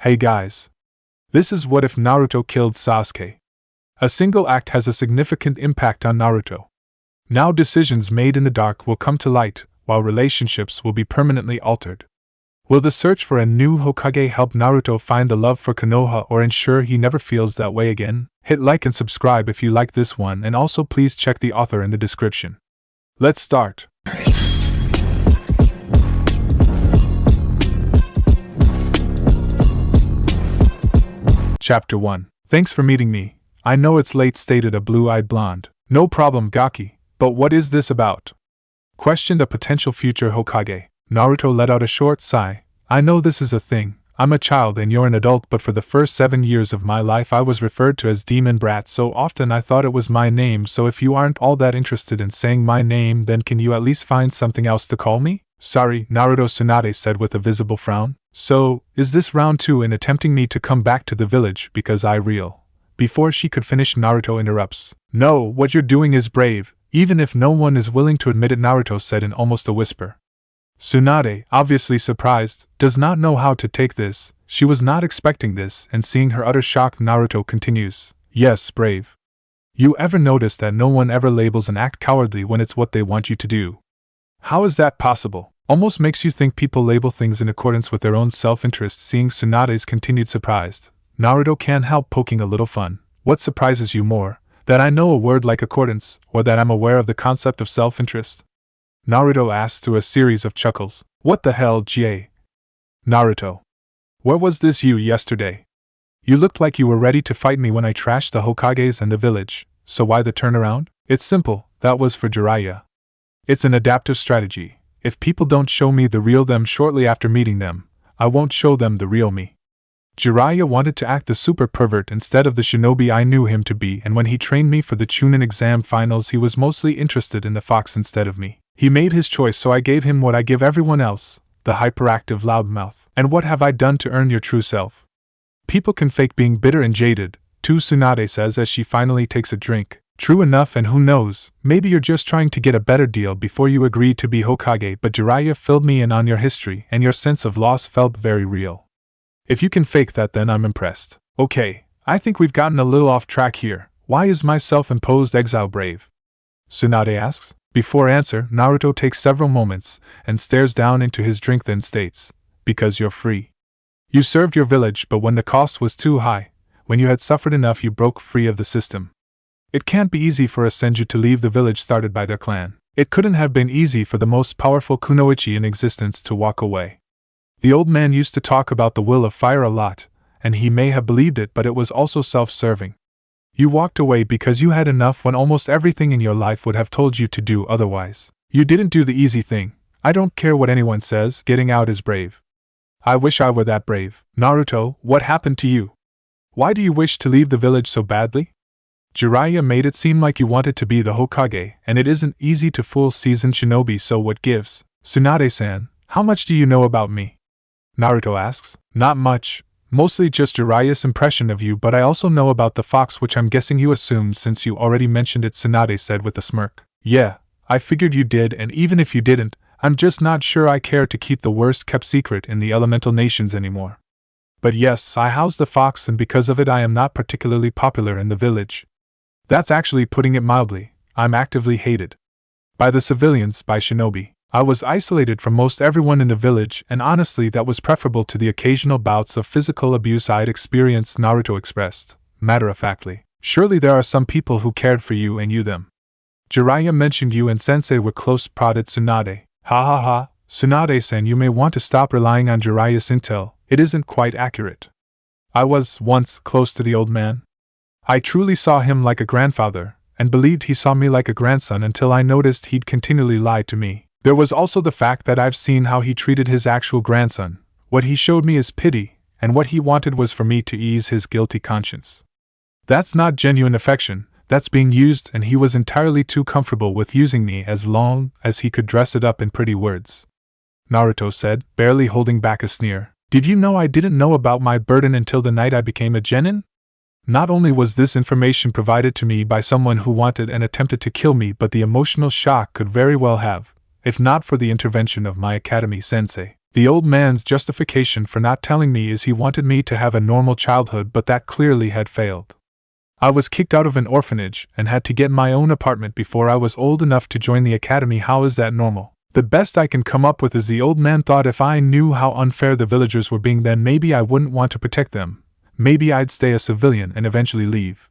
Hey guys. This is what if Naruto killed Sasuke. A single act has a significant impact on Naruto. Now decisions made in the dark will come to light, while relationships will be permanently altered. Will the search for a new Hokage help Naruto find the love for Konoha or ensure he never feels that way again? Hit like and subscribe if you like this one, and also please check the author in the description. Let's start. Chapter 1. Thanks for meeting me. I know it's late, stated a blue-eyed blonde. No problem, Gaki, but what is this about? Questioned a potential future Hokage. Naruto let out a short sigh. I know this is a thing. I'm a child and you're an adult, but for the first 7 years of my life I was referred to as Demon Brat so often I thought it was my name, so if you aren't all that interested in saying my name, then can you at least find something else to call me? Sorry, Naruto, Tsunade said with a visible frown. So, is this round 2 in attempting me to come back to the village because I real? Before she could finish, Naruto interrupts. No, what you're doing is brave, even if no one is willing to admit it, Naruto said in almost a whisper. Tsunade, obviously surprised, does not know how to take this. She was not expecting this, and seeing her utter shock, Naruto continues. Yes, brave. You ever notice that no one ever labels an act cowardly when it's what they want you to do? How is that possible? Almost makes you think people label things in accordance with their own self-interest. Seeing Tsunade's continued surprise, Naruto can't help poking a little fun. What surprises you more, that I know a word like accordance, or that I'm aware of the concept of self-interest? Naruto asks through a series of chuckles. What the hell, Jie? Naruto. Where was this you yesterday? You looked like you were ready to fight me when I trashed the Hokages and the village, so why the turnaround? It's simple, that was for Jiraiya. It's an adaptive strategy. If people don't show me the real them shortly after meeting them, I won't show them the real me. Jiraiya wanted to act the super pervert instead of the shinobi I knew him to be, and when he trained me for the Chunin exam finals he was mostly interested in the fox instead of me. He made his choice, so I gave him what I give everyone else, the hyperactive loudmouth. And what have I done to earn your true self? People can fake being bitter and jaded, too, Tsunade says as she finally takes a drink. True enough, and who knows, maybe you're just trying to get a better deal before you agreed to be Hokage, but Jiraiya filled me in on your history and your sense of loss felt very real. If you can fake that, then I'm impressed. Okay, I think we've gotten a little off track here. Why is my self-imposed exile brave? Tsunade asks. Before answer, Naruto takes several moments and stares down into his drink, then states, because you're free. You served your village, but when the cost was too high, when you had suffered enough, you broke free of the system. It can't be easy for a senju to leave the village started by their clan. It couldn't have been easy for the most powerful kunoichi in existence to walk away. The old man used to talk about the will of fire a lot, and he may have believed it, but it was also self-serving. You walked away because you had enough when almost everything in your life would have told you to do otherwise. You didn't do the easy thing. I don't care what anyone says, getting out is brave. I wish I were that brave. Naruto, what happened to you? Why do you wish to leave the village so badly? Jiraiya made it seem like you wanted to be the Hokage, and it isn't easy to fool seasoned shinobi, so what gives? Tsunade-san, how much do you know about me? Naruto asks. Not much. Mostly just Jiraiya's impression of you, but I also know about the fox, which I'm guessing you assumed since you already mentioned it, Tsunade said with a smirk. Yeah, I figured you did, and even if you didn't, I'm just not sure I care to keep the worst kept secret in the elemental nations anymore. But yes, I house the fox, and because of it I am not particularly popular in the village. That's actually putting it mildly. I'm actively hated. By the civilians, by shinobi. I was isolated from most everyone in the village, and honestly that was preferable to the occasional bouts of physical abuse I'd experienced, Naruto expressed, matter-of-factly. Surely there are some people who cared for you and you them. Jiraiya mentioned you and Sensei were close, prodded Tsunade. Ha ha ha, Tsunade-san, you may want to stop relying on Jiraiya's intel, it isn't quite accurate. I was, once, close to the old man. I truly saw him like a grandfather, and believed he saw me like a grandson until I noticed he'd continually lied to me. There was also the fact that I've seen how he treated his actual grandson. What he showed me is pity, and what he wanted was for me to ease his guilty conscience. That's not genuine affection, that's being used, and he was entirely too comfortable with using me as long as he could dress it up in pretty words. Naruto said, barely holding back a sneer. Did you know I didn't know about my burden until the night I became a genin? Not only was this information provided to me by someone who wanted and attempted to kill me, but the emotional shock could very well have, if not for the intervention of my academy sensei. The old man's justification for not telling me is he wanted me to have a normal childhood, but that clearly had failed. I was kicked out of an orphanage and had to get my own apartment before I was old enough to join the academy. How is that normal? The best I can come up with is the old man thought if I knew how unfair the villagers were being, then maybe I wouldn't want to protect them. Maybe I'd stay a civilian and eventually leave.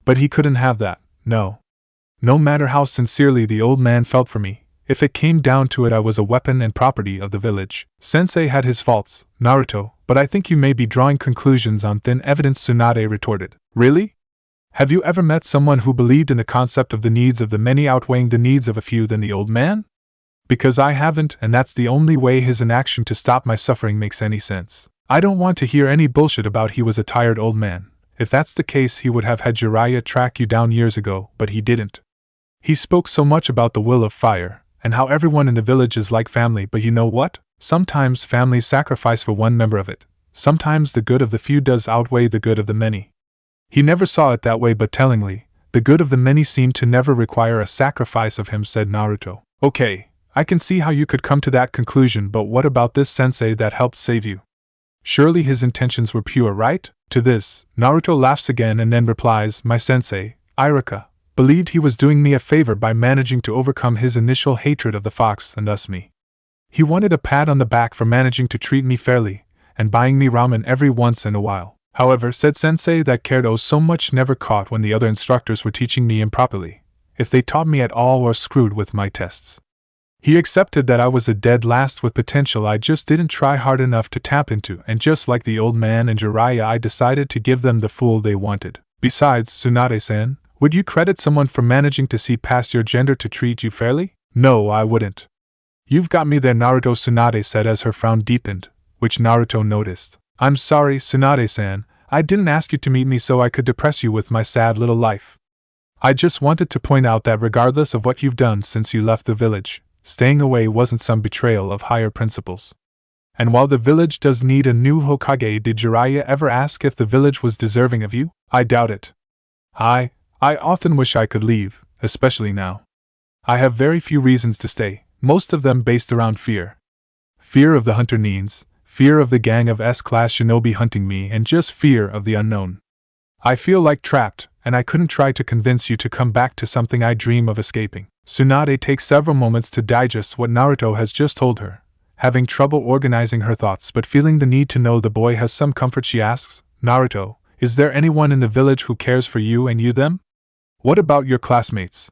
But he couldn't have that, no. No matter how sincerely the old man felt for me, if it came down to it, I was a weapon and property of the village. Sensei had his faults, Naruto, but I think you may be drawing conclusions on thin evidence, Tsunade retorted. Really? Have you ever met someone who believed in the concept of the needs of the many outweighing the needs of a few than the old man? Because I haven't, and that's the only way his inaction to stop my suffering makes any sense. I don't want to hear any bullshit about he was a tired old man. If that's the case, he would have had Jiraiya track you down years ago, but he didn't. He spoke so much about the will of fire, and how everyone in the village is like family, but you know what? Sometimes families sacrifice for one member of it. Sometimes the good of the few does outweigh the good of the many. He never saw it that way, but tellingly, the good of the many seemed to never require a sacrifice of him, said Naruto. Okay, I can see how you could come to that conclusion, but what about this sensei that helped save you? Surely his intentions were pure, right? To this, Naruto laughs again and then replies, my sensei, Iruka, believed he was doing me a favor by managing to overcome his initial hatred of the fox and thus me. He wanted a pat on the back for managing to treat me fairly, and buying me ramen every once in a while. However, said sensei that cared oh so much never caught when the other instructors were teaching me improperly, if they taught me at all or screwed with my tests. He accepted that I was a dead last with potential I just didn't try hard enough to tap into, and just like the old man and Jiraiya, I decided to give them the fool they wanted. Besides, Tsunade-san, would you credit someone for managing to see past your gender to treat you fairly? No, I wouldn't. You've got me there, Naruto, Tsunade said as her frown deepened, which Naruto noticed. I'm sorry, Tsunade-san, I didn't ask you to meet me so I could depress you with my sad little life. I just wanted to point out that regardless of what you've done since you left the village, staying away wasn't some betrayal of higher principles. And while the village does need a new Hokage, did Jiraiya ever ask if the village was deserving of you? I doubt it. I often wish I could leave, especially now. I have very few reasons to stay, most of them based around fear. Fear of the hunter Nines, fear of the gang of S-class shinobi hunting me, and just fear of the unknown. I feel like trapped, and I couldn't try to convince you to come back to something I dream of escaping. Tsunade takes several moments to digest what Naruto has just told her, having trouble organizing her thoughts but feeling the need to know the boy has some comfort. She asks, Naruto, is there anyone in the village who cares for you and you them? What about your classmates?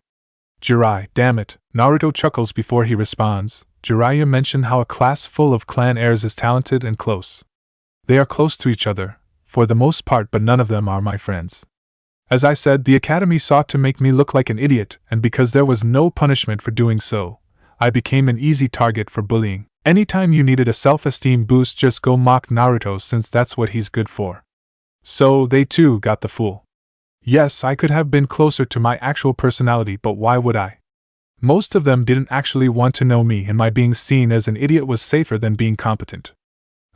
Jiraiya, damn it, Naruto chuckles before he responds. Jiraiya mentioned how a class full of clan heirs is talented and close. They are close to each other, for the most part, but none of them are my friends. As I said, the academy sought to make me look like an idiot, and because there was no punishment for doing so, I became an easy target for bullying. Anytime you needed a self-esteem boost, just go mock Naruto since that's what he's good for. So they too got the fool. Yes, I could have been closer to my actual personality, but why would I? Most of them didn't actually want to know me, and my being seen as an idiot was safer than being competent.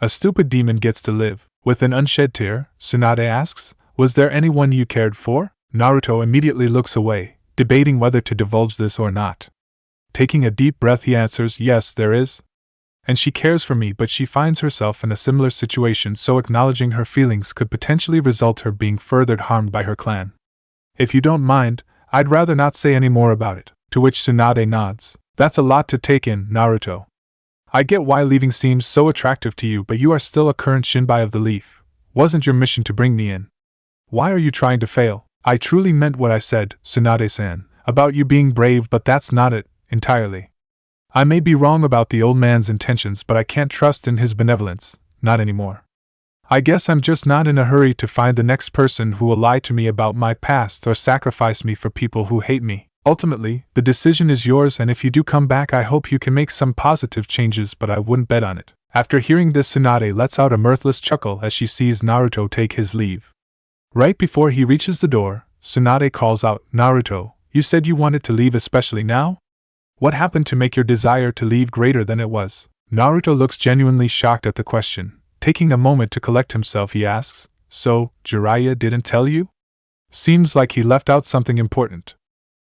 A stupid demon gets to live. With an unshed tear, Tsunade asks, was there anyone you cared for? Naruto immediately looks away, debating whether to divulge this or not. Taking a deep breath, he answers, yes, there is. And she cares for me, but she finds herself in a similar situation, so acknowledging her feelings could potentially result her being further harmed by her clan. If you don't mind, I'd rather not say any more about it. To which Tsunade nods. That's a lot to take in, Naruto. I get why leaving seems so attractive to you, but you are still a current Shinbai of the Leaf. Wasn't your mission to bring me in? Why are you trying to fail? I truly meant what I said, Tsunade-san, about you being brave, but that's not it, entirely. I may be wrong about the old man's intentions, but I can't trust in his benevolence, not anymore. I guess I'm just not in a hurry to find the next person who will lie to me about my past or sacrifice me for people who hate me. Ultimately, the decision is yours, and if you do come back, I hope you can make some positive changes, but I wouldn't bet on it. After hearing this, Tsunade lets out a mirthless chuckle as she sees Naruto take his leave. Right before he reaches the door, Tsunade calls out, Naruto, you said you wanted to leave especially now? What happened to make your desire to leave greater than it was? Naruto looks genuinely shocked at the question. Taking a moment to collect himself, he asks, so, Jiraiya didn't tell you? Seems like he left out something important.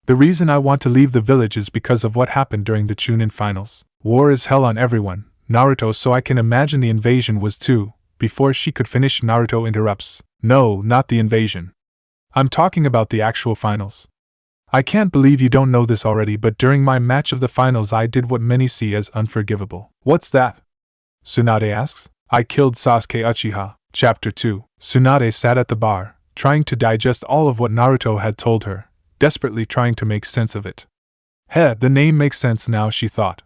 The reason I want to leave the village is because of what happened during the Chunin finals. War is hell on everyone, Naruto, so I can imagine the invasion was too. Before she could finish, Naruto interrupts. No, not the invasion. I'm talking about the actual finals. I can't believe you don't know this already, but during my match of the finals I did what many see as unforgivable. What's that? Tsunade asks. I killed Sasuke Uchiha. Chapter 2. Tsunade sat at the bar, trying to digest all of what Naruto had told her, desperately trying to make sense of it. The name makes sense now, she thought.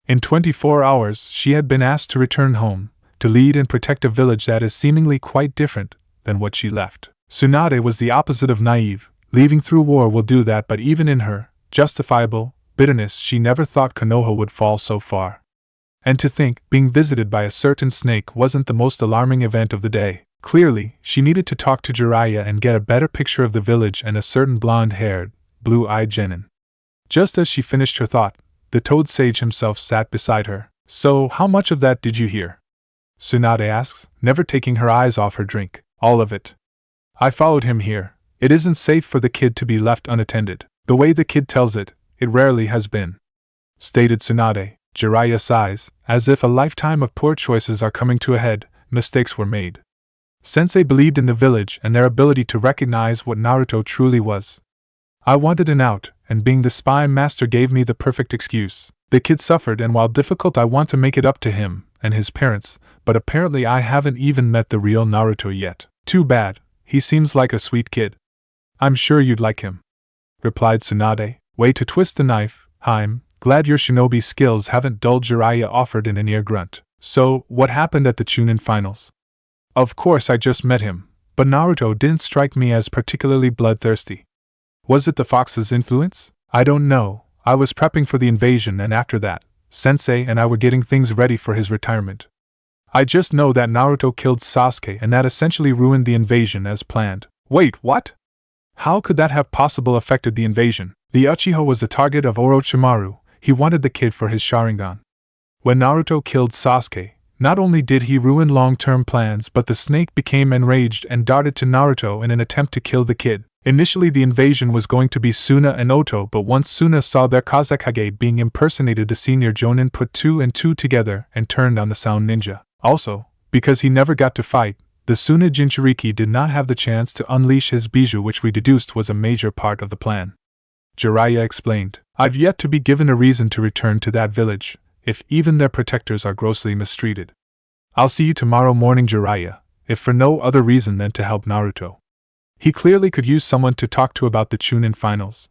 In 24 hours she had been asked to return home, to lead and protect a village that is seemingly quite different than what she left. Tsunade was the opposite of naive. Leaving through war will do that, but even in her justifiable bitterness she never thought Konoha would fall so far. And to think being visited by a certain snake wasn't the most alarming event of the day. Clearly, she needed to talk to Jiraiya and get a better picture of the village and a certain blonde-haired, blue-eyed genin. Just as she finished her thought, the Toad Sage himself sat beside her. So, how much of that did you hear? Tsunade asks, never taking her eyes off her drink. All of it. I followed him here. It isn't safe for the kid to be left unattended. The way the kid tells it, it rarely has been. Stated Tsunade. Jiraiya sighs, as if a lifetime of poor choices are coming to a head. Mistakes were made. Sensei believed in the village and their ability to recognize what Naruto truly was. I wanted an out, and being the spy master gave me the perfect excuse. The kid suffered, and while difficult I want to make it up to him and his parents, but apparently I haven't even met the real Naruto yet. Too bad, he seems like a sweet kid. I'm sure you'd like him, replied Tsunade. Way to twist the knife, I'm glad your shinobi skills haven't dulled, Jiraiya offered in an ear grunt. So, what happened at the Chunin finals? Of course I just met him, but Naruto didn't strike me as particularly bloodthirsty. Was it the fox's influence? I don't know. I was prepping for the invasion, and after that, Sensei and I were getting things ready for his retirement. I just know that Naruto killed Sasuke and that essentially ruined the invasion as planned. Wait, what? How could that have possibly affected the invasion? The Uchiha was the target of Orochimaru. He wanted the kid for his Sharingan. When Naruto killed Sasuke, not only did he ruin long-term plans, but the snake became enraged and darted to Naruto in an attempt to kill the kid. Initially the invasion was going to be Suna and Oto, but once Suna saw their Kazekage being impersonated, the senior Jonin put 2 and 2 together and turned on the Sound Ninja. Also, because he never got to fight, the Suna Jinchuriki did not have the chance to unleash his bijou, which we deduced was a major part of the plan. Jiraiya explained, I've yet to be given a reason to return to that village, if even their protectors are grossly mistreated. I'll see you tomorrow morning, Jiraiya, if for no other reason than to help Naruto. He clearly could use someone to talk to about the Chunin finals.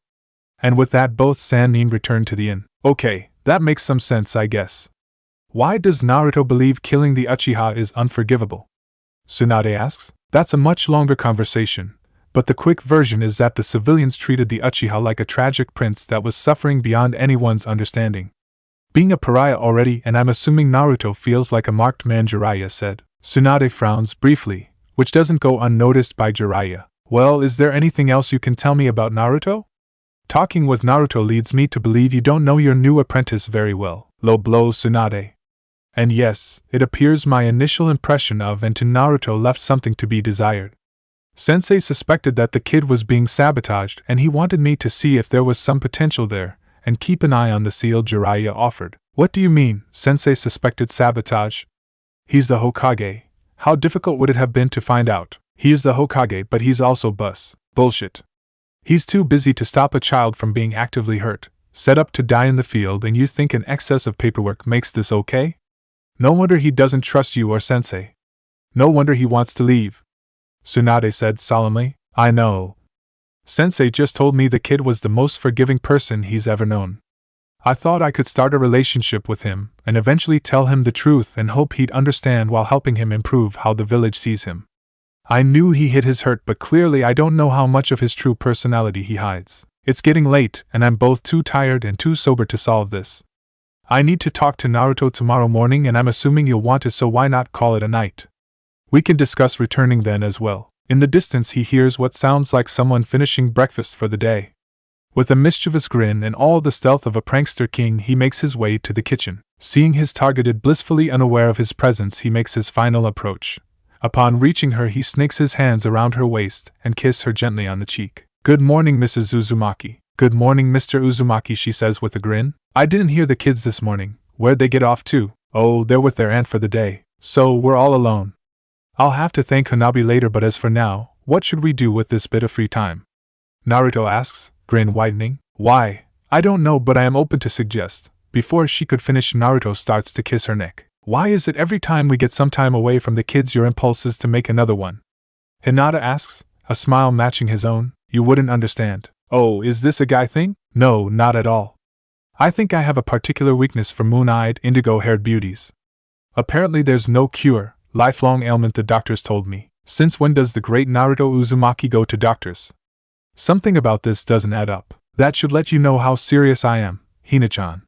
And with that, both Sannin returned to the inn. Okay, that makes some sense, I guess. Why does Naruto believe killing the Uchiha is unforgivable? Tsunade asks. That's a much longer conversation, but the quick version is that the civilians treated the Uchiha like a tragic prince that was suffering beyond anyone's understanding. Being a pariah already, and I'm assuming Naruto feels like a marked man, Jiraiya said. Tsunade frowns briefly, which doesn't go unnoticed by Jiraiya. Well, is there anything else you can tell me about Naruto? Talking with Naruto leads me to believe you don't know your new apprentice very well. Low blows Tsunade. And yes, it appears my initial impression of and to Naruto left something to be desired. Sensei suspected that the kid was being sabotaged, and he wanted me to see if there was some potential there, and keep an eye on the seal, Jiraiya offered. What do you mean, Sensei suspected sabotage? He's the Hokage. How difficult would it have been to find out? He is the Hokage, but he's also bullshit. He's too busy to stop a child from being actively hurt, set up to die in the field, and you think an excess of paperwork makes this okay? No wonder he doesn't trust you or Sensei. No wonder he wants to leave. Tsunade said solemnly. I know. Sensei just told me the kid was the most forgiving person he's ever known. I thought I could start a relationship with him, and eventually tell him the truth and hope he'd understand while helping him improve how the village sees him. I knew he hid his hurt, but clearly I don't know how much of his true personality he hides. It's getting late, and I'm both too tired and too sober to solve this. I need to talk to Naruto tomorrow morning, and I'm assuming you'll want to, so why not call it a night? We can discuss returning then as well. In the distance he hears what sounds like someone finishing breakfast for the day. With a mischievous grin and all the stealth of a prankster king, he makes his way to the kitchen. Seeing his targeted blissfully unaware of his presence, he makes his final approach. Upon reaching her, he snakes his hands around her waist and kisses her gently on the cheek. Good morning, Mrs. Uzumaki. Good morning, Mr. Uzumaki, she says with a grin. I didn't hear the kids this morning. Where'd they get off to? Oh, they're with their aunt for the day, so we're all alone. I'll have to thank Hanabi later, but as for now, what should we do with this bit of free time? Naruto asks, grin widening. Why, I don't know, but I am open to suggest. Before she could finish, Naruto starts to kiss her neck. Why is it every time we get some time away from the kids your impulse is to make another one? Hinata asks, a smile matching his own. You wouldn't understand. Oh, is this a guy thing? No, not at all. I think I have a particular weakness for moon-eyed, indigo-haired beauties. Apparently there's no cure, lifelong ailment the doctors told me. Since when does the great Naruto Uzumaki go to doctors? Something about this doesn't add up. That should let you know how serious I am, Hina-chan.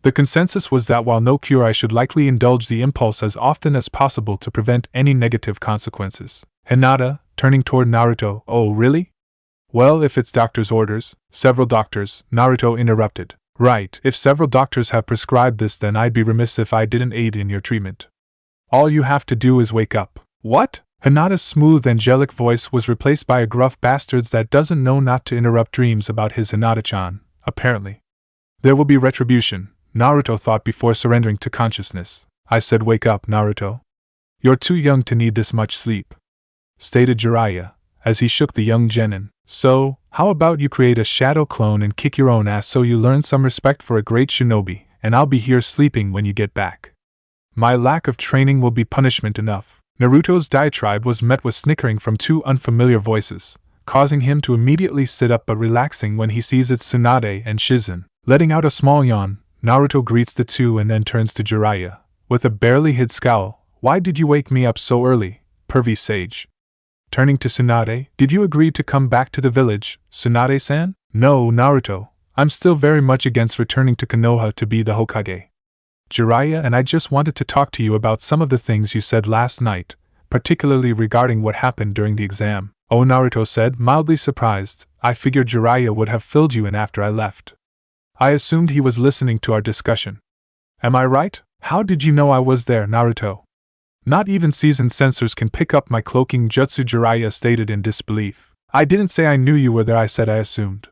The consensus was that while no cure, I should likely indulge the impulse as often as possible to prevent any negative consequences. Hinata, turning toward Naruto, oh really? Well, if it's doctor's orders, several doctors, Naruto interrupted. Right, if several doctors have prescribed this, then I'd be remiss if I didn't aid in your treatment. All you have to do is wake up. What? Hinata's smooth, angelic voice was replaced by a gruff bastard's that doesn't know not to interrupt dreams about his Hinata-chan, apparently. There will be retribution, Naruto thought before surrendering to consciousness. I said wake up, Naruto. You're too young to need this much sleep, stated Jiraiya, as he shook the young genin. So, how about you create a shadow clone and kick your own ass so you learn some respect for a great shinobi, and I'll be here sleeping when you get back. My lack of training will be punishment enough. Naruto's diatribe was met with snickering from two unfamiliar voices, causing him to immediately sit up but relaxing when he sees it's Tsunade and Shizen. Letting out a small yawn, Naruto greets the two and then turns to Jiraiya, with a barely hid scowl. Why did you wake me up so early, pervy sage? Turning to Tsunade, did you agree to come back to the village, Tsunade-san? No, Naruto, I'm still very much against returning to Konoha to be the Hokage. Jiraiya and I just wanted to talk to you about some of the things you said last night, particularly regarding what happened during the exam. Oh, Naruto said, mildly surprised. I figured Jiraiya would have filled you in after I left. I assumed he was listening to our discussion. Am I right? How did you know I was there, Naruto? Not even seasoned sensors can pick up my cloaking jutsu, Jiraiya stated in disbelief. I didn't say I knew you were there, I said I assumed.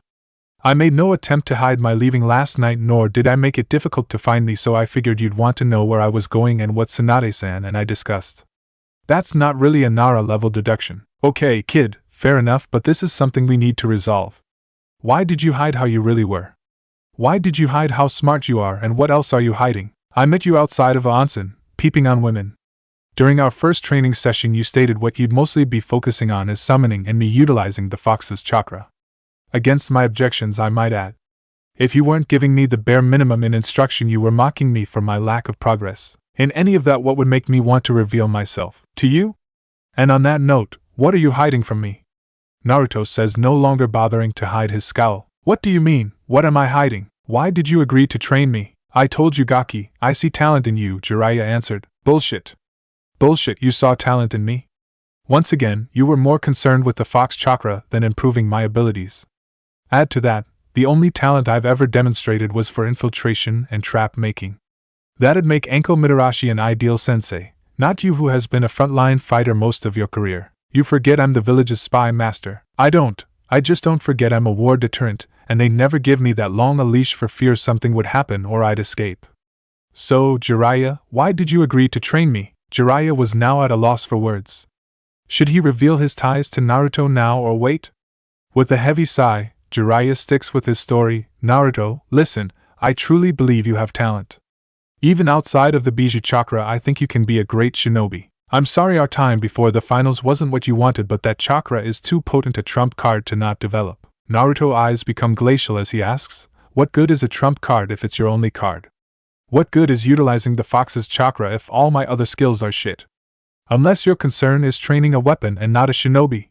I made no attempt to hide my leaving last night, nor did I make it difficult to find me, so I figured you'd want to know where I was going and what Tsunade-san and I discussed. That's not really a Nara-level deduction. Okay, kid, fair enough, but this is something we need to resolve. Why did you hide how you really were? Why did you hide how smart you are, and what else are you hiding? I met you outside of a onsen, peeping on women. During our first training session you stated what you'd mostly be focusing on is summoning and me utilizing the fox's chakra. Against my objections, I might add. If you weren't giving me the bare minimum in instruction, you were mocking me for my lack of progress. In any of that, what would make me want to reveal myself to you? And on that note, what are you hiding from me? Naruto says, no longer bothering to hide his scowl. What do you mean, what am I hiding? Why did you agree to train me? I told you, Gaki, I see talent in you, Jiraiya answered. Bullshit. Bullshit, you saw talent in me? Once again, you were more concerned with the fox chakra than improving my abilities. Add to that, the only talent I've ever demonstrated was for infiltration and trap making. That'd make Anko Mitarashi an ideal sensei, not you who has been a frontline fighter most of your career. You forget I'm the village's spy master. I just don't forget I'm a war deterrent, and they never give me that long a leash for fear something would happen or I'd escape. So, Jiraiya, why did you agree to train me? Jiraiya was now at a loss for words. Should he reveal his ties to Naruto now or wait? With a heavy sigh, Jiraiya sticks with his story. Naruto, listen, I truly believe you have talent. Even outside of the Bijou chakra, I think you can be a great shinobi. I'm sorry our time before the finals wasn't what you wanted, but that chakra is too potent a trump card to not develop. Naruto's eyes become glacial as he asks, what good is a trump card if it's your only card? What good is utilizing the fox's chakra if all my other skills are shit? Unless your concern is training a weapon and not a shinobi.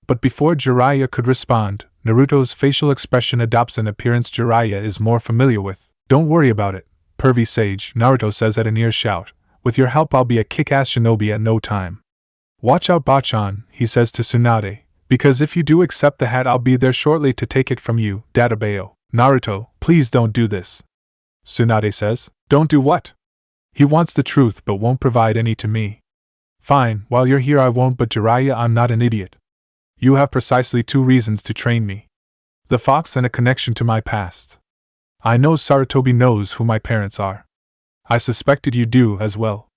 But before Jiraiya could respond, Naruto's facial expression adopts an appearance Jiraiya is more familiar with. Don't worry about it, pervy sage, Naruto says at a near shout. With your help I'll be a kick-ass shinobi at no time. Watch out, Bachan, he says to Tsunade, because if you do accept the hat I'll be there shortly to take it from you, Databayo. Naruto, please don't do this. Tsunade says. Don't do what? He wants the truth but won't provide any to me. Fine, while you're here I won't, but Jiraiya, I'm not an idiot. You have precisely 2 reasons to train me. The fox and a connection to my past. I know Sarutobi knows who my parents are. I suspected you do as well.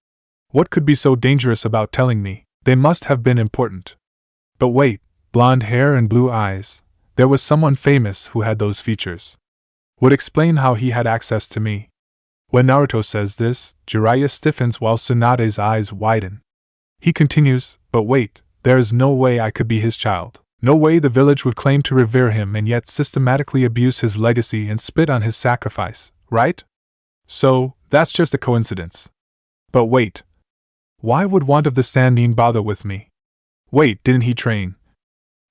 What could be so dangerous about telling me? They must have been important. But wait, blonde hair and blue eyes. There was someone famous who had those features. Would explain how he had access to me. When Naruto says this, Jiraiya stiffens while Tsunade's eyes widen. He continues, but wait, there is no way I could be his child. No way the village would claim to revere him and yet systematically abuse his legacy and spit on his sacrifice, right? So, that's just a coincidence. But wait. Why would want of the Sannin bother with me? Wait, didn't he train?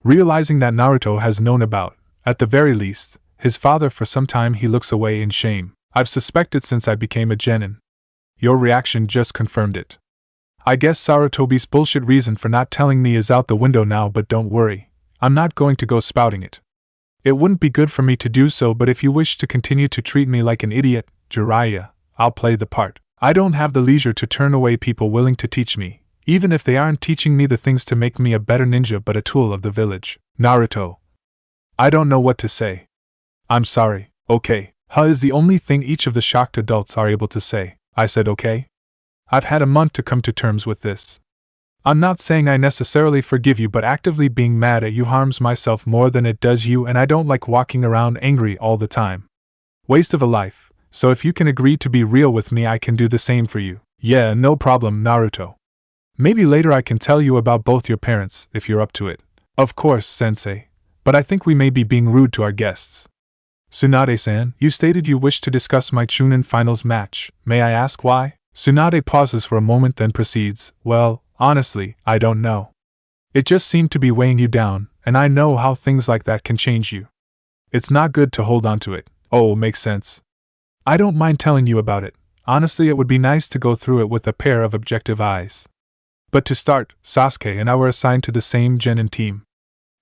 Realizing that Naruto has known about, at the very least, his father for some time, he looks away in shame. I've suspected since I became a genin. Your reaction just confirmed it. I guess Sarutobi's bullshit reason for not telling me is out the window now, but don't worry. I'm not going to go spouting it. It wouldn't be good for me to do so, but if you wish to continue to treat me like an idiot, Jiraiya, I'll play the part. I don't have the leisure to turn away people willing to teach me, even if they aren't teaching me the things to make me a better ninja but a tool of the village. Naruto. I don't know what to say. I'm sorry, okay. Is the only thing each of the shocked adults are able to say. I said okay. I've had a month to come to terms with this. I'm not saying I necessarily forgive you, but actively being mad at you harms myself more than it does you, and I don't like walking around angry all the time. Waste of a life, so if you can agree to be real with me, I can do the same for you. Yeah, no problem, Naruto. Maybe later I can tell you about both your parents, if you're up to it. Of course, sensei. But I think we may be being rude to our guests. Tsunade-san, you stated you wished to discuss my Chunin finals match. May I ask why? Tsunade pauses for a moment, then proceeds, well, honestly, I don't know. It just seemed to be weighing you down, and I know how things like that can change you. It's not good to hold on to it. Oh, makes sense. I don't mind telling you about it. Honestly, it would be nice to go through it with a pair of objective eyes. But to start, Sasuke and I were assigned to the same genin team.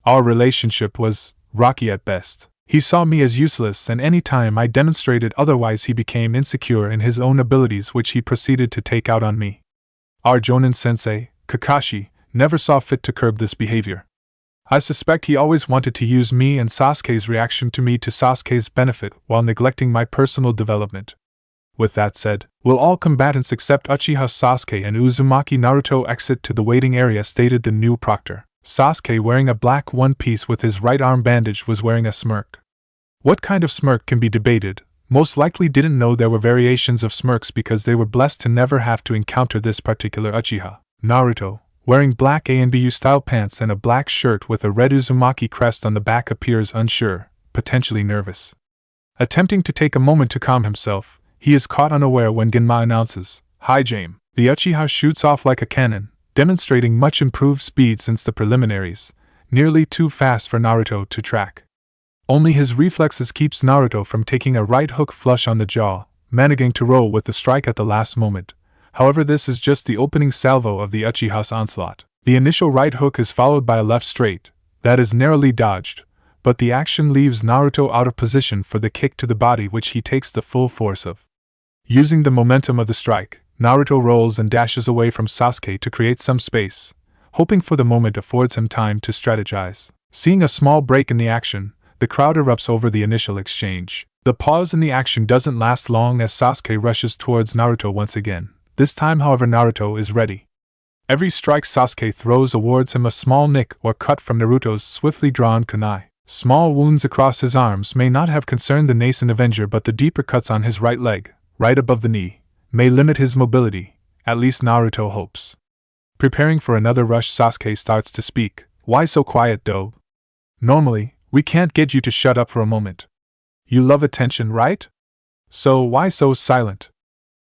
Our relationship was rocky at best. He saw me as useless, and any time I demonstrated otherwise he became insecure in his own abilities, which he proceeded to take out on me. Our Jonin sensei, Kakashi, never saw fit to curb this behavior. I suspect he always wanted to use me and Sasuke's reaction to me to Sasuke's benefit while neglecting my personal development. With that said, will all combatants except Uchiha Sasuke and Uzumaki Naruto exit to the waiting area, stated the new proctor. Sasuke, wearing a black one-piece with his right arm bandaged, was wearing a smirk. What kind of smirk can be debated? Most likely didn't know there were variations of smirks because they were blessed to never have to encounter this particular Uchiha. Naruto, wearing black A&BU style pants and a black shirt with a red Uzumaki crest on the back, appears unsure, potentially nervous. Attempting to take a moment to calm himself, he is caught unaware when Genma announces, "Hi Jame." The Uchiha shoots off like a cannon, demonstrating much improved speed since the preliminaries, nearly too fast for Naruto to track. Only his reflexes keeps Naruto from taking a right hook flush on the jaw, managing to roll with the strike at the last moment. However, this is just the opening salvo of the Uchiha's onslaught. The initial right hook is followed by a left straight, that is narrowly dodged, but the action leaves Naruto out of position for the kick to the body, which he takes the full force of. Using the momentum of the strike, Naruto rolls and dashes away from Sasuke to create some space, hoping for the moment affords him time to strategize. Seeing a small break in the action, the crowd erupts over the initial exchange. The pause in the action doesn't last long as Sasuke rushes towards Naruto once again. This time, however, Naruto is ready. Every strike Sasuke throws awards him a small nick or cut from Naruto's swiftly drawn kunai. Small wounds across his arms may not have concerned the nascent Avenger, but the deeper cuts on his right leg, right above the knee, may limit his mobility, at least Naruto hopes. Preparing for another rush, Sasuke starts to speak. Why so quiet, though? Normally, we can't get you to shut up for a moment. You love attention, right? So why so silent?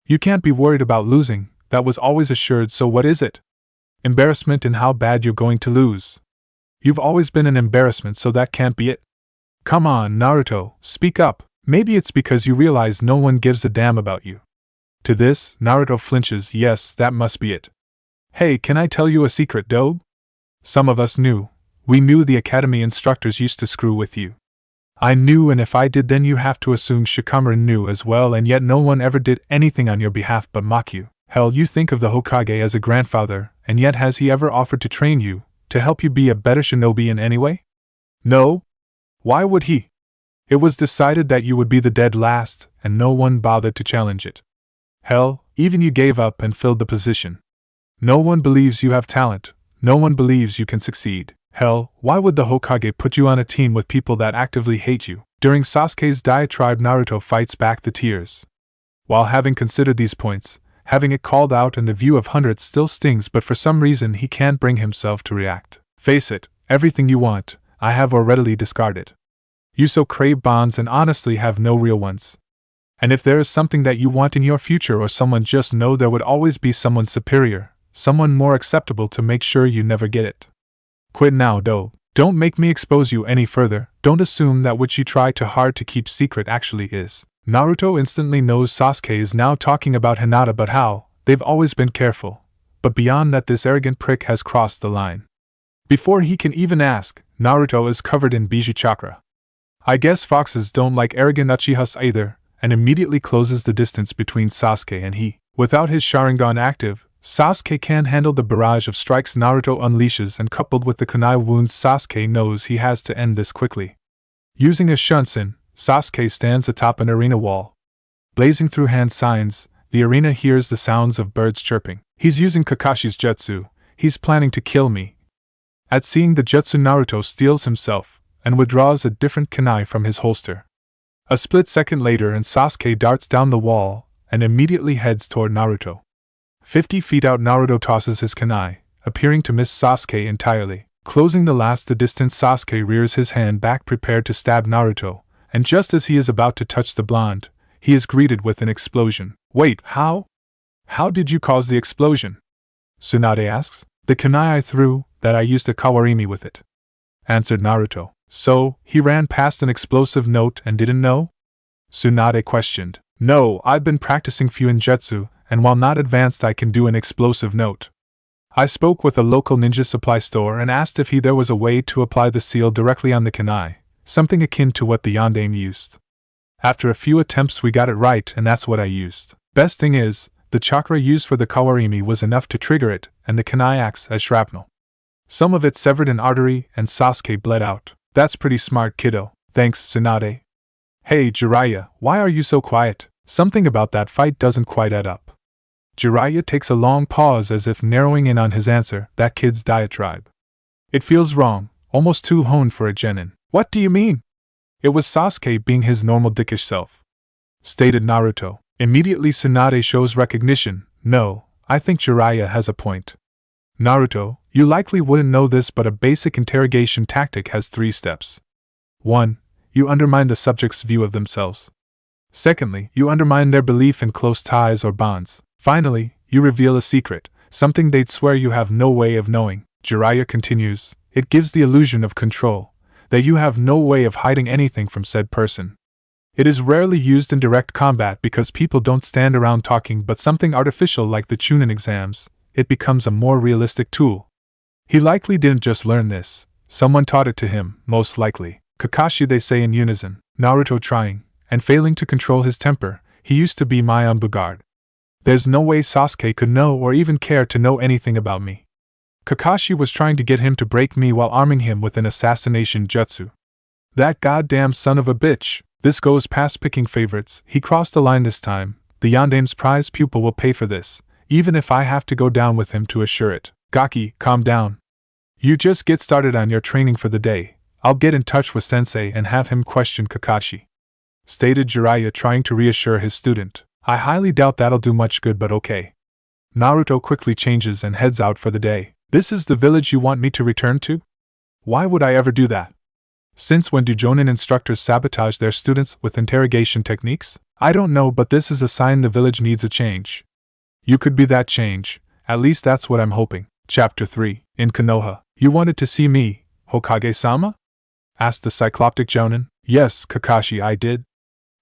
You can't be worried about losing, that was always assured, so what is it? Embarrassment in how bad you're going to lose. You've always been an embarrassment, so that can't be it. Come on, Naruto, speak up. Maybe it's because you realize no one gives a damn about you. To this, Naruto flinches. Yes, that must be it. Hey, can I tell you a secret, Dobe? Some of us knew. We knew the academy instructors used to screw with you. I knew, and if I did, then you have to assume Shikamaru knew as well, and yet no one ever did anything on your behalf but mock you. Hell, you think of the Hokage as a grandfather, and yet has he ever offered to train you, to help you be a better shinobi in any way? No? Why would he? It was decided that you would be the dead last, and no one bothered to challenge it. Hell, even you gave up and filled the position. No one believes you have talent. No one believes you can succeed. Hell, why would the Hokage put you on a team with people that actively hate you? During Sasuke's diatribe, Naruto fights back the tears. While having considered these points, having it called out and the view of hundreds still stings, but for some reason he can't bring himself to react. Face it, everything you want, I have or readily discarded. You so crave bonds and honestly have no real ones. And if there is something that you want in your future or someone, just know there would always be someone superior, someone more acceptable to make sure you never get it. Quit now, though. Don't make me expose you any further. Don't assume that what you try too hard to keep secret actually is. Naruto instantly knows Sasuke is now talking about Hinata, but how? They've always been careful. But beyond that, this arrogant prick has crossed the line. Before he can even ask, Naruto is covered in Biju chakra. I guess foxes don't like arrogant Uchihas either, and immediately closes the distance between Sasuke and he. Without his Sharingan active, Sasuke can't handle the barrage of strikes Naruto unleashes, and coupled with the kunai wounds, Sasuke knows he has to end this quickly. Using a shunsen, Sasuke stands atop an arena wall. Blazing through hand signs, the arena hears the sounds of birds chirping. He's using Kakashi's jutsu. He's planning to kill me. At seeing the jutsu, Naruto steels himself and withdraws a different kunai from his holster. A split second later and Sasuke darts down the wall and immediately heads toward Naruto. 50 feet out, Naruto tosses his kunai, appearing to miss Sasuke entirely. Closing the distance, Sasuke rears his hand back, prepared to stab Naruto, and just as he is about to touch the blonde, he is greeted with an explosion. Wait, how? How did you cause the explosion? Tsunade asks. The kunai I threw, that I used a kawarimi with it, answered Naruto. So, he ran past an explosive note and didn't know? Tsunade questioned. No, I've been practicing Fuinjutsu, and while not advanced I can do an explosive note. I spoke with a local ninja supply store and asked if there was a way to apply the seal directly on the kunai, something akin to what the yondaime used. After a few attempts we got it right, and that's what I used. Best thing is, the chakra used for the kawarimi was enough to trigger it, and the kunai acts as shrapnel. Some of it severed an artery and Sasuke bled out. That's pretty smart, kiddo. Thanks, Tsunade. Hey, Jiraiya, why are you so quiet? Something about that fight doesn't quite add up. Jiraiya takes a long pause as if narrowing in on his answer. That kid's diatribe. It feels wrong, almost too honed for a genin. What do you mean? It was Sasuke being his normal dickish self, stated Naruto. Immediately Tsunade shows recognition. No, I think Jiraiya has a point. Naruto, you likely wouldn't know this, but a basic interrogation tactic has 3 steps. 1. You undermine the subject's view of themselves. Secondly, you undermine their belief in close ties or bonds. Finally, you reveal a secret, something they'd swear you have no way of knowing. Jiraiya continues, it gives the illusion of control, that you have no way of hiding anything from said person. It is rarely used in direct combat because people don't stand around talking, but something artificial like the Chunin exams, it becomes a more realistic tool. He likely didn't just learn this, someone taught it to him, most likely. Kakashi, they say in unison. Naruto trying, and failing to control his temper, he used to be my on guard. There's no way Sasuke could know or even care to know anything about me. Kakashi was trying to get him to break me while arming him with an assassination jutsu. That goddamn son of a bitch. This goes past picking favorites. He crossed the line this time. The yondaime's prize pupil will pay for this, even if I have to go down with him to assure it. Gaki, calm down. You just get started on your training for the day. I'll get in touch with Sensei and have him question Kakashi, stated Jiraiya, trying to reassure his student. I highly doubt that'll do much good, but okay. Naruto quickly changes and heads out for the day. This is the village you want me to return to? Why would I ever do that? Since when do Jonin instructors sabotage their students with interrogation techniques? I don't know, but this is a sign the village needs a change. You could be that change, at least that's what I'm hoping. Chapter 3. In Konoha. You wanted to see me, Hokage-sama? Asked the cycloptic Jonin. Yes, Kakashi, I did.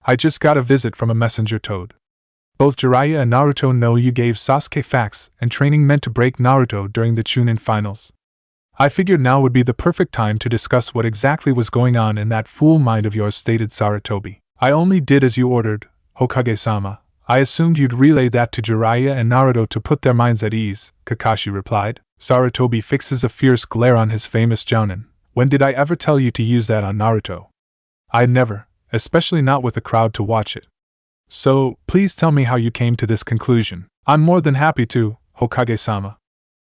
I just got a visit from a messenger toad. Both Jiraiya and Naruto know you gave Sasuke facts and training meant to break Naruto during the Chunin finals. I figured now would be the perfect time to discuss what exactly was going on in that fool mind of yours, stated Sarutobi. I only did as you ordered, Hokage-sama. I assumed you'd relay that to Jiraiya and Naruto to put their minds at ease, Kakashi replied. Sarutobi fixes a fierce glare on his famous Jonin. When did I ever tell you to use that on Naruto? I'd never, especially not with a crowd to watch it. So, please tell me how you came to this conclusion. I'm more than happy to, Hokage-sama.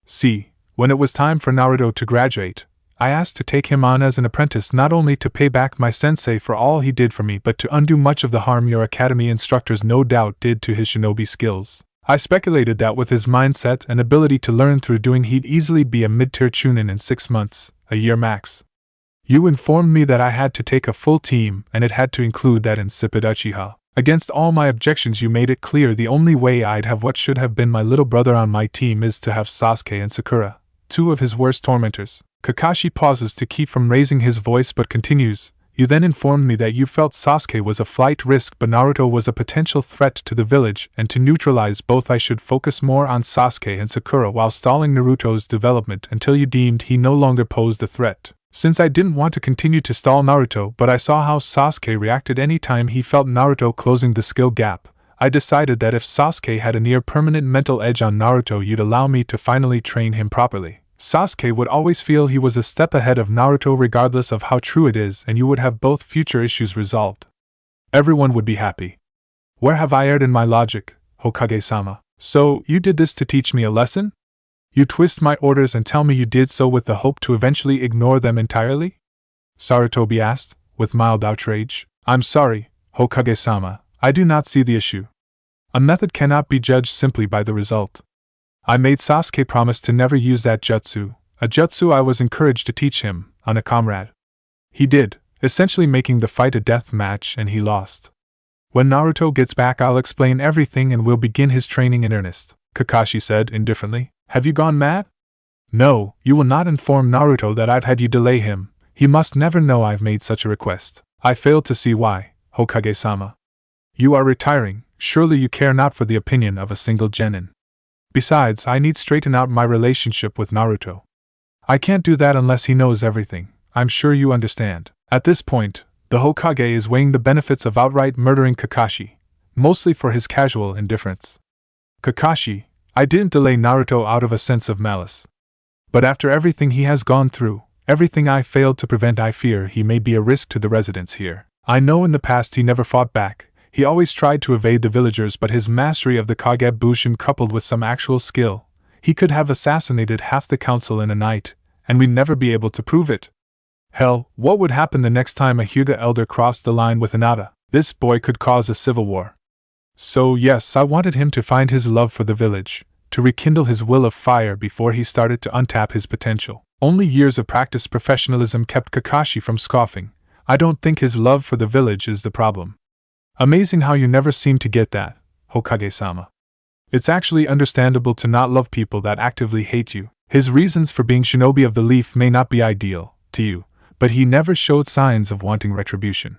See, when it was time for Naruto to graduate, I asked to take him on as an apprentice not only to pay back my sensei for all he did for me but to undo much of the harm your academy instructors no doubt did to his shinobi skills. I speculated that with his mindset and ability to learn through doing he'd easily be a mid-tier Chunin in 6 months, a year max. You informed me that I had to take a full team and it had to include that insipid Uchiha. Against all my objections you made it clear the only way I'd have what should have been my little brother on my team is to have Sasuke and Sakura, 2 of his worst tormentors. Kakashi pauses to keep from raising his voice but continues, you then informed me that you felt Sasuke was a flight risk but Naruto was a potential threat to the village and to neutralize both I should focus more on Sasuke and Sakura while stalling Naruto's development until you deemed he no longer posed a threat. Since I didn't want to continue to stall Naruto but I saw how Sasuke reacted any time he felt Naruto closing the skill gap, I decided that if Sasuke had a near-permanent mental edge on Naruto you'd allow me to finally train him properly. Sasuke would always feel he was a step ahead of Naruto regardless of how true it is and you would have both future issues resolved. Everyone would be happy. Where have I erred in my logic, Hokage-sama? So, you did this to teach me a lesson? You twist my orders and tell me you did so with the hope to eventually ignore them entirely? Sarutobi asked, with mild outrage. I'm sorry, Hokage-sama, I do not see the issue. A method cannot be judged simply by the result. I made Sasuke promise to never use that jutsu, a jutsu I was encouraged to teach him, on a comrade. He did, essentially making the fight a death match and he lost. When Naruto gets back I'll explain everything and we'll begin his training in earnest, Kakashi said indifferently. Have you gone mad? No, you will not inform Naruto that I've had you delay him, he must never know I've made such a request. I fail to see why, Hokage-sama. You are retiring, surely you care not for the opinion of a single genin. Besides, I need straighten out my relationship with Naruto. I can't do that unless he knows everything, I'm sure you understand. At this point, the Hokage is weighing the benefits of outright murdering Kakashi, mostly for his casual indifference. Kakashi, I didn't delay Naruto out of a sense of malice. But after everything he has gone through, everything I failed to prevent I fear he may be a risk to the residents here. I know in the past he never fought back. He always tried to evade the villagers but his mastery of the Kage Bushin coupled with some actual skill, he could have assassinated half the council in a night, and we'd never be able to prove it. Hell, what would happen the next time a Hyuga elder crossed the line with Hinata? This boy could cause a civil war. So yes, I wanted him to find his love for the village, to rekindle his will of fire before he started to untap his potential. Only years of practiced professionalism kept Kakashi from scoffing. I don't think his love for the village is the problem. Amazing how you never seem to get that, Hokage-sama. It's actually understandable to not love people that actively hate you. His reasons for being shinobi of the leaf may not be ideal to you, but he never showed signs of wanting retribution.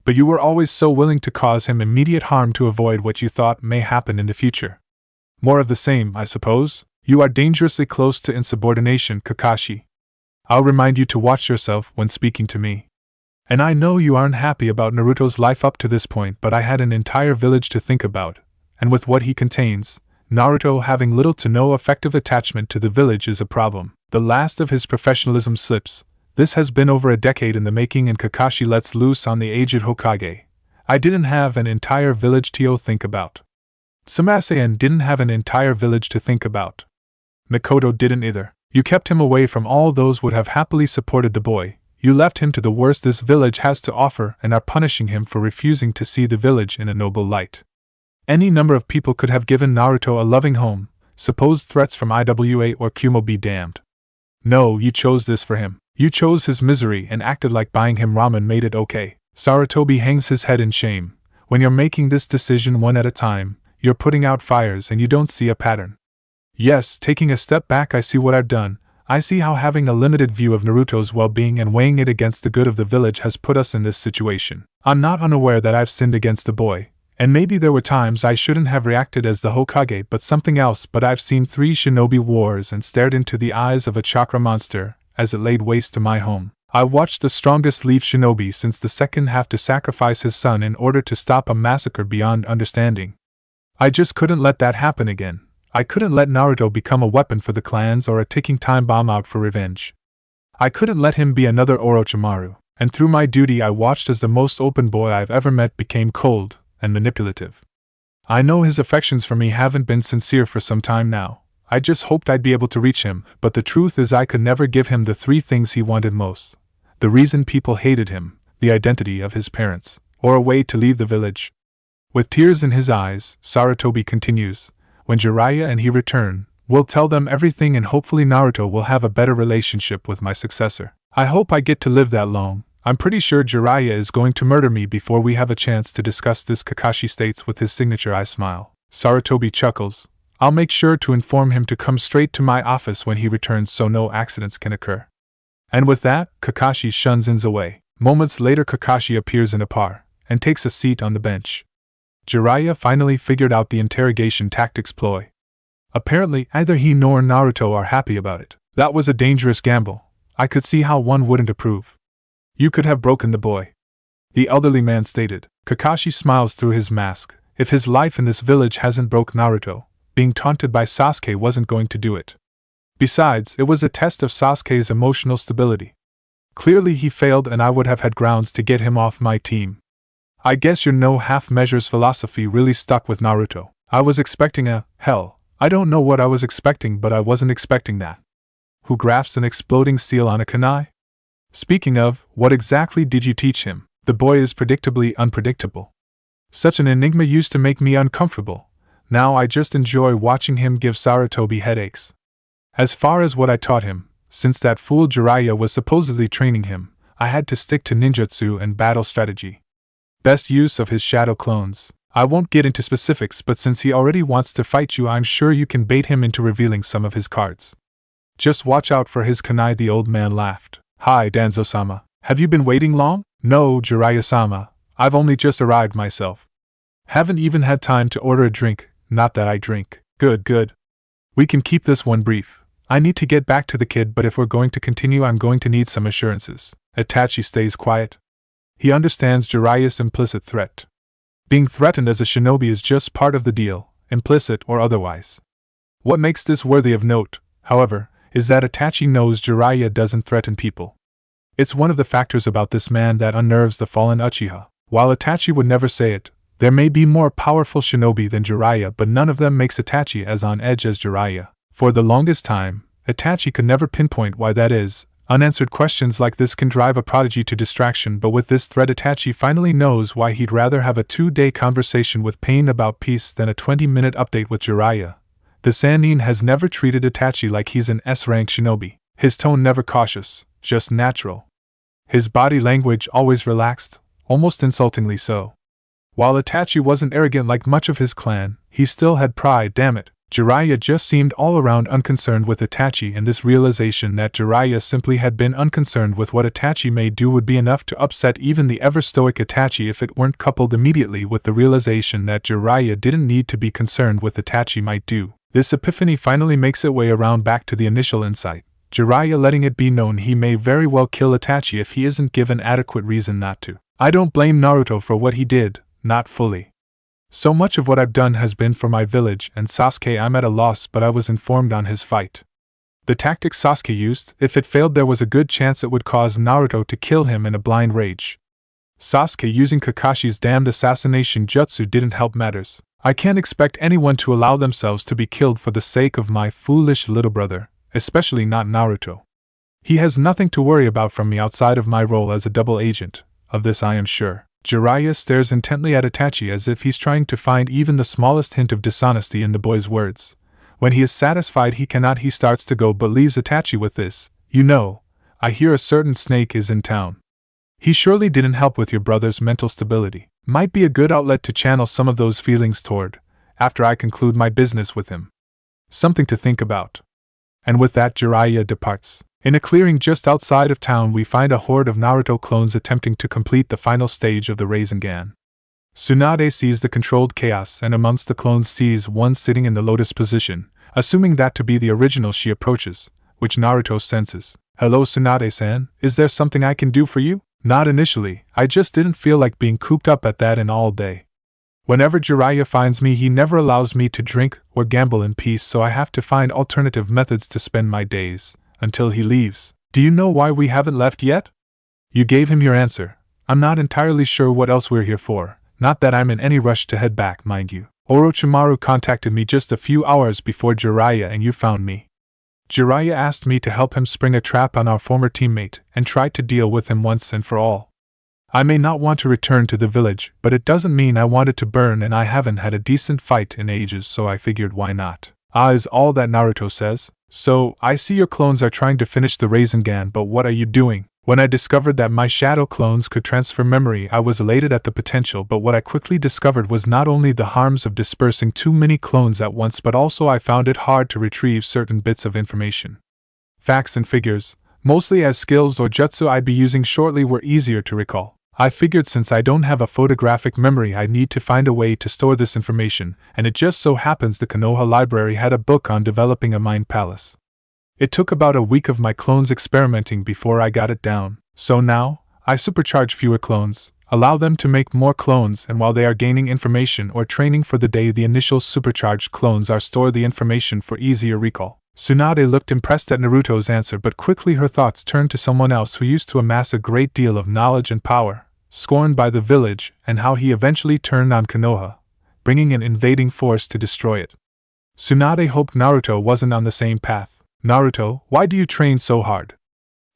But you were always so willing to cause him immediate harm to avoid what you thought may happen in the future. More of the same, I suppose. You are dangerously close to insubordination, Kakashi. I'll remind you to watch yourself when speaking to me. And I know you aren't happy about Naruto's life up to this point, but I had an entire village to think about, and with what he contains, Naruto having little to no effective attachment to the village is a problem. The last of his professionalism slips. This has been over a decade in the making and Kakashi lets loose on the aged Hokage. I didn't have an entire village to think about. Tsumasen didn't have an entire village to think about. Mikoto didn't either. You kept him away from all those would have happily supported the boy. You left him to the worst this village has to offer and are punishing him for refusing to see the village in a noble light. Any number of people could have given Naruto a loving home, supposed threats from IWA or Kumo be damned. No, you chose this for him. You chose his misery and acted like buying him ramen made it okay. Sarutobi hangs his head in shame. When you're making this decision one at a time, you're putting out fires and you don't see a pattern. Yes, taking a step back I see what I've done. I see how having a limited view of Naruto's well-being and weighing it against the good of the village has put us in this situation. I'm not unaware that I've sinned against the boy, and maybe there were times I shouldn't have reacted as the Hokage but something else, but I've seen 3 shinobi wars and stared into the eyes of a chakra monster as it laid waste to my home. I watched the strongest leaf shinobi since the second have to sacrifice his son in order to stop a massacre beyond understanding. I just couldn't let that happen again. I couldn't let Naruto become a weapon for the clans or a ticking time bomb out for revenge. I couldn't let him be another Orochimaru, and through my duty I watched as the most open boy I've ever met became cold, and manipulative. I know his affections for me haven't been sincere for some time now. I just hoped I'd be able to reach him, but the truth is I could never give him the 3 things he wanted most. The reason people hated him, the identity of his parents, or a way to leave the village. With tears in his eyes, Sarutobi continues, when Jiraiya and he return, we'll tell them everything and hopefully Naruto will have a better relationship with my successor. I hope I get to live that long. I'm pretty sure Jiraiya is going to murder me before we have a chance to discuss this, Kakashi states with his signature eye smile. Sarutobi chuckles. I'll make sure to inform him to come straight to my office when he returns so no accidents can occur. And with that, Kakashi shuns away. Moments later Kakashi appears in a par, and takes a seat on the bench. Jiraiya finally figured out the interrogation tactics ploy. Apparently, either he nor Naruto are happy about it. That was a dangerous gamble. I could see how one wouldn't approve. You could have broken the boy, the elderly man stated. Kakashi smiles through his mask. If his life in this village hasn't broke Naruto, being taunted by Sasuke wasn't going to do it. Besides, it was a test of Sasuke's emotional stability. Clearly he failed and I would have had grounds to get him off my team. I guess your no half measures philosophy really stuck with Naruto. I was expecting hell, I don't know what I was expecting, but I wasn't expecting that. Who grafts an exploding steel on a kunai? Speaking of, what exactly did you teach him? The boy is predictably unpredictable. Such an enigma used to make me uncomfortable. Now I just enjoy watching him give Sarutobi headaches. As far as what I taught him, since that fool Jiraiya was supposedly training him, I had to stick to ninjutsu and battle strategy. Best use of his shadow clones. I won't get into specifics, but since he already wants to fight you, I'm sure you can bait him into revealing some of his cards. Just watch out for his kunai, the old man laughed. Hi Danzo-sama, have you been waiting long? No, Jiraiya-sama, I've only just arrived myself. Haven't even had time to order a drink, not that I drink. Good. We can keep this one brief. I need to get back to the kid, but if we're going to continue I'm going to need some assurances. Itachi stays quiet. He understands Jiraiya's implicit threat. Being threatened as a shinobi is just part of the deal, implicit or otherwise. What makes this worthy of note, however, is that Itachi knows Jiraiya doesn't threaten people. It's one of the factors about this man that unnerves the fallen Uchiha. While Itachi would never say it, there may be more powerful shinobi than Jiraiya, but none of them makes Itachi as on edge as Jiraiya. For the longest time, Itachi could never pinpoint why that is. Unanswered questions like this can drive a prodigy to distraction, but with this threat Itachi finally knows why he'd rather have a 2-day conversation with Pain about peace than a 20-minute update with Jiraiya. The Sannin has never treated Itachi like he's an S-rank shinobi. His tone never cautious, just natural. His body language always relaxed, almost insultingly so. While Itachi wasn't arrogant like much of his clan, he still had pride, damn it. Jiraiya just seemed all around unconcerned with Itachi, and this realization that Jiraiya simply had been unconcerned with what Itachi may do would be enough to upset even the ever-stoic Itachi if it weren't coupled immediately with the realization that Jiraiya didn't need to be concerned with Itachi might do. This epiphany finally makes its way around back to the initial insight. Jiraiya letting it be known he may very well kill Itachi if he isn't given adequate reason not to. I don't blame Naruto for what he did, not fully. So much of what I've done has been for my village and Sasuke. I'm at a loss, but I was informed on his fight. The tactic Sasuke used, if it failed there was a good chance it would cause Naruto to kill him in a blind rage. Sasuke using Kakashi's damned assassination jutsu didn't help matters. I can't expect anyone to allow themselves to be killed for the sake of my foolish little brother, especially not Naruto. He has nothing to worry about from me outside of my role as a double agent, of this I am sure. Jiraiya stares intently at Itachi as if he's trying to find even the smallest hint of dishonesty in the boy's words. When he is satisfied he cannot, he starts to go but leaves Itachi with this. You know, I hear a certain snake is in town. He surely didn't help with your brother's mental stability. Might be a good outlet to channel some of those feelings toward, after I conclude my business with him. Something to think about. And with that Jiraiya departs. In a clearing just outside of town we find a horde of Naruto clones attempting to complete the final stage of the Rasengan. Tsunade sees the controlled chaos and amongst the clones sees one sitting in the lotus position, assuming that to be the original she approaches, which Naruto senses. Hello Tsunade-san, is there something I can do for you? Not initially, I just didn't feel like being cooped up at that inn all day. Whenever Jiraiya finds me he never allows me to drink or gamble in peace, so I have to find alternative methods to spend my days. Until he leaves. Do you know why we haven't left yet? You gave him your answer. I'm not entirely sure what else we're here for. not that I'm in any rush to head back, mind you. Orochimaru contacted me just a few hours before Jiraiya and you found me. Jiraiya asked me to help him spring a trap on our former teammate and tried to deal with him once and for all. I may not want to return to the village, but it doesn't mean I want it to burn, and I haven't had a decent fight in ages, so I figured why not. Is all that Naruto says. So, I see your clones are trying to finish the Rasengan, but what are you doing? When I discovered that my shadow clones could transfer memory, I was elated at the potential, but what I quickly discovered was not only the harms of dispersing too many clones at once, but also I found it hard to retrieve certain bits of information. Facts and figures, mostly as skills or jutsu I'd be using shortly, were easier to recall. I figured since I don't have a photographic memory, I'd need to find a way to store this information, and it just so happens the Konoha library had a book on developing a mind palace. It took about a week of my clones experimenting before I got it down, so now, I supercharge fewer clones, allow them to make more clones, and while they are gaining information or training for the day, the initial supercharged clones are store the information for easier recall. Tsunade looked impressed at Naruto's answer, but quickly her thoughts turned to someone else who used to amass a great deal of knowledge and power, scorned by the village, and how he eventually turned on Konoha, bringing an invading force to destroy it. Tsunade hoped Naruto wasn't on the same path. Naruto, why do you train so hard?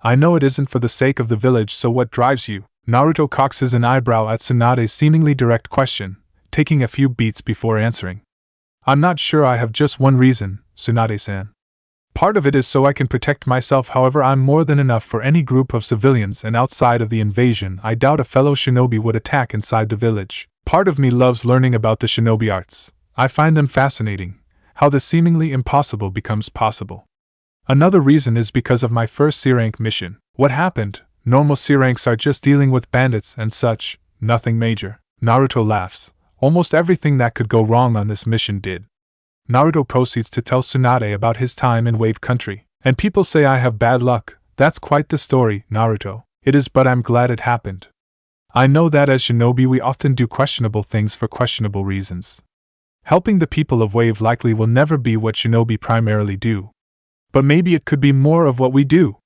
I know it isn't for the sake of the village, so what drives you? Naruto cocks an eyebrow at Tsunade's seemingly direct question, taking a few beats before answering. I'm not sure, I have just one reason, Tsunade-san. Part of it is so I can protect myself, however I'm more than enough for any group of civilians, and outside of the invasion I doubt a fellow shinobi would attack inside the village. Part of me loves learning about the shinobi arts. I find them fascinating, how the seemingly impossible becomes possible. Another reason is because of my first C-rank mission. What happened? Normal C-ranks are just dealing with bandits and such, nothing major. Naruto laughs. Almost everything that could go wrong on this mission did. Naruto proceeds to tell Tsunade about his time in Wave Country. And people say I have bad luck. That's quite the story, Naruto. It is, but I'm glad it happened. I know that as shinobi we often do questionable things for questionable reasons. Helping the people of Wave likely will never be what shinobi primarily do. But maybe it could be more of what we do.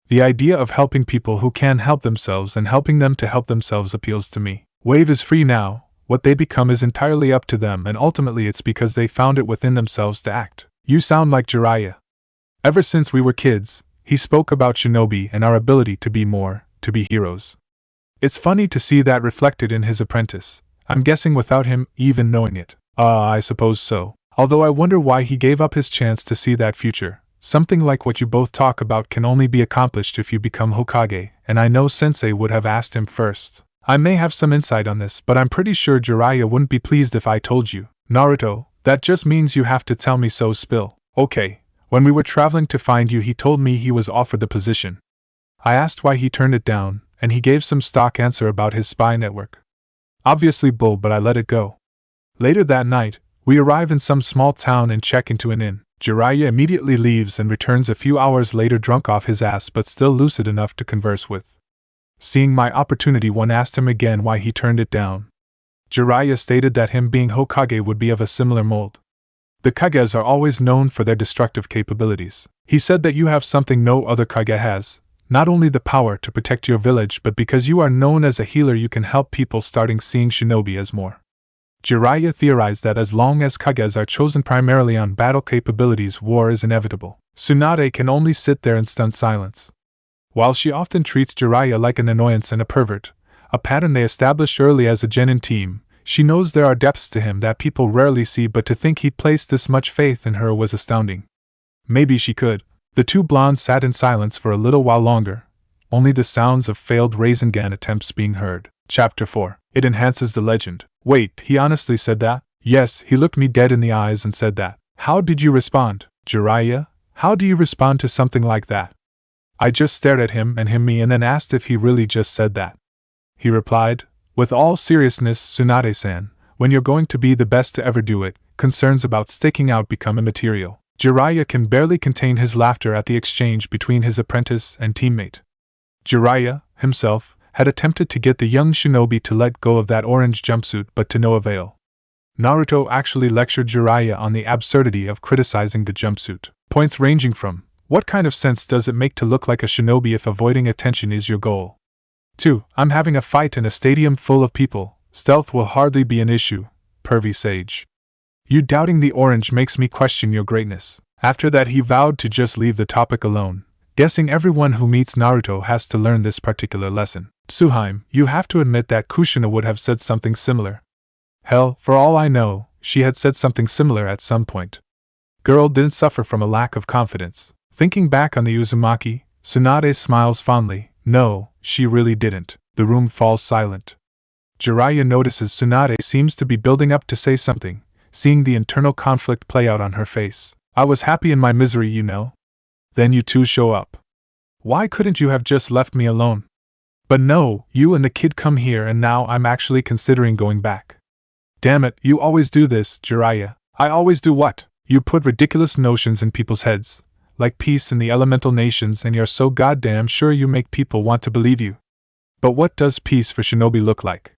The idea of helping people who can help themselves and helping them to help themselves appeals to me. Wave is free now. What they become is entirely up to them, and ultimately it's because they found it within themselves to act. You sound like Jiraiya. Ever since we were kids, he spoke about shinobi and our ability to be more, to be heroes. It's funny to see that reflected in his apprentice. I'm guessing without him even knowing it. I suppose so. Although I wonder why he gave up his chance to see that future. Something like what you both talk about can only be accomplished if you become Hokage, and I know Sensei would have asked him first. I may have some insight on this, but I'm pretty sure Jiraiya wouldn't be pleased if I told you. Naruto, that just means you have to tell me, so spill. Okay, when we were traveling to find you he told me he was offered the position. I asked why he turned it down, and he gave some stock answer about his spy network. Obviously bull, but I let it go. Later that night, we arrive in some small town and check into an inn. Jiraiya immediately leaves and returns a few hours later drunk off his ass but still lucid enough to converse with. Seeing my opportunity, one asked him again why he turned it down. Jiraiya stated that him being Hokage would be of a similar mold. The Kages are always known for their destructive capabilities. He said that you have something no other Kage has, not only the power to protect your village, but because you are known as a healer you can help people, starting seeing shinobi as more. Jiraiya theorized that as long as Kages are chosen primarily on battle capabilities, war is inevitable. Tsunade can only sit there in stunned silence. While she often treats Jiraiya like an annoyance and a pervert, a pattern they established early as a genin team, she knows there are depths to him that people rarely see, but to think he placed this much faith in her was astounding. Maybe she could. The two blondes sat in silence for a little while longer, only the sounds of failed Rasengan attempts being heard. Chapter 4. It enhances the legend. Wait, he honestly said that? Yes, he looked me dead in the eyes and said that. How did you respond, Jiraiya? How do you respond to something like that? I just stared at him and me and then asked if he really just said that. He replied, with all seriousness, Tsunade-san, when you're going to be the best to ever do it, concerns about sticking out become immaterial. Jiraiya can barely contain his laughter at the exchange between his apprentice and teammate. Jiraiya, himself, had attempted to get the young shinobi to let go of that orange jumpsuit, but to no avail. Naruto actually lectured Jiraiya on the absurdity of criticizing the jumpsuit. Points ranging from, what kind of sense does it make to look like a shinobi if avoiding attention is your goal? 2. I'm having a fight in a stadium full of people, Stealth will hardly be an issue, pervy sage. You doubting the orange makes me question your greatness. After that he vowed to just leave the topic alone, guessing everyone who meets Naruto has to learn this particular lesson. Tsuheim, you have to admit that Kushina would have said something similar. Hell, for all I know, she had said something similar at some point. Girl didn't suffer from a lack of confidence. Thinking back on the Uzumaki, Tsunade smiles fondly. No, she really didn't. The room falls silent. Jiraiya notices Tsunade seems to be building up to say something, seeing the internal conflict play out on her face. I was happy in my misery, you know. Then you two show up. Why couldn't you have just left me alone? But no, you and the kid come here and now I'm actually considering going back. Damn it, you always do this, Jiraiya. I always do what? You put ridiculous notions in people's heads, like peace in the elemental nations, and you're so goddamn sure you make people want to believe you. But what does peace for shinobi look like?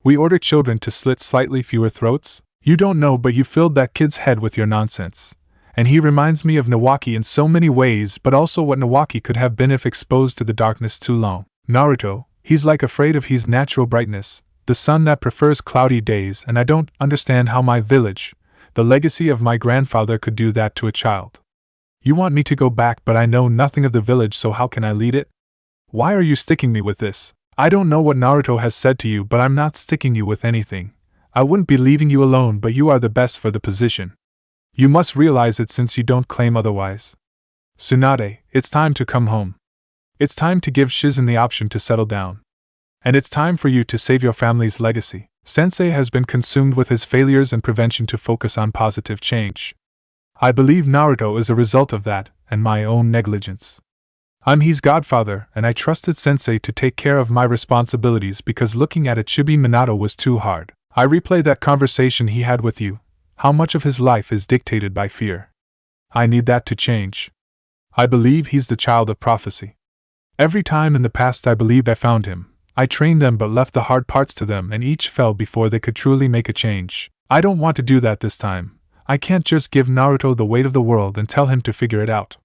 We order children to slit slightly fewer throats? You don't know, but you filled that kid's head with your nonsense. And he reminds me of Nawaki in so many ways, but also what Nawaki could have been if exposed to the darkness too long. Naruto, he's like afraid of his natural brightness, the sun that prefers cloudy days, and I don't understand how my village, the legacy of my grandfather, could do that to a child. You want me to go back, but I know nothing of the village, so how can I lead it? Why are you sticking me with this? I don't know what Naruto has said to you, but I'm not sticking you with anything. I wouldn't be leaving you alone, but you are the best for the position. You must realize it since you don't claim otherwise. Tsunade, it's time to come home. It's time to give Shizen the option to settle down. And it's time for you to save your family's legacy. Sensei has been consumed with his failures and prevention to focus on positive change. I believe Naruto is a result of that, and my own negligence. I'm his godfather, and I trusted Sensei to take care of my responsibilities because looking at Ichibi Minato was too hard. I replay that conversation he had with you. How much of his life is dictated by fear? I need that to change. I believe he's the child of prophecy. Every time in the past I believed I found him, I trained them but left the hard parts to them and each fell before they could truly make a change. I don't want to do that this time. I can't just give Naruto the weight of the world and tell him to figure it out.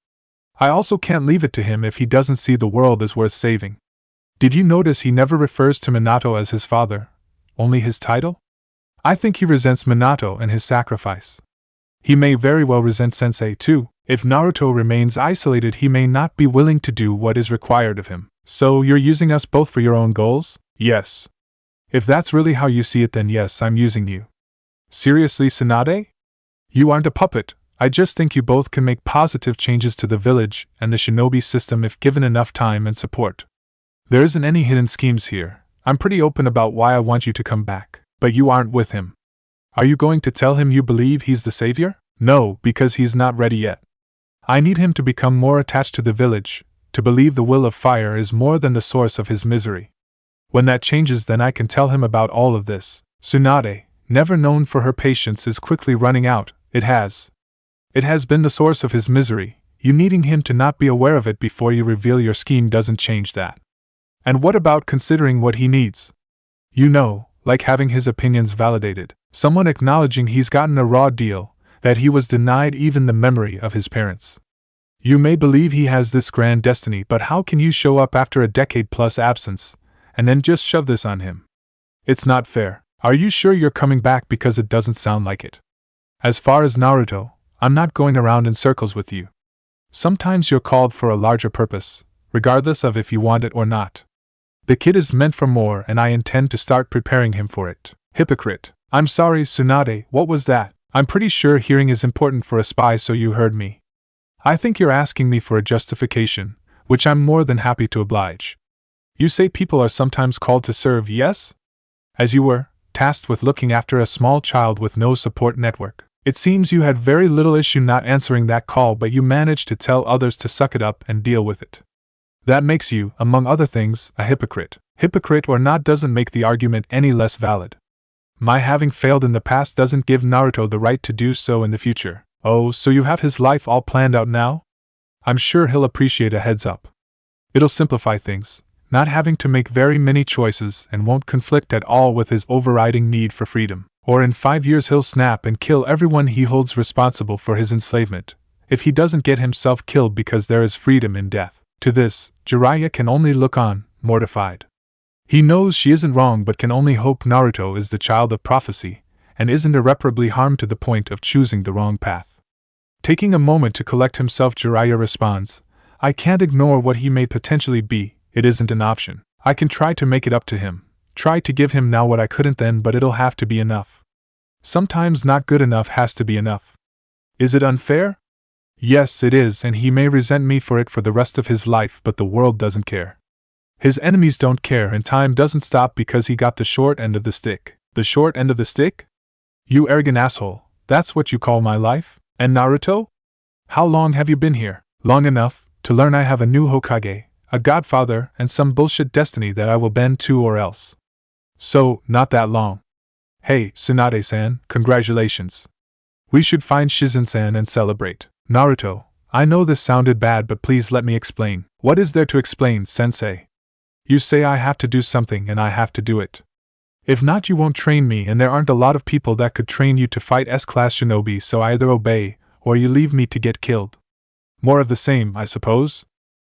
I also can't leave it to him if he doesn't see the world as worth saving. Did you notice he never refers to Minato as his father? Only his title? I think he resents Minato and his sacrifice. He may very well resent Sensei too. If Naruto remains isolated, he may not be willing to do what is required of him. So you're using us both for your own goals? Yes. If that's really how you see it, then yes, I'm using you. Seriously, Tsunade? You aren't a puppet. I just think you both can make positive changes to the village and the shinobi system if given enough time and support. There isn't any hidden schemes here. I'm pretty open about why I want you to come back. But you aren't with him. Are you going to tell him you believe he's the savior? No, because he's not ready yet. I need him to become more attached to the village, to believe the will of fire is more than the source of his misery. When that changes, then I can tell him about all of this. Tsunade, never known for her patience, is quickly running out. It has been the source of his misery. You needing him to not be aware of it before you reveal your scheme doesn't change that. And what about considering what he needs? You know, like having his opinions validated, someone acknowledging he's gotten a raw deal, that he was denied even the memory of his parents. You may believe he has this grand destiny, but how can you show up after a decade-plus absence, and then just shove this on him? It's not fair. Are you sure you're coming back? Because it doesn't sound like it. As far as Naruto, I'm not going around in circles with you. Sometimes you're called for a larger purpose, regardless of if you want it or not. The kid is meant for more, and I intend to start preparing him for it. Hypocrite. I'm sorry, Tsunade, what was that? I'm pretty sure hearing is important for a spy, so you heard me. I think you're asking me for a justification, which I'm more than happy to oblige. You say people are sometimes called to serve, yes? As you were, tasked with looking after a small child with no support network. It seems you had very little issue not answering that call, but you managed to tell others to suck it up and deal with it. That makes you, among other things, a hypocrite. Hypocrite or not doesn't make the argument any less valid. My having failed in the past doesn't give Naruto the right to do so in the future. Oh, so you have his life all planned out now? I'm sure he'll appreciate a heads up. It'll simplify things, not having to make very many choices, and won't conflict at all with his overriding need for freedom. Or in 5 years he'll snap and kill everyone he holds responsible for his enslavement, if he doesn't get himself killed, because there is freedom in death. To this, Jiraiya can only look on, mortified. He knows she isn't wrong but can only hope Naruto is the child of prophecy, and isn't irreparably harmed to the point of choosing the wrong path. Taking a moment to collect himself, Jiraiya responds, I can't ignore what he may potentially be, it isn't an option. I can try to make it up to him, try to give him now what I couldn't then, but it'll have to be enough. Sometimes not good enough has to be enough. Is it unfair? Yes, it is, and he may resent me for it for the rest of his life, but the world doesn't care. His enemies don't care, and time doesn't stop because he got the short end of the stick. The short end of the stick? You arrogant asshole, that's what you call my life? And Naruto? How long have you been here? Long enough to learn I have a new Hokage, a godfather, and some bullshit destiny that I will bend to or else. So, not that long. Hey, Tsunade-san, congratulations. We should find Shizen-san and celebrate. Naruto, I know this sounded bad, but please let me explain. What is there to explain, sensei? You say I have to do something and I have to do it. If not, you won't train me, and there aren't a lot of people that could train you to fight S-class shinobi, so either obey, or you leave me to get killed. More of the same, I suppose?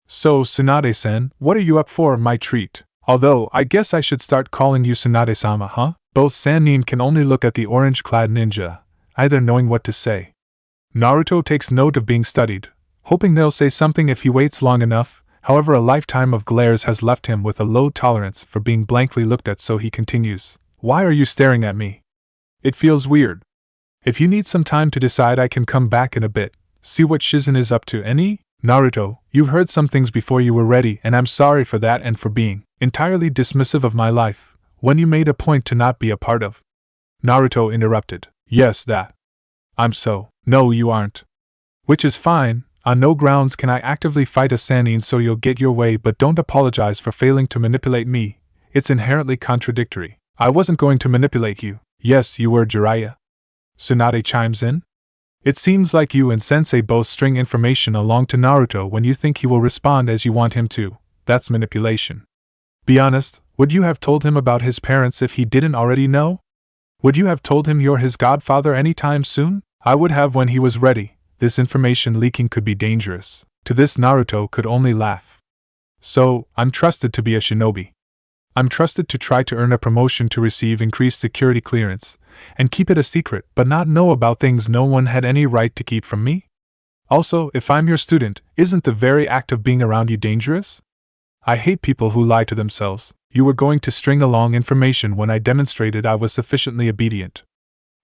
So, Tsunade-san, what are you up for, my treat? Although, I guess I should start calling you Tsunade-sama, huh? Both Sannin can only look at the orange-clad ninja, either knowing what to say. Naruto takes note of being studied, hoping they'll say something if he waits long enough. However, a lifetime of glares has left him with a low tolerance for being blankly looked at, so he continues. Why are you staring at me? It feels weird. If you need some time to decide, I can come back in a bit, see what Shizen is up to. Any? Naruto, you've heard some things before you were ready, and I'm sorry for that and for being entirely dismissive of my life, when you made a point to not be a part of. Naruto interrupted. Yes, that. I'm so. No, you aren't. Which is fine. On no grounds can I actively fight a Sannin, so you'll get your way, but don't apologize for failing to manipulate me. It's inherently contradictory. I wasn't going to manipulate you. Yes, you were, Jiraiya. Tsunade chimes in. It seems like you and Sensei both string information along to Naruto when you think he will respond as you want him to. That's manipulation. Be honest, would you have told him about his parents if he didn't already know? Would you have told him you're his godfather anytime soon? I would have when he was ready. This information leaking could be dangerous. To this, Naruto could only laugh. So, I'm trusted to be a shinobi. I'm trusted to try to earn a promotion to receive increased security clearance, and keep it a secret, but not know about things no one had any right to keep from me? Also, if I'm your student, isn't the very act of being around you dangerous? I hate people who lie to themselves. You were going to string along information when I demonstrated I was sufficiently obedient.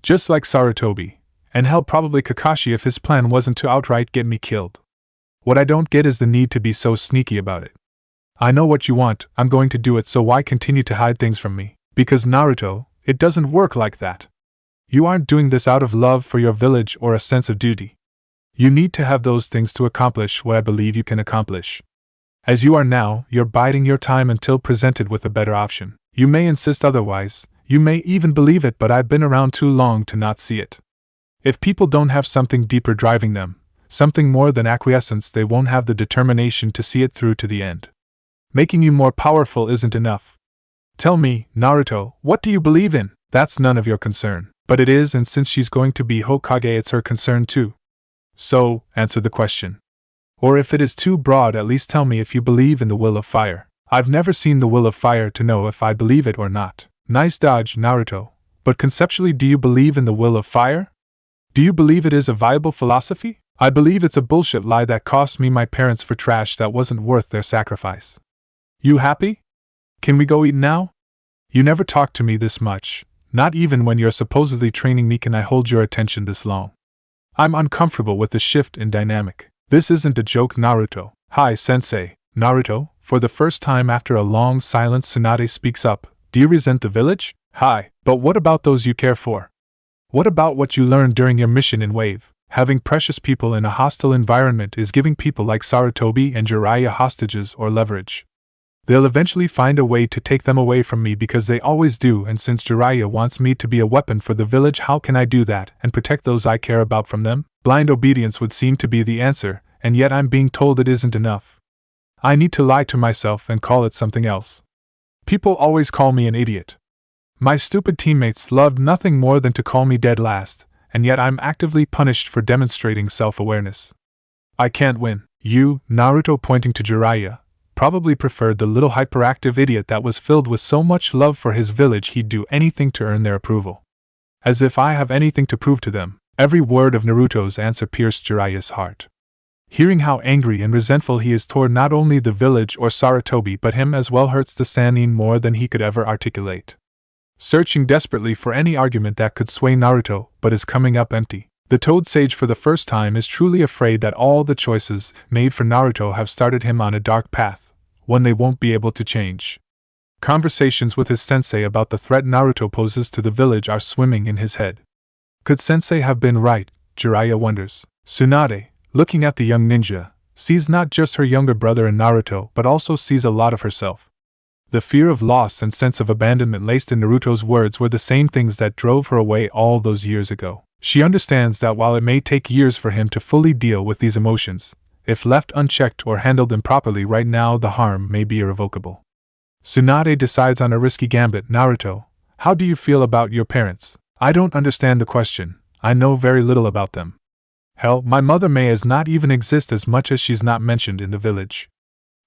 Just like Sarutobi. And hell, probably Kakashi if his plan wasn't to outright get me killed. What I don't get is the need to be so sneaky about it. I know what you want, I'm going to do it, so why continue to hide things from me? Because Naruto, it doesn't work like that. You aren't doing this out of love for your village or a sense of duty. You need to have those things to accomplish what I believe you can accomplish. As you are now, you're biding your time until presented with a better option. You may insist otherwise, you may even believe it, but I've been around too long to not see it. If people don't have something deeper driving them, something more than acquiescence, they won't have the determination to see it through to the end. Making you more powerful isn't enough. Tell me, Naruto, what do you believe in? That's none of your concern. But it is, and since she's going to be Hokage, it's her concern too. So, answer the question. Or if it is too broad, at least tell me if you believe in the will of fire. I've never seen the will of fire to know if I believe it or not. Nice dodge, Naruto. But conceptually, do you believe in the will of fire? Do you believe it is a viable philosophy? I believe it's a bullshit lie that cost me my parents for trash that wasn't worth their sacrifice. You happy? Can we go eat now? You never talk to me this much. Not even when you're supposedly training me can I hold your attention this long. I'm uncomfortable with the shift in dynamic. This isn't a joke, Naruto. Hi, Sensei. Naruto, for the first time after a long silence, Tsunade speaks up. Do you resent the village? Hi, but what about those you care for? What about what you learned during your mission in Wave? Having precious people in a hostile environment is giving people like Sarutobi and Jiraiya hostages or leverage. They'll eventually find a way to take them away from me because they always do, and since Jiraiya wants me to be a weapon for the village, how can I do that and protect those I care about from them? Blind obedience would seem to be the answer, and yet I'm being told it isn't enough. I need to lie to myself and call it something else. People always call me an idiot. My stupid teammates loved nothing more than to call me dead last, and yet I'm actively punished for demonstrating self-awareness. I can't win. You, Naruto, pointing to Jiraiya, probably preferred the little hyperactive idiot that was filled with so much love for his village he'd do anything to earn their approval. As if I have anything to prove to them. Every word of Naruto's answer pierced Jiraiya's heart. Hearing how angry and resentful he is toward not only the village or Sarutobi but him as well hurts the Sannin more than he could ever articulate. Searching desperately for any argument that could sway Naruto, but is coming up empty. The Toad Sage for the first time is truly afraid that all the choices made for Naruto have started him on a dark path, one they won't be able to change. Conversations with his sensei about the threat Naruto poses to the village are swimming in his head. Could sensei have been right, Jiraiya wonders. Tsunade, looking at the young ninja, sees not just her younger brother in Naruto but also sees a lot of herself. The fear of loss and sense of abandonment laced in Naruto's words were the same things that drove her away all those years ago. She understands that while it may take years for him to fully deal with these emotions, if left unchecked or handled improperly right now the harm may be irrevocable. Tsunade decides on a risky gambit. Naruto, how do you feel about your parents? I don't understand the question. I know very little about them. Hell, my mother may as not even exist as much as she's not mentioned in the village.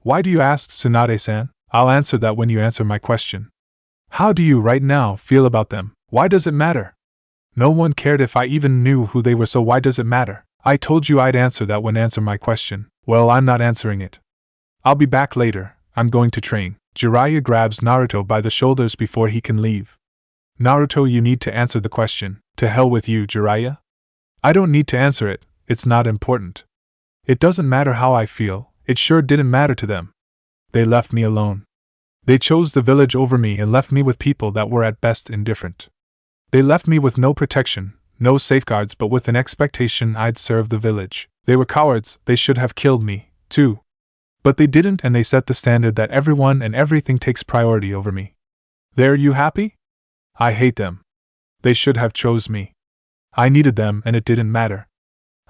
Why do you ask, Tsunade-san? I'll answer that when you answer my question. How do you right now feel about them? Why does it matter? No one cared if I even knew who they were, so why does it matter? I told you I'd answer that when answer my question. Well, I'm not answering it. I'll be back later. I'm going to train. Jiraiya grabs Naruto by the shoulders before he can leave. Naruto, you need to answer the question. To hell with you, Jiraiya. I don't need to answer it. It's not important. It doesn't matter how I feel. It sure didn't matter to them. They left me alone. They chose the village over me and left me with people that were at best indifferent. They left me with no protection, no safeguards, but with an expectation I'd serve the village. They were cowards. They should have killed me, too. But they didn't, and they set the standard that everyone and everything takes priority over me. There, you happy? I hate them. They should have chose me. I needed them and it didn't matter.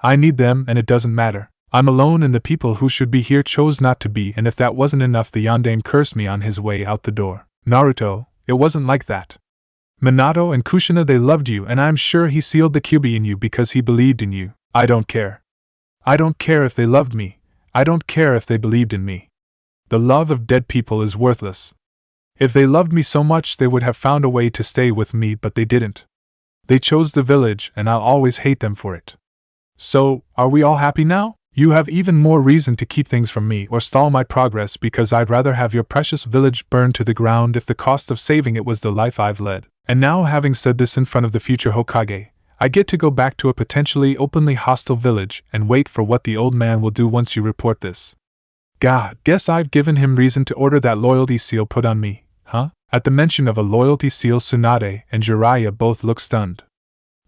I need them and it doesn't matter. I'm alone and the people who should be here chose not to be, and if that wasn't enough the yondaime cursed me on his way out the door. Naruto, it wasn't like that. Minato and Kushina, they loved you and I'm sure he sealed the Kyuubi in you because he believed in you. I don't care. I don't care if they loved me. I don't care if they believed in me. The love of dead people is worthless. If they loved me so much they would have found a way to stay with me, but they didn't. They chose the village and I'll always hate them for it. So, are we all happy now? You have even more reason to keep things from me or stall my progress, because I'd rather have your precious village burned to the ground if the cost of saving it was the life I've led. And now, having said this in front of the future Hokage, I get to go back to a potentially openly hostile village and wait for what the old man will do once you report this. God, guess I've given him reason to order that loyalty seal put on me, huh? At the mention of a loyalty seal, Tsunade and Jiraiya both look stunned.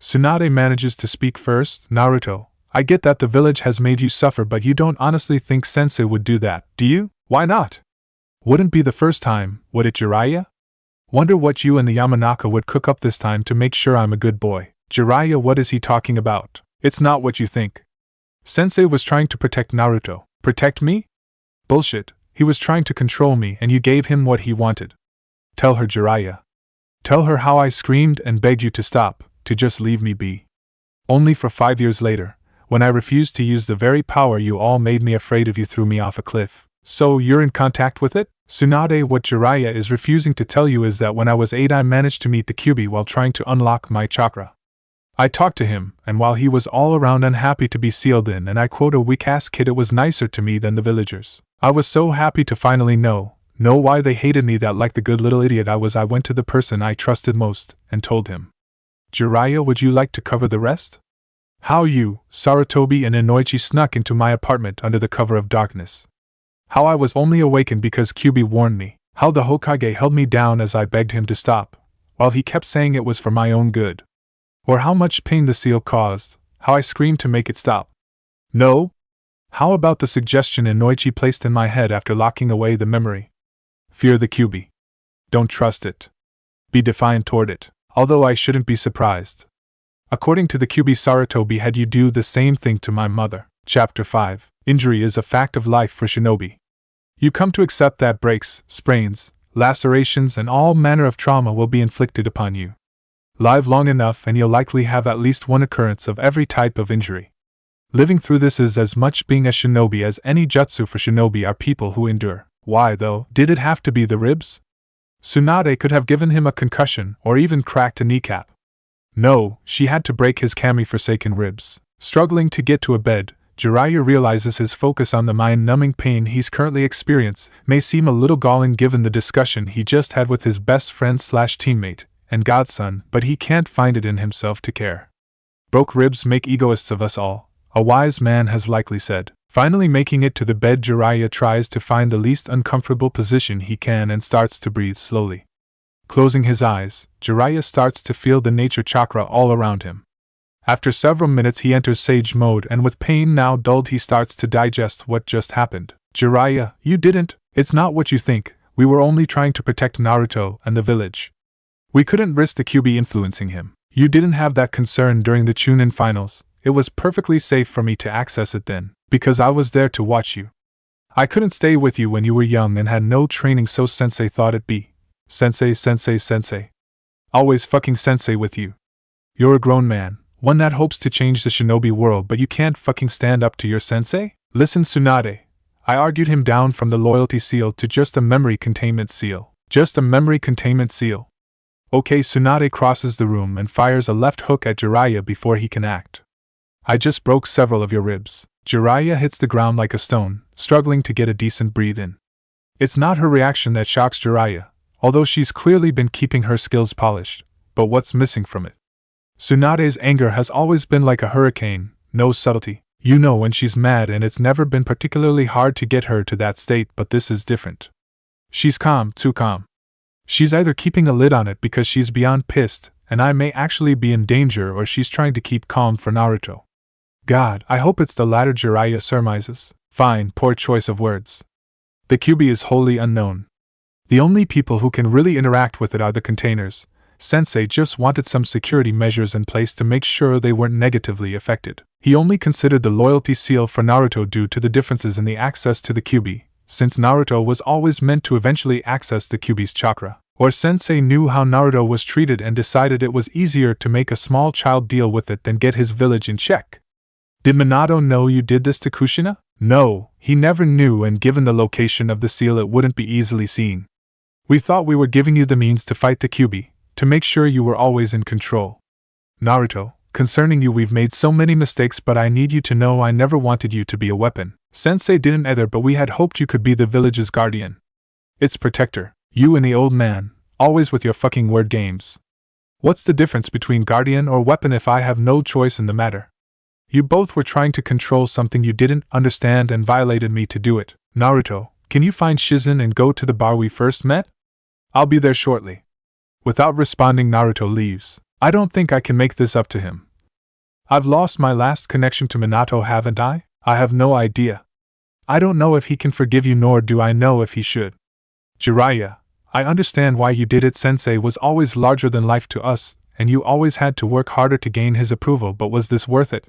Tsunade manages to speak first. Naruto, I get that the village has made you suffer, but you don't honestly think Sensei would do that, do you? Why not? Wouldn't be the first time, would it, Jiraiya? Wonder what you and the Yamanaka would cook up this time to make sure I'm a good boy. Jiraiya, what is he talking about? It's not what you think. Sensei was trying to protect Naruto. Protect me? Bullshit. He was trying to control me and you gave him what he wanted. Tell her, Jiraiya. Tell her how I screamed and begged you to stop, to just leave me be. Only for 5 years later, when I refused to use the very power you all made me afraid of, you threw me off a cliff. So you're in contact with it? Tsunade, what Jiraiya is refusing to tell you is that when I was 8 I managed to meet the Kyuubi while trying to unlock my chakra. I talked to him, and while he was all around unhappy to be sealed in, and I quote, a weak-ass kid, it was nicer to me than the villagers. I was so happy to finally know why they hated me that, like the good little idiot I was, I went to the person I trusted most and told him. Jiraiya, would you like to cover the rest? How you, Sarutobi and Inoichi snuck into my apartment under the cover of darkness. How I was only awakened because Kyuubi warned me. How the Hokage held me down as I begged him to stop, while he kept saying it was for my own good. Or how much pain the seal caused, how I screamed to make it stop. No? How about the suggestion Inoichi placed in my head after locking away the memory? Fear the Kyuubi. Don't trust it. Be defiant toward it, although I shouldn't be surprised. According to the Kyuubi, Sarutobi had you do the same thing to my mother. Chapter 5. Injury is a fact of life for shinobi. You come to accept that breaks, sprains, lacerations and all manner of trauma will be inflicted upon you. Live long enough and you'll likely have at least one occurrence of every type of injury. Living through this is as much being a shinobi as any jutsu, for shinobi are people who endure. Why, though, did it have to be the ribs? Tsunade could have given him a concussion or even cracked a kneecap. No, she had to break his kami-forsaken ribs. Struggling to get to a bed, Jiraiya realizes his focus on the mind-numbing pain he's currently experiencing may seem a little galling given the discussion he just had with his best friend/teammate and godson, but he can't find it in himself to care. Broke ribs make egoists of us all, a wise man has likely said. Finally making it to the bed, Jiraiya tries to find the least uncomfortable position he can and starts to breathe slowly. Closing his eyes, Jiraiya starts to feel the nature chakra all around him. After several minutes he enters sage mode and with pain now dulled he starts to digest what just happened. Jiraiya, you didn't. It's not what you think. We were only trying to protect Naruto and the village. We couldn't risk the QB influencing him. You didn't have that concern during the Chunin finals. It was perfectly safe for me to access it then, because I was there to watch you. I couldn't stay with you when you were young and had no training, so sensei thought it'd be. Sensei. Always fucking sensei with you. You're a grown man, one that hopes to change the shinobi world, but you can't fucking stand up to your sensei? Listen, Tsunade. I argued him down from the loyalty seal to just a memory containment seal. Just a memory containment seal. Okay, Tsunade crosses the room and fires a left hook at Jiraiya before he can act. I just broke several of your ribs. Jiraiya hits the ground like a stone, struggling to get a decent breathe in. It's not her reaction that shocks Jiraiya, although she's clearly been keeping her skills polished, but what's missing from it? Tsunade's anger has always been like a hurricane, no subtlety. You know when she's mad, and it's never been particularly hard to get her to that state, but this is different. She's calm, too calm. She's either keeping a lid on it because she's beyond pissed, and I may actually be in danger, or she's trying to keep calm for Naruto. God, I hope it's the latter, Jiraiya surmises. Fine, poor choice of words. The QB is wholly unknown. The only people who can really interact with it are the containers. Sensei just wanted some security measures in place to make sure they weren't negatively affected. He only considered the loyalty seal for Naruto due to the differences in the access to the QB, since Naruto was always meant to eventually access the QB's chakra. Or Sensei knew how Naruto was treated and decided it was easier to make a small child deal with it than get his village in check. Did Minato know you did this to Kushina? No, he never knew, and given the location of the seal it wouldn't be easily seen. We thought we were giving you the means to fight the QB, to make sure you were always in control. Naruto, concerning you we've made so many mistakes, but I need you to know I never wanted you to be a weapon. Sensei didn't either, but we had hoped you could be the village's guardian. Its protector, you and the old man, always with your fucking word games. What's the difference between guardian or weapon if I have no choice in the matter? You both were trying to control something you didn't understand and violated me to do it. Naruto, can you find Shizen and go to the bar we first met? I'll be there shortly. Without responding, Naruto leaves. I don't think I can make this up to him. I've lost my last connection to Minato, haven't I? I have no idea. I don't know if he can forgive you, nor do I know if he should. Jiraiya, I understand why you did it. Sensei was always larger than life to us, and you always had to work harder to gain his approval, but was this worth it?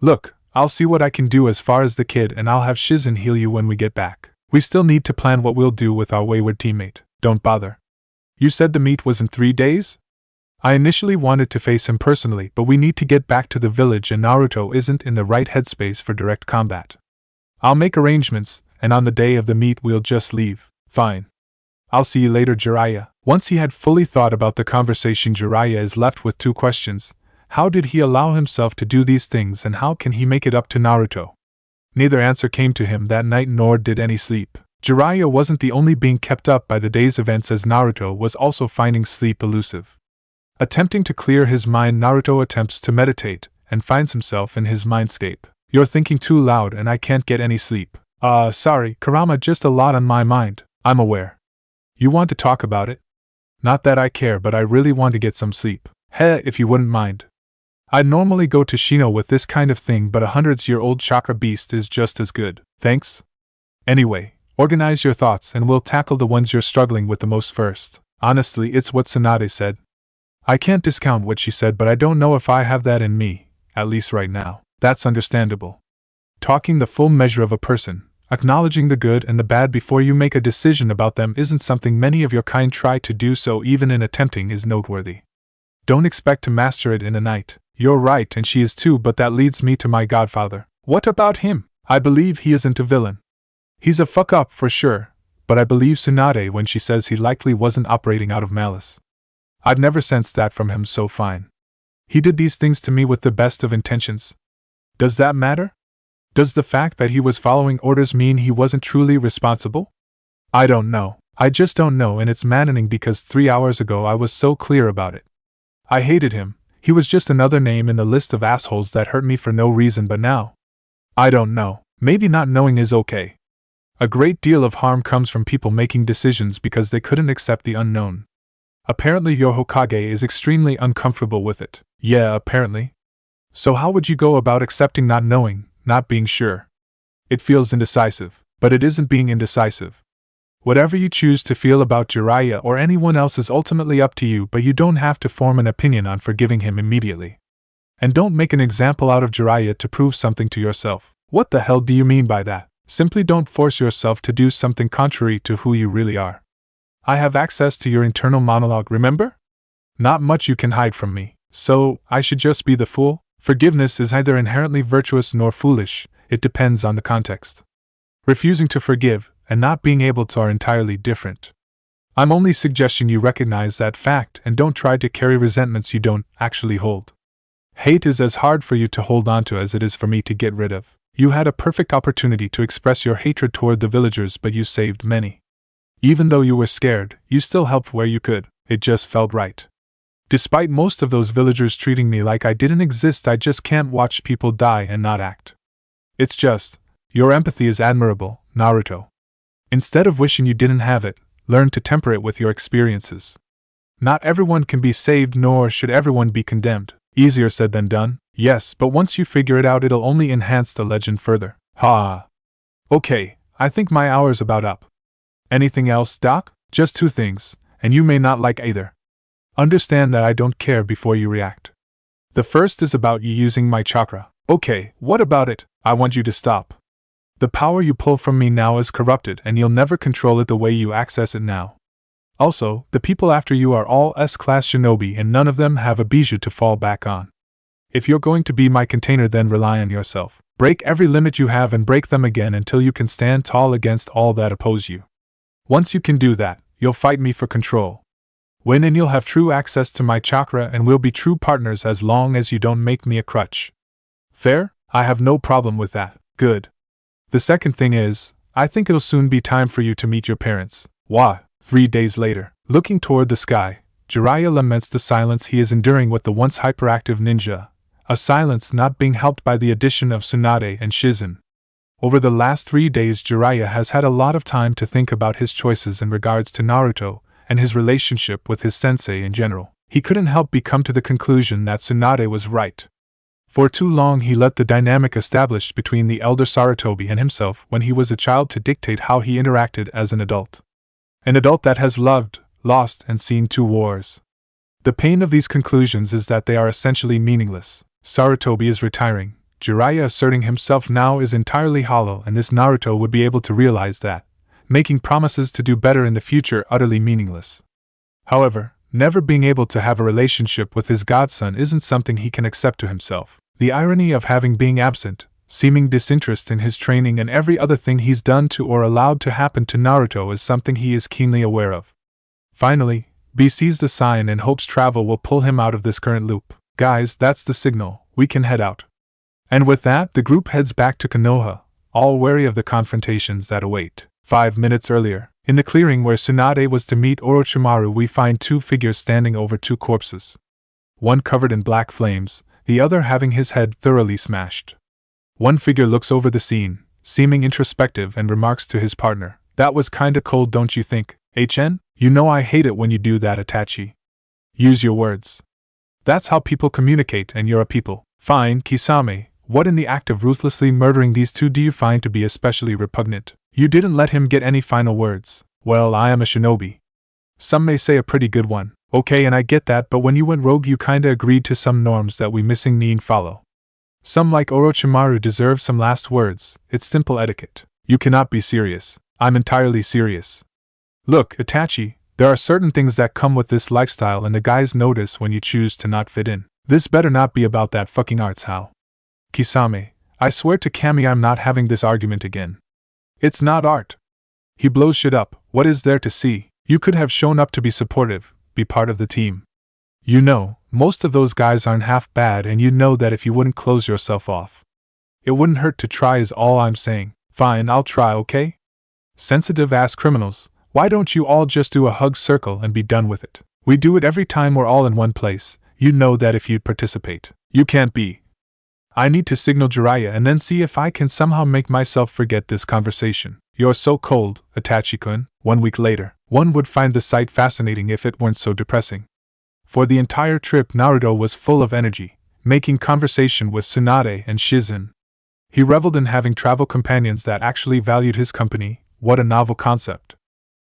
Look, I'll see what I can do as far as the kid, and I'll have Shizen heal you when we get back. We still need to plan what we'll do with our wayward teammate. Don't bother. You said the meet was in 3 days? I initially wanted to face him personally, but we need to get back to the village and Naruto isn't in the right headspace for direct combat. I'll make arrangements, and on the day of the meet we'll just leave. Fine. I'll see you later, Jiraiya. Once he had fully thought about the conversation, Jiraiya is left with 2 questions. How did he allow himself to do these things, and how can he make it up to Naruto? Neither answer came to him that night, nor did any sleep. Jiraiya wasn't the only being kept up by the day's events, as Naruto was also finding sleep elusive. Attempting to clear his mind, Naruto attempts to meditate, and finds himself in his mindscape. You're thinking too loud and I can't get any sleep. Sorry, Kurama, just a lot on my mind. I'm aware. You want to talk about it? Not that I care, but I really want to get some sleep. If you wouldn't mind. I'd normally go to Shino with this kind of thing, but a 100-year-old chakra beast is just as good. Thanks? Anyway, organize your thoughts and we'll tackle the ones you're struggling with the most first. Honestly, it's what Tsunade said. I can't discount what she said, but I don't know if I have that in me, at least right now. That's understandable. Talking the full measure of a person, acknowledging the good and the bad before you make a decision about them isn't something many of your kind try to do, so even in attempting is noteworthy. Don't expect to master it in a night. You're right, and she is too, but that leads me to my godfather. What about him? I believe he isn't a villain. He's a fuck-up for sure, but I believe Tsunade when she says he likely wasn't operating out of malice. I'd never sensed that from him so fine. He did these things to me with the best of intentions. Does that matter? Does the fact that he was following orders mean he wasn't truly responsible? I don't know. I just don't know, and it's maddening because 3 hours ago I was so clear about it. I hated him. He was just another name in the list of assholes that hurt me for no reason, but now, I don't know. Maybe not knowing is okay. A great deal of harm comes from people making decisions because they couldn't accept the unknown. Apparently your Hokage is extremely uncomfortable with it. Yeah, apparently. So how would you go about accepting not knowing, not being sure? It feels indecisive, but it isn't being indecisive. Whatever you choose to feel about Jiraiya or anyone else is ultimately up to you, but you don't have to form an opinion on forgiving him immediately. And don't make an example out of Jiraiya to prove something to yourself. What the hell do you mean by that? Simply don't force yourself to do something contrary to who you really are. I have access to your internal monologue, remember? Not much you can hide from me, so I should just be the fool? Forgiveness is neither inherently virtuous nor foolish, it depends on the context. Refusing to forgive and not being able to are entirely different. I'm only suggesting you recognize that fact and don't try to carry resentments you don't actually hold. Hate is as hard for you to hold onto as it is for me to get rid of. You had a perfect opportunity to express your hatred toward the villagers, but you saved many. Even though you were scared, you still helped where you could. It just felt right. Despite most of those villagers treating me like I didn't exist, I just can't watch people die and not act. It's just, your empathy is admirable, Naruto. Instead of wishing you didn't have it, learn to temper it with your experiences. Not everyone can be saved, nor should everyone be condemned. Easier said than done, yes, but once you figure it out, it'll only enhance the legend further. Ha! Okay, I think my hour's about up. Anything else, Doc? Just 2 things, and you may not like either. Understand that I don't care before you react. The first is about you using my chakra. Okay, what about it? I want you to stop. The power you pull from me now is corrupted, and you'll never control it the way you access it now. Also, the people after you are all S-class shinobi, and none of them have a bijou to fall back on. If you're going to be my container, then rely on yourself. Break every limit you have and break them again until you can stand tall against all that oppose you. Once you can do that, you'll fight me for control. Win, and you'll have true access to my chakra, and we'll be true partners as long as you don't make me a crutch. Fair? I have no problem with that. Good. The second thing is, I think it'll soon be time for you to meet your parents. Why? 3 days later, looking toward the sky, Jiraiya laments the silence he is enduring with the once hyperactive ninja, a silence not being helped by the addition of Tsunade and Shizen. Over the last 3 days, Jiraiya has had a lot of time to think about his choices in regards to Naruto and his relationship with his sensei in general. He couldn't help but come to the conclusion that Tsunade was right. For too long he let the dynamic established between the elder Sarutobi and himself when he was a child to dictate how he interacted as an adult. An adult that has loved, lost, and seen 2 wars. The pain of these conclusions is that they are essentially meaningless. Sarutobi is retiring. Jiraiya asserting himself now is entirely hollow, and this Naruto would be able to realize that, making promises to do better in the future utterly meaningless. However, never being able to have a relationship with his godson isn't something he can accept to himself. The irony of having being absent, seeming disinterest in his training and every other thing he's done to or allowed to happen to Naruto is something he is keenly aware of. Finally, B sees the sign and hopes travel will pull him out of this current loop. Guys, that's the signal, we can head out. And with that, the group heads back to Konoha, all wary of the confrontations that await. 5 minutes earlier, in the clearing where Tsunade was to meet Orochimaru, we find 2 figures standing over 2 corpses. One covered in black flames, the other having his head thoroughly smashed. One figure looks over the scene, seeming introspective, and remarks to his partner, "That was kinda cold, don't you think, HN? You know I hate it when you do that, Itachi. Use your words. That's how people communicate, and you're a people." "Fine, Kisame, what in the act of ruthlessly murdering these 2 do you find to be especially repugnant? You didn't let him get any final words." "Well, I am a shinobi. Some may say a pretty good one." "Okay, and I get that, but when you went rogue you kinda agreed to some norms that we missing need follow. Some like Orochimaru deserve some last words, it's simple etiquette." "You cannot be serious." "I'm entirely serious. Look, Itachi, there are certain things that come with this lifestyle and the guys notice when you choose to not fit in. This better not be about that fucking arts, how?" "Kisame, I swear to Kami I'm not having this argument again. It's not art." He blows shit up, What is there to see? You could have shown up to be supportive, be part of the team. You know, most of those guys aren't half bad, and you know that if you wouldn't close yourself off. It wouldn't hurt to try is all I'm saying. Fine, I'll try, okay? Sensitive ass criminals, why don't you all just do a hug circle and be done with it? We do it every time we're all in one place. You know that if you'd participate. You can't be. I need to signal Jiraiya and then see if I can somehow make myself forget this conversation. You're so cold, Itachi-kun. 1 week later, one would find the sight fascinating if it weren't so depressing. For the entire trip, Naruto was full of energy, making conversation with Tsunade and Shizen. He reveled in having travel companions that actually valued his company. What a novel concept.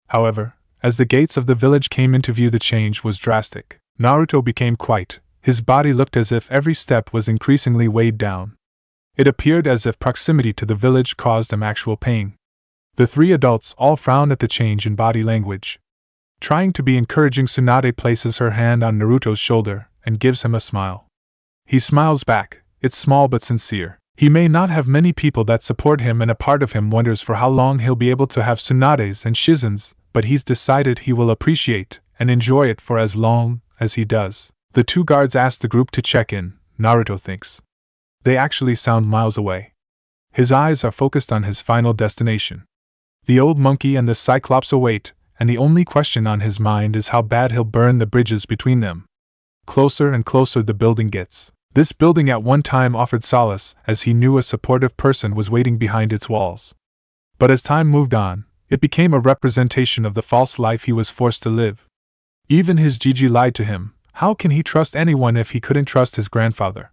However, as the gates of the village came into view, the change was drastic. Naruto became quiet. His body looked as if every step was increasingly weighed down. It appeared as if proximity to the village caused him actual pain. The three adults all frowned at the change in body language. Trying to be encouraging, Tsunade places her hand on Naruto's shoulder and gives him a smile. He smiles back. It's small but sincere. He may not have many people that support him, and a part of him wonders for how long he'll be able to have Tsunade's and Shizen's, but he's decided he will appreciate and enjoy it for as long as he does. The two guards ask the group to check in, Naruto thinks. They actually sound miles away. His eyes are focused on his final destination. The old monkey and the Cyclops await, and the only question on his mind is how bad he'll burn the bridges between them. Closer and closer the building gets. This building at one time offered solace, as he knew a supportive person was waiting behind its walls. But as time moved on, it became a representation of the false life he was forced to live. Even his Gigi lied to him. How can he trust anyone if he couldn't trust his grandfather?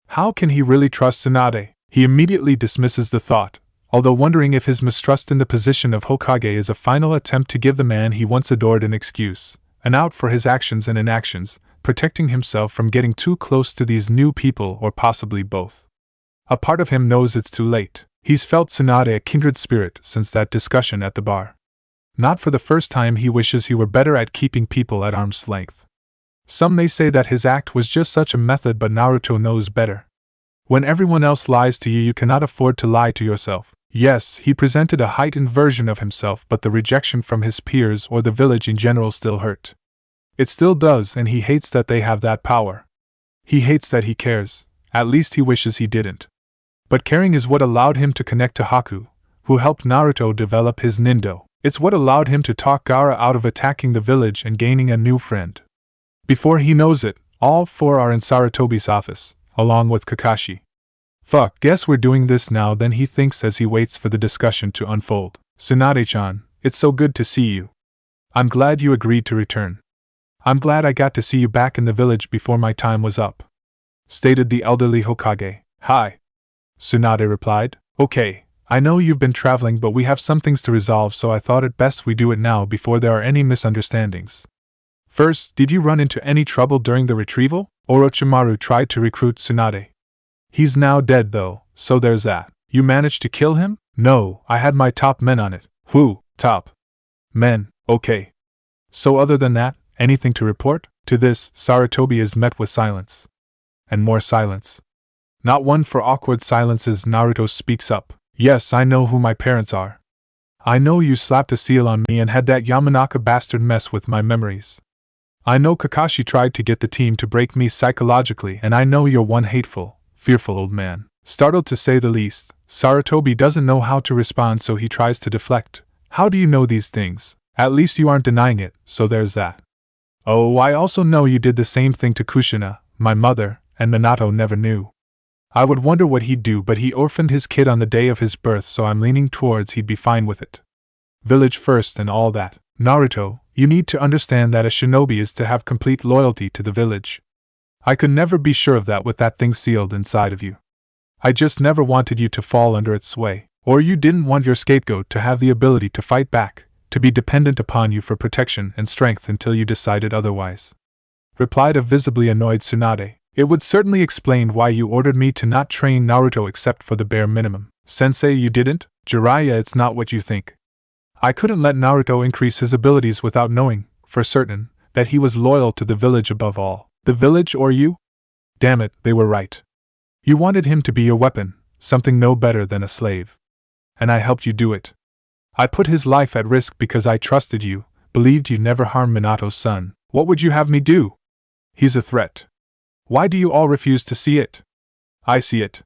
How can he really trust Tsunade? He immediately dismisses the thought, although wondering if his mistrust in the position of Hokage is a final attempt to give the man he once adored an excuse, an out for his actions and inactions, protecting himself from getting too close to these new people, or possibly both. A part of him knows it's too late. He's felt Tsunade a kindred spirit since that discussion at the bar. Not for the first time he wishes he were better at keeping people at arm's length. Some may say that his act was just such a method, but Naruto knows better. When everyone else lies to you, you cannot afford to lie to yourself. Yes, he presented a heightened version of himself, but the rejection from his peers or the village in general still hurt. It still does, and he hates that they have that power. He hates that he cares. At least he wishes he didn't. But caring is what allowed him to connect to Haku, who helped Naruto develop his Nindo. It's what allowed him to talk Gaara out of attacking the village and gaining a new friend. Before he knows it, all four are in Sarutobi's office, along with Kakashi. Fuck, guess we're doing this now, then he thinks as he waits for the discussion to unfold. Tsunade-chan, it's so good to see you. I'm glad you agreed to return. I'm glad I got to see you back in the village before my time was up, stated the elderly Hokage. Hi. Tsunade replied. Okay, I know you've been traveling, but we have some things to resolve, so I thought it best we do it now before there are any misunderstandings. First, did you run into any trouble during the retrieval? Orochimaru tried to recruit Tsunade. He's now dead though, so there's that. You managed to kill him? No, I had my top men on it. Who? Top men, okay. So other than that, anything to report? To this, Sarutobi is met with silence. And more silence. Not one for awkward silences, Naruto speaks up. Yes, I know who my parents are. I know you slapped a seal on me and had that Yamanaka bastard mess with my memories. I know Kakashi tried to get the team to break me psychologically, and I know you're one hateful, fearful old man. Startled to say the least, Sarutobi doesn't know how to respond, so he tries to deflect. How do you know these things? At least you aren't denying it, so there's that. Oh, I also know you did the same thing to Kushina, my mother, and Minato never knew. I would wonder what he'd do, but he orphaned his kid on the day of his birth, so I'm leaning towards he'd be fine with it. Village first and all that. Naruto, you need to understand that a shinobi is to have complete loyalty to the village. I could never be sure of that with that thing sealed inside of you. I just never wanted you to fall under its sway. Or you didn't want your scapegoat to have the ability to fight back, to be dependent upon you for protection and strength until you decided otherwise. Replied a visibly annoyed Tsunade. It would certainly explain why you ordered me to not train Naruto except for the bare minimum. Sensei, you didn't? Jiraiya, it's not what you think. I couldn't let Naruto increase his abilities without knowing, for certain, that he was loyal to the village above all. The village or you? Damn it, they were right. You wanted him to be your weapon, something no better than a slave. And I helped you do it. I put his life at risk because I trusted you, believed you'd never harm Minato's son. What would you have me do? He's a threat. Why do you all refuse to see it? I see it.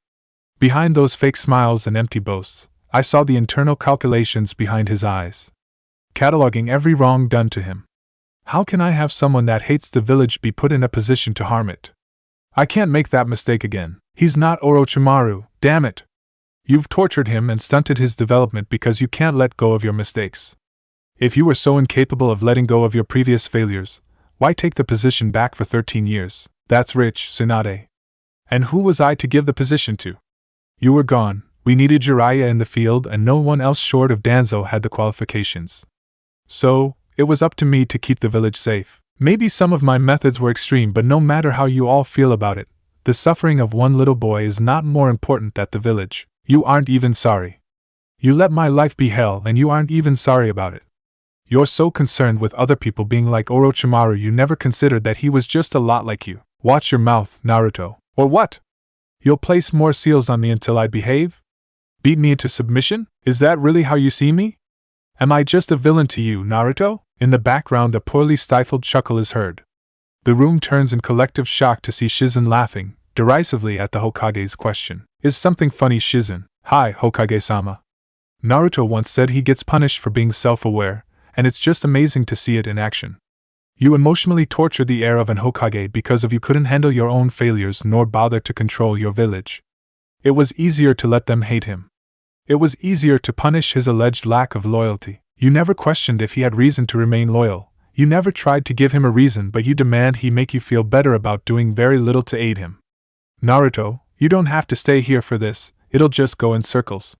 Behind those fake smiles and empty boasts, I saw the internal calculations behind his eyes. Cataloging every wrong done to him. How can I have someone that hates the village be put in a position to harm it? I can't make that mistake again. He's not Orochimaru, damn it. You've tortured him and stunted his development because you can't let go of your mistakes. If you were so incapable of letting go of your previous failures, why take the position back for 13 years? That's rich, Tsunade. And who was I to give the position to? You were gone, we needed Jiraiya in the field and no one else short of Danzo had the qualifications. So, it was up to me to keep the village safe. Maybe some of my methods were extreme, but no matter how you all feel about it, the suffering of one little boy is not more important than the village. You aren't even sorry. You let my life be hell and you aren't even sorry about it. You're so concerned with other people being like Orochimaru you never considered that he was just a lot like you. Watch your mouth, Naruto. Or what? You'll place more seals on me until I behave? Beat me into submission? Is that really how you see me? Am I just a villain to you, Naruto? In the background a poorly stifled chuckle is heard. The room turns in collective shock to see Shizen laughing, derisively at the Hokage's question. Is something funny, Shizen? Hi, Hokage-sama. Naruto once said he gets punished for being self-aware, and it's just amazing to see it in action. You emotionally tortured the heir of an Hokage because of you couldn't handle your own failures nor bother to control your village. It was easier to let them hate him. It was easier to punish his alleged lack of loyalty. You never questioned if he had reason to remain loyal. You never tried to give him a reason, but you demand he make you feel better about doing very little to aid him. Naruto, you don't have to stay here for this, it'll just go in circles.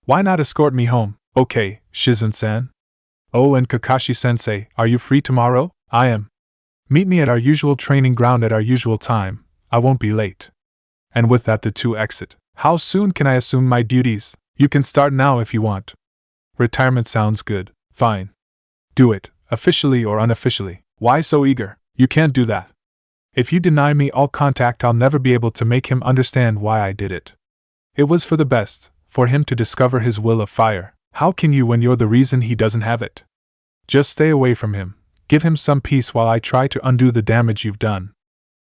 Why not escort me home? Okay, Shizen-san. Oh, and Kakashi-sensei, are you free tomorrow? I am. Meet me at our usual training ground at our usual time, I won't be late. And with that the two exit. How soon can I assume my duties? You can start now if you want. Retirement sounds good. Fine. Do it, officially or unofficially. Why so eager? You can't do that. If you deny me all contact, I'll never be able to make him understand why I did it. It was for the best, for him to discover his will of fire. How can you when you're the reason he doesn't have it? Just stay away from him. Give him some peace while I try to undo the damage you've done.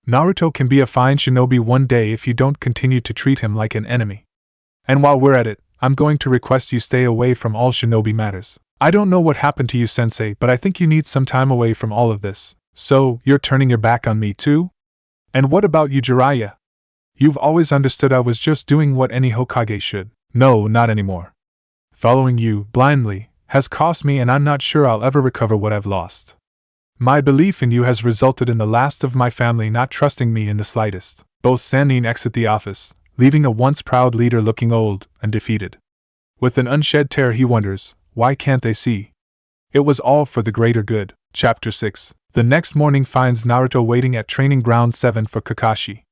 Naruto can be a fine shinobi one day if you don't continue to treat him like an enemy. And while we're at it, I'm going to request you stay away from all shinobi matters. I don't know what happened to you, sensei, but I think you need some time away from all of this. So, you're turning your back on me too? And what about you, Jiraiya? You've always understood I was just doing what any Hokage should. No, not anymore. Following you, blindly, has cost me and I'm not sure I'll ever recover what I've lost. My belief in you has resulted in the last of my family not trusting me in the slightest. Both Sannin exit the office, leaving a once proud leader looking old and defeated. With an unshed tear he wonders, why can't they see? It was all for the greater good. Chapter 6. The next morning finds Naruto waiting at Training Ground 7 for Kakashi.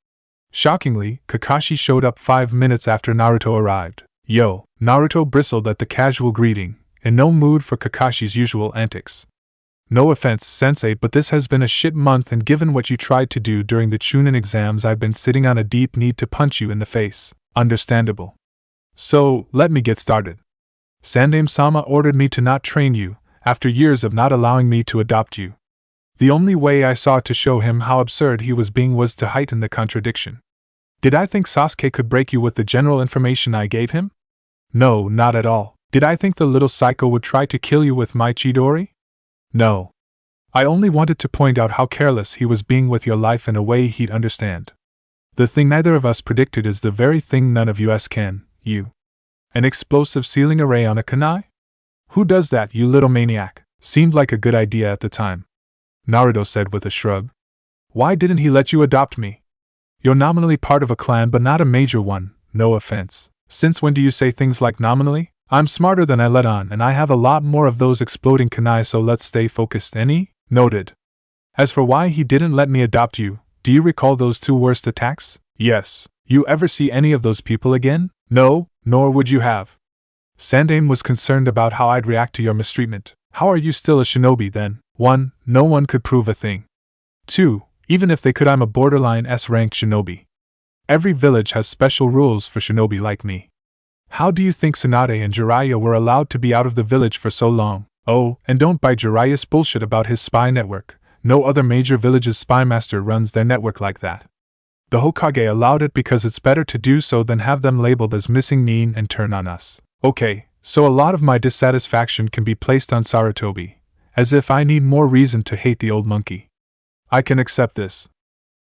Shockingly, Kakashi showed up 5 minutes after Naruto arrived. Yo! Naruto bristled at the casual greeting, in no mood for Kakashi's usual antics. No offense, sensei, but this has been a shit month and given what you tried to do during the Chunin exams I've been sitting on a deep need to punch you in the face. Understandable. So, let me get started. Sandaime-sama ordered me to not train you, after years of not allowing me to adopt you. The only way I saw to show him how absurd he was being was to heighten the contradiction. Did I think Sasuke could break you with the general information I gave him? No, not at all. Did I think the little psycho would try to kill you with my Chidori? No. I only wanted to point out how careless he was being with your life in a way he'd understand. The thing neither of us predicted is the very thing none of us can, you. An explosive sealing array on a kunai? Who does that, you little maniac? Seemed like a good idea at the time. Naruto said with a shrug. Why didn't he let you adopt me? You're nominally part of a clan but not a major one, no offense. Since when do you say things like nominally? I'm smarter than I let on and I have a lot more of those exploding kunai, so let's stay focused. Noted. As for why he didn't let me adopt you, do you recall those 2 worst attacks? Yes. You ever see any of those people again? No, nor would you have. Sandaime was concerned about how I'd react to your mistreatment. How are you still a shinobi then? 1. No one could prove a thing. 2. Even if they could, I'm a borderline S-ranked shinobi. Every village has special rules for shinobi like me. How do you think Tsunade and Jiraiya were allowed to be out of the village for so long? Oh, and don't buy Jiraiya's bullshit about his spy network. No other major village's spy master runs their network like that. The Hokage allowed it because it's better to do so than have them labeled as missing mean and turn on us. Okay, so a lot of my dissatisfaction can be placed on Sarutobi, as if I need more reason to hate the old monkey. I can accept this.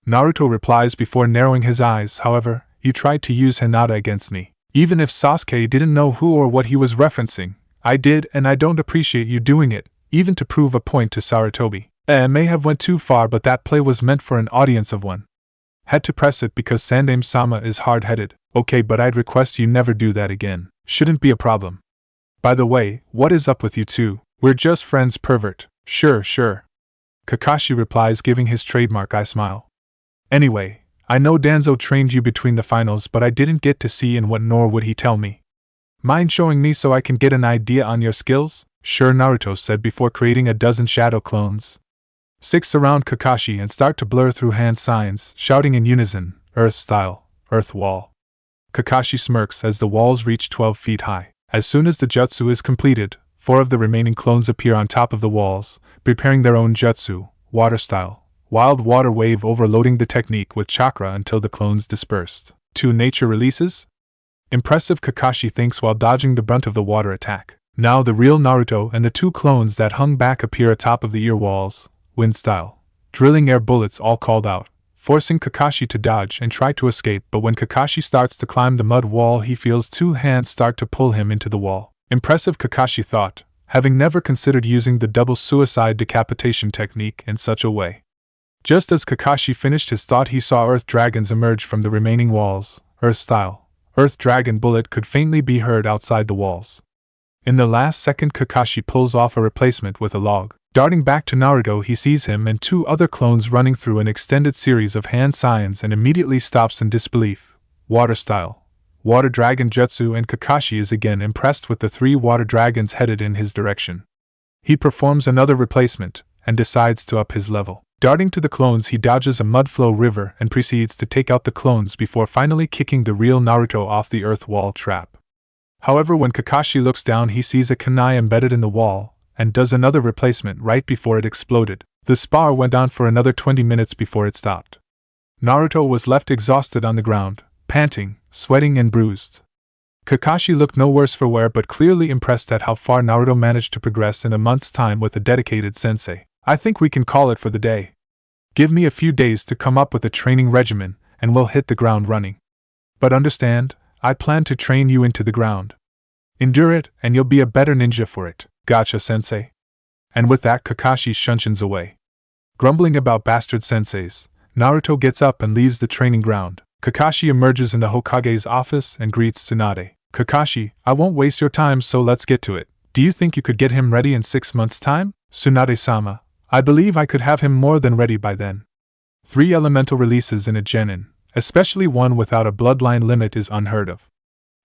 Naruto replies before narrowing his eyes. However, you tried to use Hinata against me. Even if Sasuke didn't know who or what he was referencing, I did, and I don't appreciate you doing it, even to prove a point to Sarutobi. May have went too far, but that play was meant for an audience of one. Had to press it because Sandaime-sama is hard-headed. Okay, but I'd request you never do that again. Shouldn't be a problem. By the way, what is up with you two? We're just friends, pervert. Sure. Kakashi replies, giving his trademark eye smile. Anyway, I know Danzo trained you between the finals, but I didn't get to see in what, nor would he tell me. Mind showing me so I can get an idea on your skills? Sure, Naruto said before creating a dozen shadow clones. 6 surround Kakashi and start to blur through hand signs, shouting in unison, Earth style, Earth wall. Kakashi smirks as the walls reach 12 feet high. As soon as the jutsu is completed, 4 of the remaining clones appear on top of the walls, preparing their own jutsu, water style. Wild water wave overloading the technique with chakra until the clones dispersed. 2 nature releases? Impressive, Kakashi thinks while dodging the brunt of the water attack. Now the real Naruto and the 2 clones that hung back appear atop of the ear walls, wind style. Drilling air bullets all called out, forcing Kakashi to dodge and try to escape, but when Kakashi starts to climb the mud wall he feels 2 hands start to pull him into the wall. Impressive, Kakashi thought, having never considered using the double suicide decapitation technique in such a way. Just as Kakashi finished his thought he saw earth dragons emerge from the remaining walls, Earth style. Earth dragon bullet could faintly be heard outside the walls. In the last second Kakashi pulls off a replacement with a log. Darting back to Naruto he sees him and 2 other clones running through an extended series of hand signs and immediately stops in disbelief. Water style. Water dragon jutsu, and Kakashi is again impressed with the 3 water dragons headed in his direction. He performs another replacement, and decides to up his level. Darting to the clones he dodges a mudflow river and proceeds to take out the clones before finally kicking the real Naruto off the earth wall trap. However, when Kakashi looks down he sees a kunai embedded in the wall, and does another replacement right before it exploded. The spar went on for another 20 minutes before it stopped. Naruto was left exhausted on the ground, panting, sweating and bruised. Kakashi looked no worse for wear but clearly impressed at how far Naruto managed to progress in a month's time with a dedicated sensei. I think we can call it for the day. Give me a few days to come up with a training regimen, and we'll hit the ground running. But understand, I plan to train you into the ground. Endure it, and you'll be a better ninja for it. Gotcha, sensei. And with that Kakashi shunsins away. Grumbling about bastard senseis, Naruto gets up and leaves the training ground. Kakashi emerges in the Hokage's office and greets Tsunade. Kakashi, I won't waste your time, so let's get to it. Do you think you could get him ready in 6 months' time? Tsunade-sama, I believe I could have him more than ready by then. 3 elemental releases in a genin, especially one without a bloodline limit, is unheard of.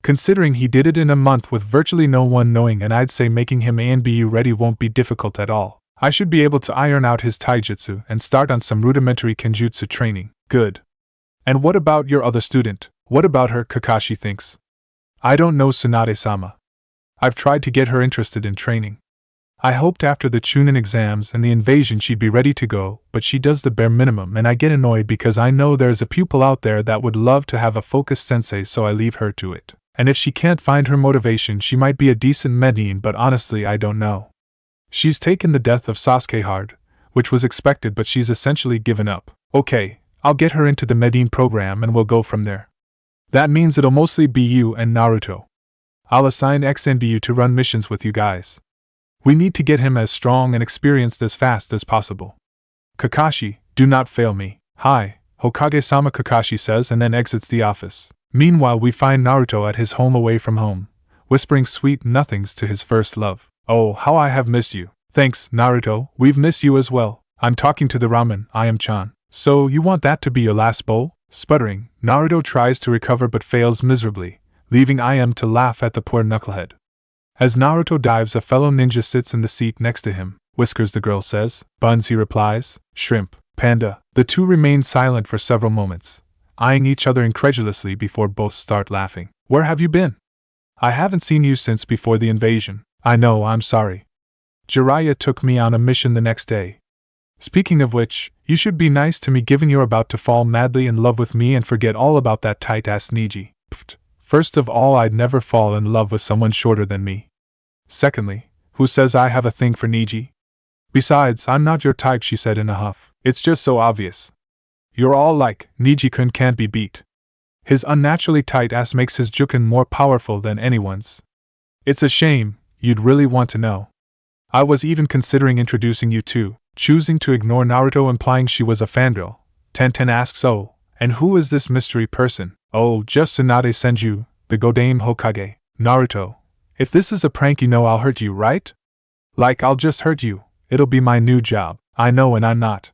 Considering he did it in a month with virtually no one knowing, and I'd say making him ANBU ready won't be difficult at all. I should be able to iron out his taijutsu and start on some rudimentary kenjutsu training. Good. And what about your other student? What about her? Kakashi thinks. I don't know, Tsunade-sama. I've tried to get her interested in training. I hoped after the Chunin exams and the invasion she'd be ready to go, but she does the bare minimum and I get annoyed because I know there's a pupil out there that would love to have a focused sensei, so I leave her to it. And if she can't find her motivation she might be a decent medine, but honestly I don't know. She's taken the death of Sasuke hard, which was expected, but she's essentially given up. Okay, I'll get her into the medine program and we'll go from there. That means it'll mostly be you and Naruto. I'll assign XNBU to run missions with you guys. We need to get him as strong and experienced as fast as possible. Kakashi, do not fail me. Hi, Hokage-sama, Kakashi says and then exits the office. Meanwhile we find Naruto at his home away from home, whispering sweet nothings to his first love. Oh, how I have missed you. Thanks, Naruto, we've missed you as well. I'm talking to the ramen, I am Chan. So you want that to be your last bowl? Sputtering, Naruto tries to recover but fails miserably, leaving I am to laugh at the poor knucklehead. As Naruto dives, a fellow ninja sits in the seat next to him. Whiskers, the girl says. Buns, he replies. Shrimp. Panda. The 2 remain silent for several moments, eyeing each other incredulously before both start laughing. Where have you been? I haven't seen you since before the invasion. I know, I'm sorry. Jiraiya took me on a mission the next day. Speaking of which, you should be nice to me given you're about to fall madly in love with me and forget all about that tight-ass Neji. Pfft. First of all, I'd never fall in love with someone shorter than me. Secondly, who says I have a thing for Neji? Besides, I'm not your type, she said in a huff. It's just so obvious. You're all like, Neji-kun can't be beat. His unnaturally tight ass makes his juken more powerful than anyone's. It's a shame, you'd really want to know. I was even considering introducing you to, choosing to ignore Naruto implying she was a fangirl. Tenten asks, oh, and who is this mystery person? Oh, just Tsunade Senju, the Godame Hokage. Naruto, if this is a prank, you know I'll hurt you, right? Like, I'll just hurt you. It'll be my new job. I know, and I'm not.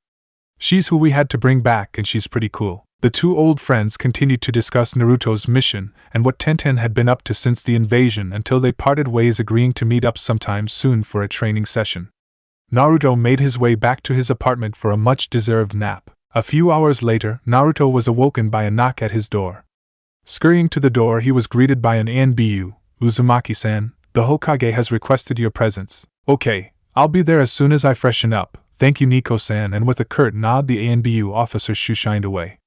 She's who we had to bring back, and she's pretty cool. The two old friends continued to discuss Naruto's mission and what Tenten had been up to since the invasion until they parted ways, agreeing to meet up sometime soon for a training session. Naruto made his way back to his apartment for a much-deserved nap. A few hours later, Naruto was awoken by a knock at his door. Scurrying to the door, he was greeted by an ANBU. Uzumaki-san, the Hokage has requested your presence. Okay, I'll be there as soon as I freshen up. Thank you, Nico-san, and with a curt nod the ANBU officer shoo-shined away.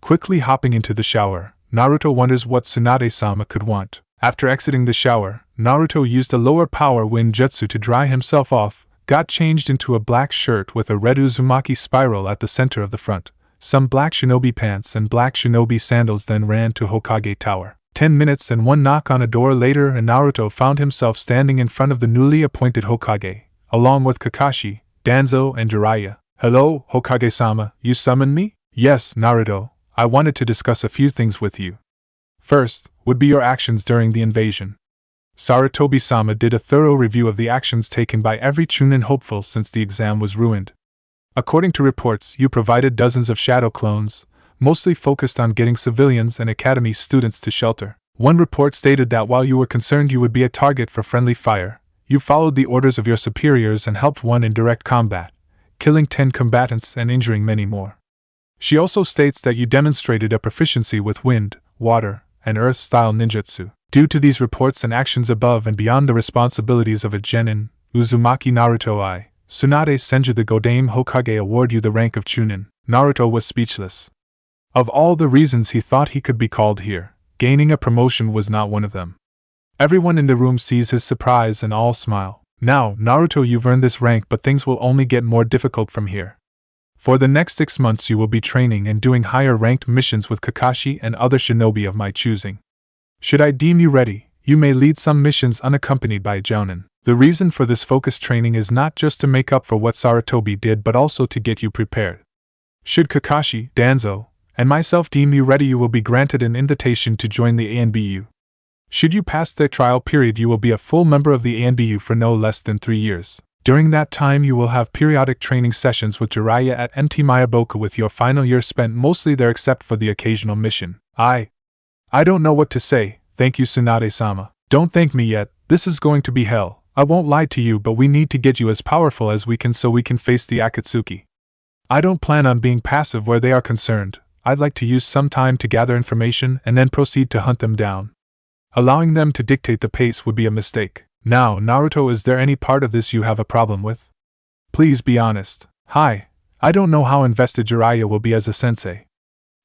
Quickly hopping into the shower, Naruto wonders what Tsunade-sama could want. After exiting the shower, Naruto used a lower power wind jutsu to dry himself off, got changed into a black shirt with a red Uzumaki spiral at the center of the front, some black shinobi pants and black shinobi sandals, then ran to Hokage Tower. 10 minutes and one knock on a door later and Naruto found himself standing in front of the newly appointed Hokage, along with Kakashi, Danzo, and Jiraiya. Hello, Hokage-sama, you summoned me? Yes, Naruto. I wanted to discuss a few things with you. First, would be your actions during the invasion. Sarutobi-sama did a thorough review of the actions taken by every Chunin hopeful since the exam was ruined. According to reports, you provided dozens of shadow clones, mostly focused on getting civilians and academy students to shelter. One report stated that while you were concerned you would be a target for friendly fire, you followed the orders of your superiors and helped one in direct combat, killing 10 combatants and injuring many more. She also states that you demonstrated a proficiency with wind, water, and earth-style ninjutsu. Due to these reports and actions above and beyond the responsibilities of a genin, Uzumaki Naruto I, Tsunade Senju the Godame Hokage award you the rank of Chunin. Naruto was speechless. Of all the reasons he thought he could be called here, gaining a promotion was not one of them. Everyone in the room sees his surprise and all smile. Now, Naruto, you've earned this rank, but things will only get more difficult from here. For the next 6 months you will be training and doing higher-ranked missions with Kakashi and other shinobi of my choosing. Should I deem you ready, you may lead some missions unaccompanied by a jounin. The reason for this focused training is not just to make up for what Sarutobi did but also to get you prepared. Should Kakashi, Danzo, and myself deem you ready, you will be granted an invitation to join the ANBU. Should you pass the trial period, you will be a full member of the ANBU for no less than 3 years. During that time you will have periodic training sessions with Jiraiya at MT Mayaboku, with your final year spent mostly there except for the occasional mission. I don't know what to say. Thank you, Tsunade-sama. Don't thank me yet, this is going to be hell. I won't lie to you, but we need to get you as powerful as we can so we can face the Akatsuki. I don't plan on being passive where they are concerned. I'd like to use some time to gather information and then proceed to hunt them down. Allowing them to dictate the pace would be a mistake. Now, Naruto, is there any part of this you have a problem with? Please be honest. Hi, I don't know how invested Jiraiya will be as a sensei.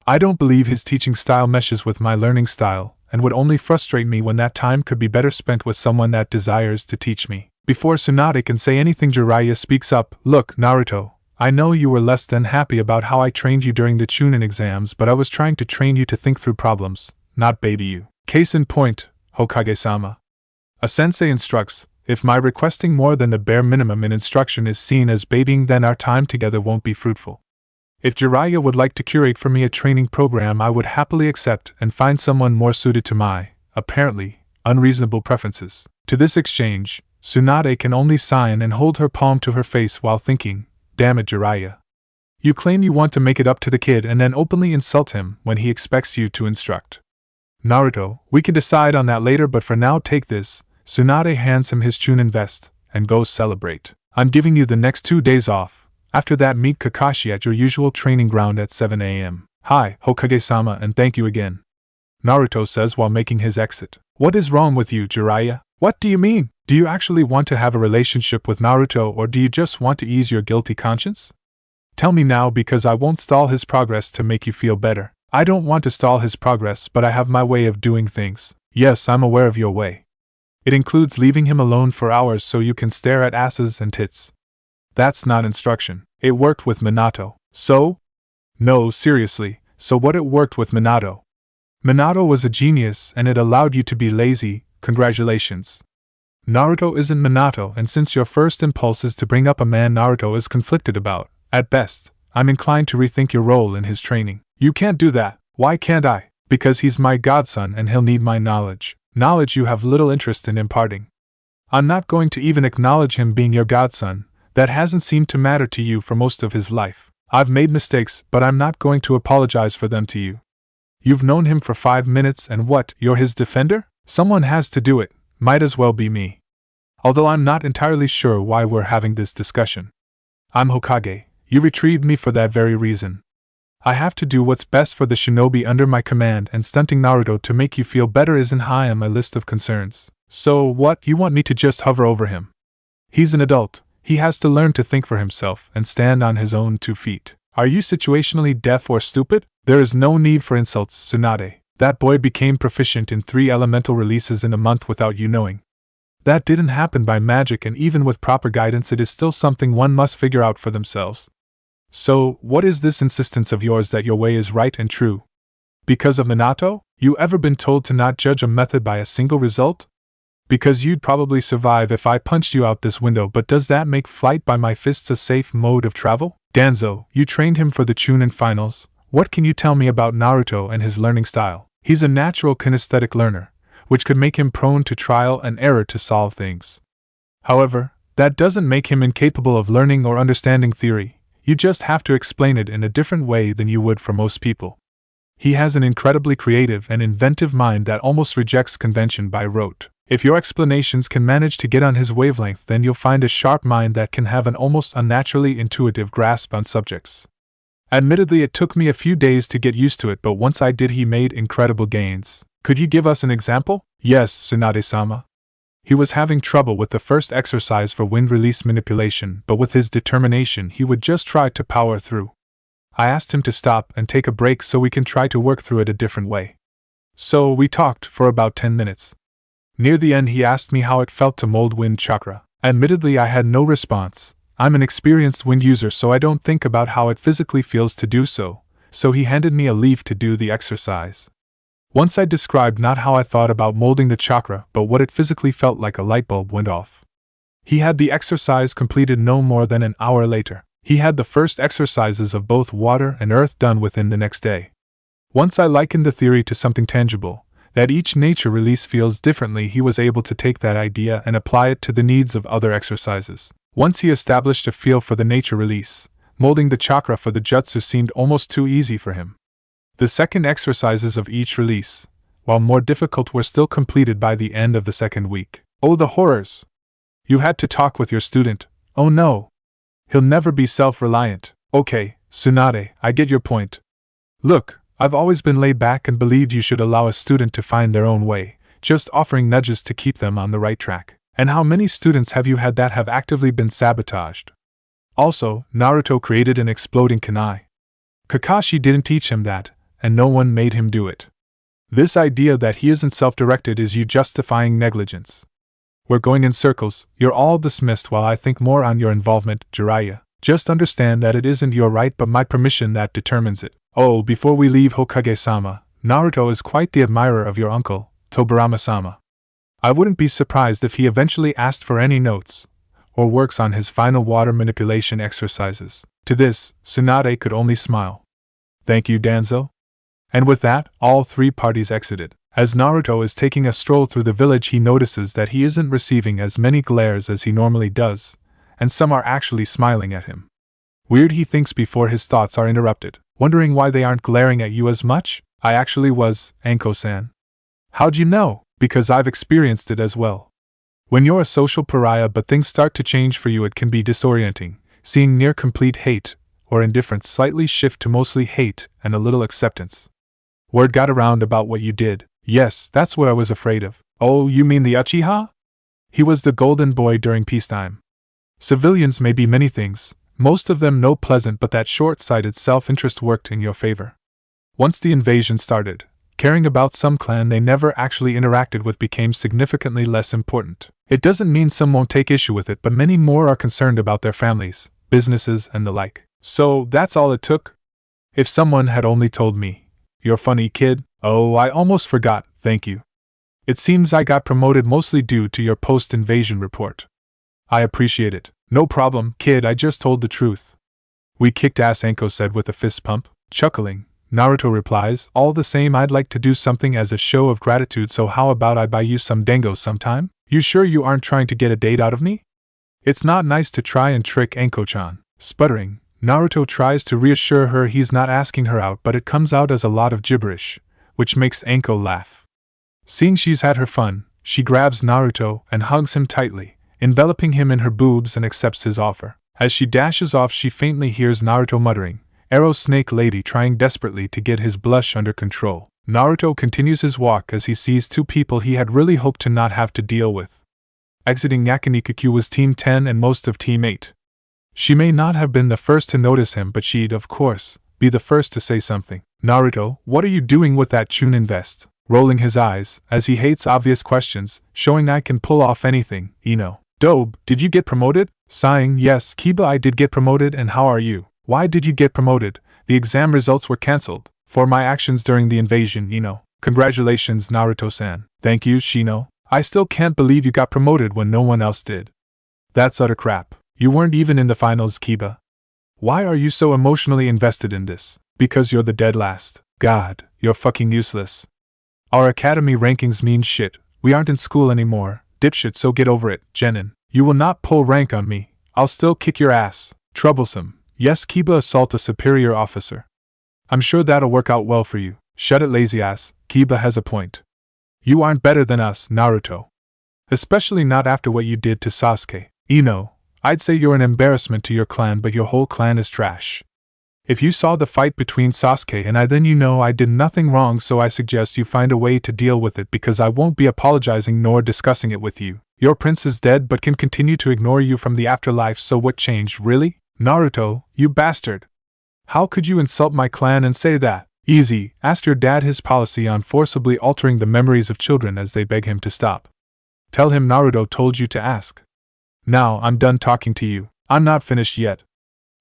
I don't believe his teaching style meshes with my learning style, and would only frustrate me when that time could be better spent with someone that desires to teach me. Before Tsunade can say anything, Jiraiya speaks up. Look, Naruto, I know you were less than happy about how I trained you during the Chunin exams, but I was trying to train you to think through problems, not baby you. Case in point, Hokage-sama. A sensei instructs. If my requesting more than the bare minimum in instruction is seen as babying, then our time together won't be fruitful. If Jiraiya would like to curate for me a training program, I would happily accept and find someone more suited to my, apparently, unreasonable preferences. To this exchange, Tsunade can only sign and hold her palm to her face while thinking, damn it, Jiraiya. You claim you want to make it up to the kid and then openly insult him when he expects you to instruct. Naruto, we can decide on that later, but for now take this. Tsunade hands him his Chunin vest, and goes celebrate. I'm giving you the next 2 days off. After that, meet Kakashi at your usual training ground at 7 a.m. Hi, Hokage-sama, and thank you again, Naruto says while making his exit. What is wrong with you, Jiraiya? What do you mean? Do you actually want to have a relationship with Naruto, or do you just want to ease your guilty conscience? Tell me now, because I won't stall his progress to make you feel better. I don't want to stall his progress, but I have my way of doing things. Yes, I'm aware of your way. It includes leaving him alone for hours so you can stare at asses and tits. That's not instruction. It worked with Minato. So? No, seriously, so what? It worked with Minato. Minato was a genius and it allowed you to be lazy. Congratulations. Naruto isn't Minato, and since your first impulse is to bring up a man Naruto is conflicted about, at best, I'm inclined to rethink your role in his training. You can't do that. Why can't I? Because he's my godson and he'll need my knowledge. Knowledge you have little interest in imparting. I'm not going to even acknowledge him being your godson. That hasn't seemed to matter to you for most of his life. I've made mistakes, but I'm not going to apologize for them to you. You've known him for 5 minutes and what, you're his defender? Someone has to do it. Might as well be me. Although I'm not entirely sure why we're having this discussion. I'm Hokage. You retrieved me for that very reason. I have to do what's best for the shinobi under my command, and stunting Naruto to make you feel better isn't high on my list of concerns. So what, you want me to just hover over him? He's an adult. He has to learn to think for himself and stand on his own 2 feet. Are you situationally deaf or stupid? There is no need for insults, Tsunade. That boy became proficient in 3 elemental releases in a month without you knowing. That didn't happen by magic, and even with proper guidance it is still something one must figure out for themselves. So, what is this insistence of yours that your way is right and true? Because of Minato? You ever been told to not judge a method by a single result? Because you'd probably survive if I punched you out this window, but does that make flight by my fists a safe mode of travel? Danzo, you trained him for the Chunin finals. What can you tell me about Naruto and his learning style? He's a natural kinesthetic learner, which could make him prone to trial and error to solve things. However, that doesn't make him incapable of learning or understanding theory. You just have to explain it in a different way than you would for most people. He has an incredibly creative and inventive mind that almost rejects convention by rote. If your explanations can manage to get on his wavelength, then you'll find a sharp mind that can have an almost unnaturally intuitive grasp on subjects. Admittedly, it took me a few days to get used to it, but once I did, he made incredible gains. Could you give us an example? Yes, Tsunade-sama. He was having trouble with the first exercise for wind release manipulation, but with his determination he would just try to power through. I asked him to stop and take a break so we can try to work through it a different way. So we talked for about 10 minutes. Near the end he asked me how it felt to mold wind chakra. Admittedly, I had no response. I'm an experienced wind user, so I don't think about how it physically feels to do so he handed me a leaf to do the exercise. Once I described not how I thought about molding the chakra, but what it physically felt like, a light bulb went off. He had the exercise completed no more than an hour later. He had the first exercises of both water and earth done within the next day. Once I likened the theory to something tangible, that each nature release feels differently, he was able to take that idea and apply it to the needs of other exercises. Once he established a feel for the nature release, molding the chakra for the jutsu seemed almost too easy for him. The second exercises of each release, while more difficult, were still completed by the end of the second week. Oh, the horrors! You had to talk with your student. Oh no! He'll never be self-reliant. Okay, Tsunade, I get your point. Look, I've always been laid back and believed you should allow a student to find their own way, just offering nudges to keep them on the right track. And how many students have you had that have actively been sabotaged? Also, Naruto created an exploding kunai. Kakashi didn't teach him that, and no one made him do it. This idea that he isn't self-directed is you justifying negligence. We're going in circles. You're all dismissed while I think more on your involvement, Jiraiya. Just understand that it isn't your right but my permission that determines it. Oh, before we leave, Hokage-sama, Naruto is quite the admirer of your uncle, Tobirama-sama. I wouldn't be surprised if he eventually asked for any notes, or works on his final water manipulation exercises. To this, Tsunade could only smile. Thank you, Danzo. And with that, all 3 parties exited. As Naruto is taking a stroll through the village, he notices that he isn't receiving as many glares as he normally does, and some are actually smiling at him. Weird, he thinks before his thoughts are interrupted. Wondering why they aren't glaring at you as much? I actually was, Anko-san. How'd you know? Because I've experienced it as well. When you're a social pariah but things start to change for you, it can be disorienting, seeing near complete hate, or indifference slightly shift to mostly hate and a little acceptance. Word got around about what you did. Yes, that's what I was afraid of. Oh, you mean the Uchiha? He was the golden boy during peacetime. Civilians may be many things, most of them no pleasant, but that short-sighted self-interest worked in your favor. Once the invasion started, caring about some clan they never actually interacted with became significantly less important. It doesn't mean some won't take issue with it, but many more are concerned about their families, businesses, and the like. So, that's all it took? If someone had only told me, "You're funny, kid," oh, I almost forgot, thank you. It seems I got promoted mostly due to your post-invasion report. I appreciate it. No problem, kid, I just told the truth. We kicked ass, Anko said with a fist pump. Chuckling, Naruto replies, all the same I'd like to do something as a show of gratitude, so how about I buy you some dango sometime? You sure you aren't trying to get a date out of me? It's not nice to try and trick Anko-chan. Sputtering, Naruto tries to reassure her he's not asking her out, but it comes out as a lot of gibberish, which makes Anko laugh. Seeing she's had her fun, she grabs Naruto and hugs him tightly, enveloping him in her boobs, and accepts his offer. As she dashes off, she faintly hears Naruto muttering, "Arrow Snake Lady," trying desperately to get his blush under control. Naruto continues his walk as he sees two people he had really hoped to not have to deal with. Exiting Yakinikaku was Team 10 and most of Team 8. She may not have been the first to notice him, but she'd, of course, be the first to say something. "Naruto, what are you doing with that Chunin vest?" Rolling his eyes, as he hates obvious questions, showing I can pull off anything, Ino. "Dobe, did you get promoted?" Sighing, "Yes, Kiba, I did get promoted, and how are you?" "Why did you get promoted?" "The exam results were cancelled. For my actions during the invasion, Ino." "Congratulations, Naruto-san." "Thank you, Shino. I still can't believe you got promoted when no one else did." "That's utter crap. You weren't even in the finals, Kiba." "Why are you so emotionally invested in this?" "Because you're the dead last." "God, you're fucking useless." "Our academy rankings mean shit. We aren't in school anymore, dipshit, so get over it, Genin." "You will not pull rank on me. I'll still kick your ass." "Troublesome." "Yes, Kiba, assault a superior officer." "I'm sure that'll work out well for you." "Shut it, lazy ass. Kiba has a point. You aren't better than us, Naruto. Especially not after what you did to Sasuke." "Ino, I'd say you're an embarrassment to your clan, but your whole clan is trash. If you saw the fight between Sasuke and I, then you know I did nothing wrong, so I suggest you find a way to deal with it, because I won't be apologizing nor discussing it with you. Your prince is dead but can continue to ignore you from the afterlife, so what changed, really? Naruto, you bastard. How could you insult my clan and say that?" "Easy, ask your dad his policy on forcibly altering the memories of children as they beg him to stop. Tell him Naruto told you to ask." "Now I'm done talking to you." "I'm not finished yet,"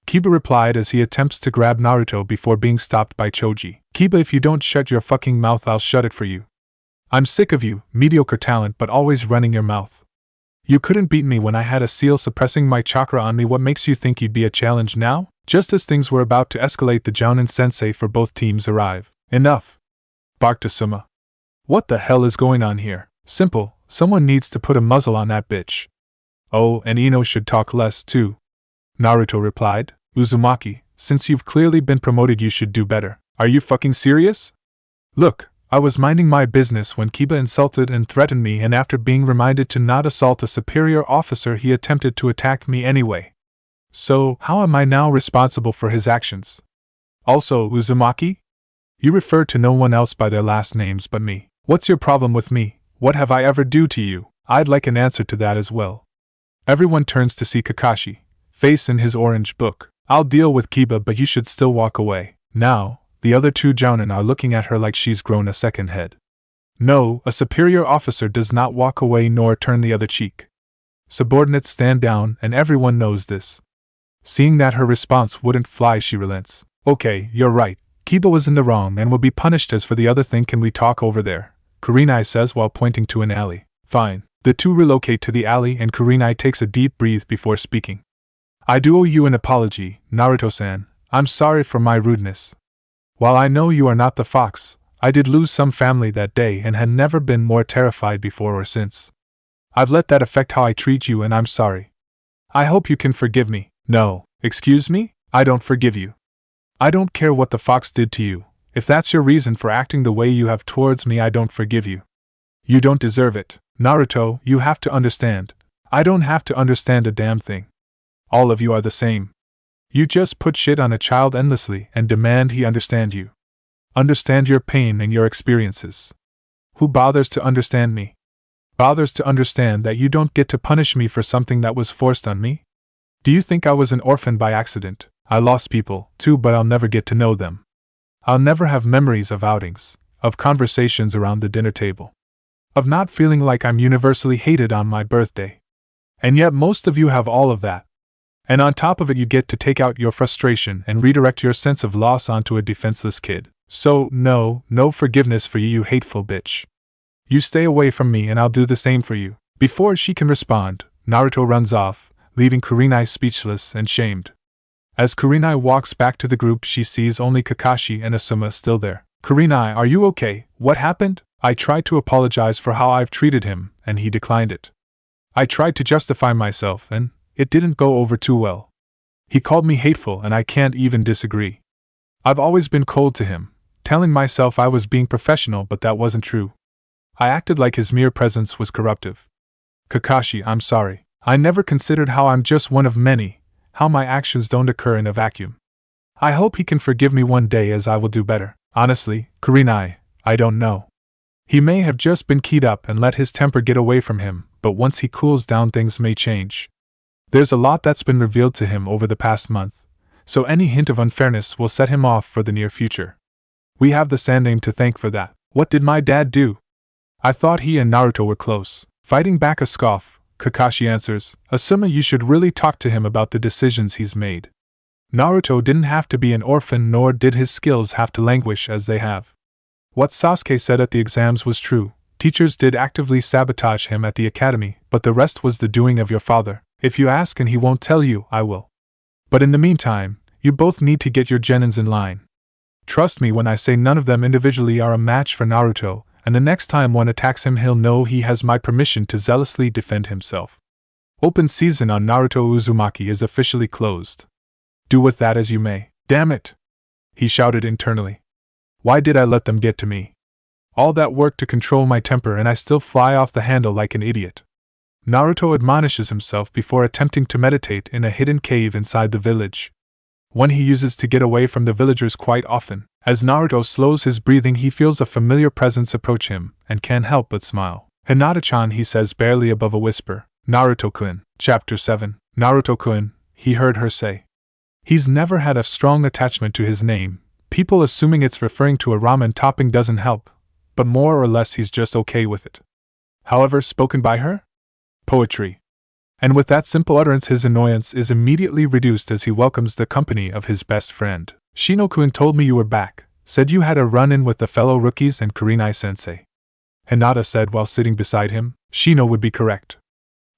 Kiba replied as he attempts to grab Naruto before being stopped by Choji. "Kiba, if you don't shut your fucking mouth, I'll shut it for you. I'm sick of you, mediocre talent but always running your mouth. You couldn't beat me when I had a seal suppressing my chakra on me. What makes you think you'd be a challenge now?" Just as things were about to escalate, the Jounin sensei for both teams arrive. "Enough!" barked Asuma. "What the hell is going on here?" "Simple, someone needs to put a muzzle on that bitch." "Oh, and Ino should talk less, too," Naruto replied. "Uzumaki, since you've clearly been promoted, you should do better." "Are you fucking serious?" "Look, I was minding my business when Kiba insulted and threatened me, and after being reminded to not assault a superior officer, he attempted to attack me anyway. So, how am I now responsible for his actions? Also, Uzumaki? You refer to no one else by their last names but me. What's your problem with me? What have I ever do to you? I'd like an answer to that as well." Everyone turns to see Kakashi, face in his orange book. "I'll deal with Kiba, but you should still walk away." Now, the other two Jounin are looking at her like she's grown a second head. No, a superior officer does not walk away nor turn the other cheek. Subordinates stand down, and everyone knows this. Seeing that her response wouldn't fly, she relents. "Okay, you're right. Kiba was in the wrong and will be punished. As for the other thing, can we talk over there?" Kurenai says while pointing to an alley. "Fine." The two relocate to the alley and Kurenai takes a deep breath before speaking. "I do owe you an apology, Naruto-san. I'm sorry for my rudeness. While I know you are not the fox, I did lose some family that day and had never been more terrified before or since. I've let that affect how I treat you, and I'm sorry. I hope you can forgive me." "No, excuse me? I don't forgive you. I don't care what the fox did to you. If that's your reason for acting the way you have towards me, I don't forgive you. You don't deserve it." "Naruto, you have to understand. I don't have to understand a damn thing. All of you are the same. You just put shit on a child endlessly and demand he understand you. Understand your pain and your experiences. Who bothers to understand me?" Bothers to understand that you don't get to punish me for something that was forced on me? Do you think I was an orphan by accident? I lost people, too, but I'll never get to know them. I'll never have memories of outings, of conversations around the dinner table, of not feeling like I'm universally hated on my birthday. And yet most of you have all of that. And on top of it you get to take out your frustration and redirect your sense of loss onto a defenseless kid. So, no forgiveness for you, you hateful bitch. You stay away from me and I'll do the same for you. Before she can respond, Naruto runs off, leaving Kurenai speechless and shamed. As Kurenai walks back to the group, she sees only Kakashi and Asuma still there. Kurenai, are you okay? What happened? I tried to apologize for how I've treated him, and he declined it. I tried to justify myself, and it didn't go over too well. He called me hateful, and I can't even disagree. I've always been cold to him, telling myself I was being professional, but that wasn't true. I acted like his mere presence was corruptive. Kakashi, I'm sorry. I never considered how I'm just one of many, how my actions don't occur in a vacuum. I hope he can forgive me one day, as I will do better. Honestly, Kurenai, I don't know. He may have just been keyed up and let his temper get away from him, but once he cools down things may change. There's a lot that's been revealed to him over the past month, so any hint of unfairness will set him off for the near future. We have the Sandaime to thank for that. What did my dad do? I thought he and Naruto were close. Fighting back a scoff, Kakashi answers, Asuma, you should really talk to him about the decisions he's made. Naruto didn't have to be an orphan, nor did his skills have to languish as they have. What Sasuke said at the exams was true. Teachers did actively sabotage him at the academy, but the rest was the doing of your father. If you ask and he won't tell you, I will. But in the meantime, you both need to get your genins in line. Trust me when I say none of them individually are a match for Naruto, and the next time one attacks him he'll know he has my permission to zealously defend himself. Open season on Naruto Uzumaki is officially closed. Do with that as you may. Damn it! He shouted internally. Why did I let them get to me? All that work to control my temper and I still fly off the handle like an idiot. Naruto admonishes himself before attempting to meditate in a hidden cave inside the village. One he uses to get away from the villagers quite often. As Naruto slows his breathing, he feels a familiar presence approach him, and can't help but smile. Hinata-chan, he says barely above a whisper. Naruto-kun. Chapter 7. Naruto-kun, he heard her say. He's never had a strong attachment to his name. People assuming it's referring to a ramen topping doesn't help, but more or less he's just okay with it. However, spoken by her? Poetry. And with that simple utterance his annoyance is immediately reduced as he welcomes the company of his best friend. Shino-kun told me you were back, said you had a run-in with the fellow rookies and Kurenai-sensei. Hinata said while sitting beside him. Shino would be correct.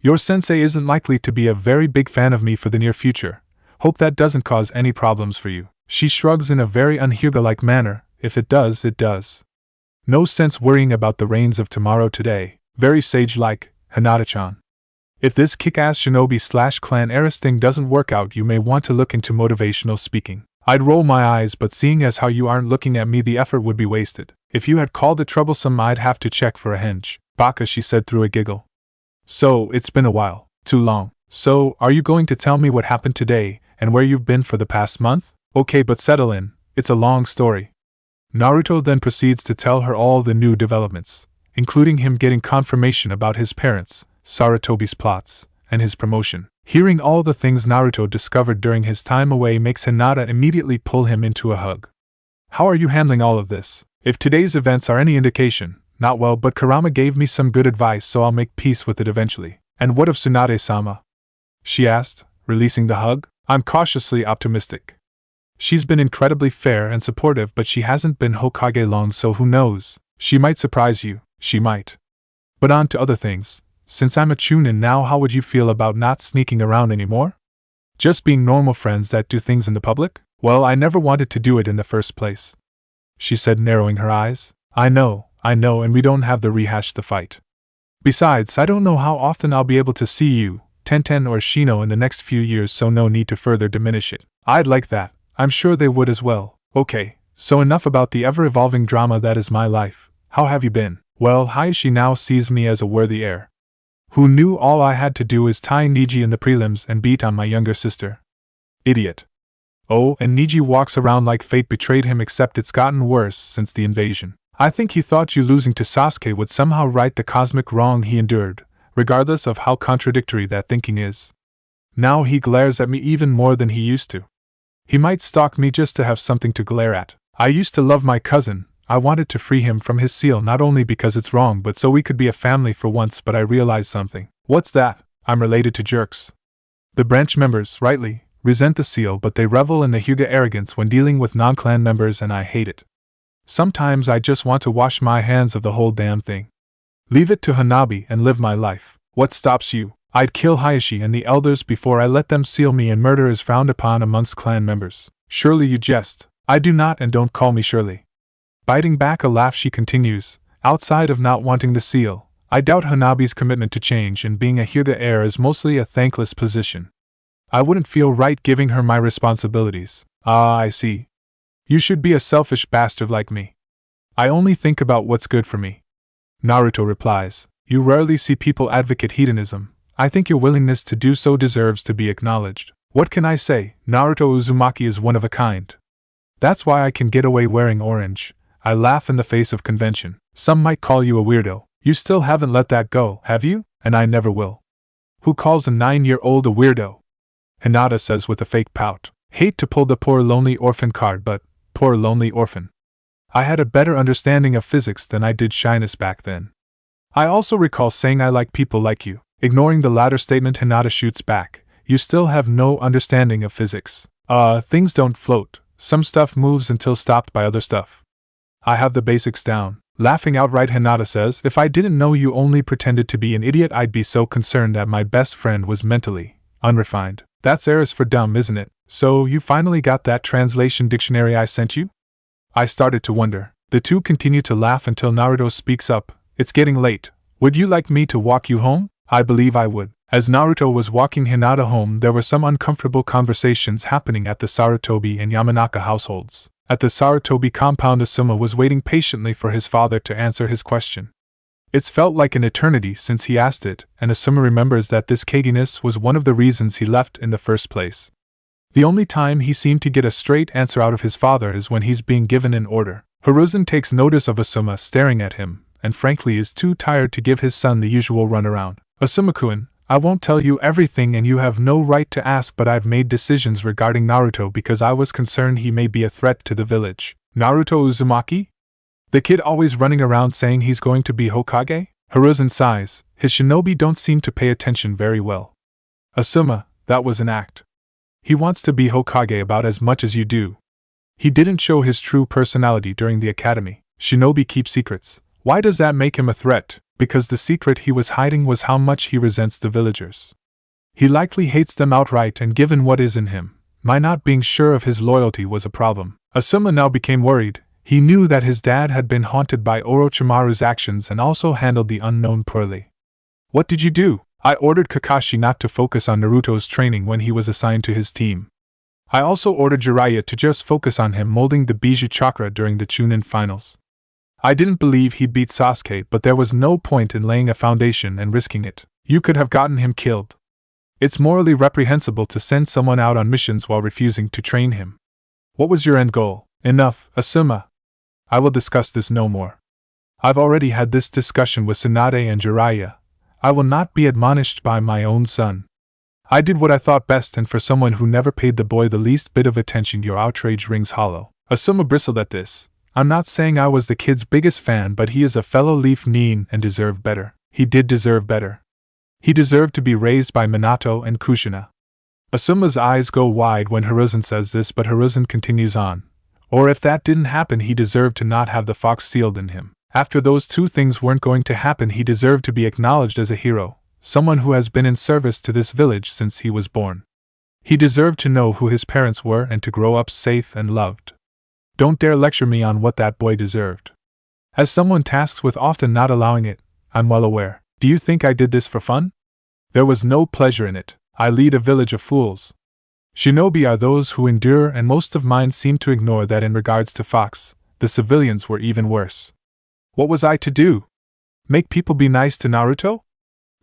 Your sensei isn't likely to be a very big fan of me for the near future. Hope that doesn't cause any problems for you. She shrugs in a very un-Hyuga-like manner. If it does, it does. No sense worrying about the rains of tomorrow today. Very sage-like, Hinata-chan. If this kick-ass shinobi/clan heiress thing doesn't work out, you may want to look into motivational speaking. I'd roll my eyes, but seeing as how you aren't looking at me, the effort would be wasted. If you had called it troublesome, I'd have to check for a henge. Baka, she said through a giggle. So, it's been a while. Too long. So, are you going to tell me what happened today, and where you've been for the past month? Okay, but settle in. It's a long story. Naruto then proceeds to tell her all the new developments, including him getting confirmation about his parents, Sarutobi's plots, and his promotion. Hearing all the things Naruto discovered during his time away makes Hinata immediately pull him into a hug. How are you handling all of this? If today's events are any indication, not well, but Kurama gave me some good advice, so I'll make peace with it eventually. And what of Tsunade-sama? She asked, releasing the hug. I'm cautiously optimistic. She's been incredibly fair and supportive, but she hasn't been Hokage long, so who knows? She might surprise you, she might. But on to other things. Since I'm a Chunin now, how would you feel about not sneaking around anymore? Just being normal friends that do things in the public? Well, I never wanted to do it in the first place, she said, narrowing her eyes. I know, and we don't have to rehash the fight. Besides, I don't know how often I'll be able to see you, Tenten or Shino in the next few years, so no need to further diminish it. I'd like that. I'm sure they would as well. Okay, so enough about the ever-evolving drama that is my life. How have you been? Well, Hiashi now sees me as a worthy heir. Who knew all I had to do is tie Niji in the prelims and beat on my younger sister. Idiot. Oh, and Niji walks around like fate betrayed him, except it's gotten worse since the invasion. I think he thought you losing to Sasuke would somehow right the cosmic wrong he endured, regardless of how contradictory that thinking is. Now he glares at me even more than he used to. He might stalk me just to have something to glare at. I used to love my cousin. I wanted to free him from his seal not only because it's wrong but so we could be a family for once, but I realized something. What's that? I'm related to jerks. The branch members, rightly, resent the seal, but they revel in the Hyuga arrogance when dealing with non-clan members, and I hate it. Sometimes I just want to wash my hands of the whole damn thing. Leave it to Hanabi and live my life. What stops you? I'd kill Hiashi and the elders before I let them seal me, and murder is frowned upon amongst clan members. Surely you jest. I do not, and don't call me Shirley. Biting back a laugh, she continues, outside of not wanting the seal, I doubt Hanabi's commitment to change, and being a Hyuga heir is mostly a thankless position. I wouldn't feel right giving her my responsibilities. Ah, I see. You should be a selfish bastard like me. I only think about what's good for me. Naruto replies, you rarely see people advocate hedonism. I think your willingness to do so deserves to be acknowledged. What can I say? Naruto Uzumaki is one of a kind. That's why I can get away wearing orange. I laugh in the face of convention. Some might call you a weirdo. You still haven't let that go, have you? And I never will. Who calls a 9-year-old a weirdo? Hinata says with a fake pout. Hate to pull the poor lonely orphan card, but poor lonely orphan. I had a better understanding of physics than I did shyness back then. I also recall saying I like people like you. Ignoring the latter statement, Hinata shoots back. You still have no understanding of physics. Things don't float. Some stuff moves until stopped by other stuff. I have the basics down. Laughing outright, Hinata says, if I didn't know you only pretended to be an idiot, I'd be so concerned that my best friend was mentally unrefined. That's Eris for dumb, isn't it? So you finally got that translation dictionary I sent you? I started to wonder. The two continue to laugh until Naruto speaks up. It's getting late. Would you like me to walk you home? I believe I would. As Naruto was walking Hinata home, there were some uncomfortable conversations happening at the Sarutobi and Yamanaka households. At the Sarutobi compound, Asuma was waiting patiently for his father to answer his question. It's felt like an eternity since he asked it, and Asuma remembers that this caginess was one of the reasons he left in the first place. The only time he seemed to get a straight answer out of his father is when he's being given an order. Hiruzen takes notice of Asuma staring at him, and frankly is too tired to give his son the usual runaround. Asuma-kun, I won't tell you everything and you have no right to ask, but I've made decisions regarding Naruto because I was concerned he may be a threat to the village. Naruto Uzumaki? The kid always running around saying he's going to be Hokage? Hiruzen sighs. His shinobi don't seem to pay attention very well. Asuma, that was an act. He wants to be Hokage about as much as you do. He didn't show his true personality during the academy. Shinobi keep secrets. Why does that make him a threat? Because the secret he was hiding was how much he resents the villagers. He likely hates them outright, and given what is in him, my not being sure of his loyalty was a problem. Asuma now became worried. He knew that his dad had been haunted by Orochimaru's actions and also handled the unknown poorly. What did you do? I ordered Kakashi not to focus on Naruto's training when he was assigned to his team. I also ordered Jiraiya to just focus on him molding the Bijou chakra during the Chunin finals. I didn't believe he'd beat Sasuke, but there was no point in laying a foundation and risking it. You could have gotten him killed. It's morally reprehensible to send someone out on missions while refusing to train him. What was your end goal? Enough, Asuma. I will discuss this no more. I've already had this discussion with Tsunade and Jiraiya. I will not be admonished by my own son. I did what I thought best, and for someone who never paid the boy the least bit of attention, your outrage rings hollow. Asuma bristled at this. I'm not saying I was the kid's biggest fan, but he is a fellow Leaf Nin and deserved better. He did deserve better. He deserved to be raised by Minato and Kushina. Asuma's eyes go wide when Hiruzen says this, but Hiruzen continues on. Or if that didn't happen, he deserved to not have the fox sealed in him. After those two things weren't going to happen, he deserved to be acknowledged as a hero, someone who has been in service to this village since he was born. He deserved to know who his parents were and to grow up safe and loved. Don't dare lecture me on what that boy deserved. As someone tasked with often not allowing it, I'm well aware. Do you think I did this for fun? There was no pleasure in it. I lead a village of fools. Shinobi are those who endure, and most of mine seem to ignore that. In regards to Fox, the civilians were even worse. What was I to do? Make people be nice to Naruto?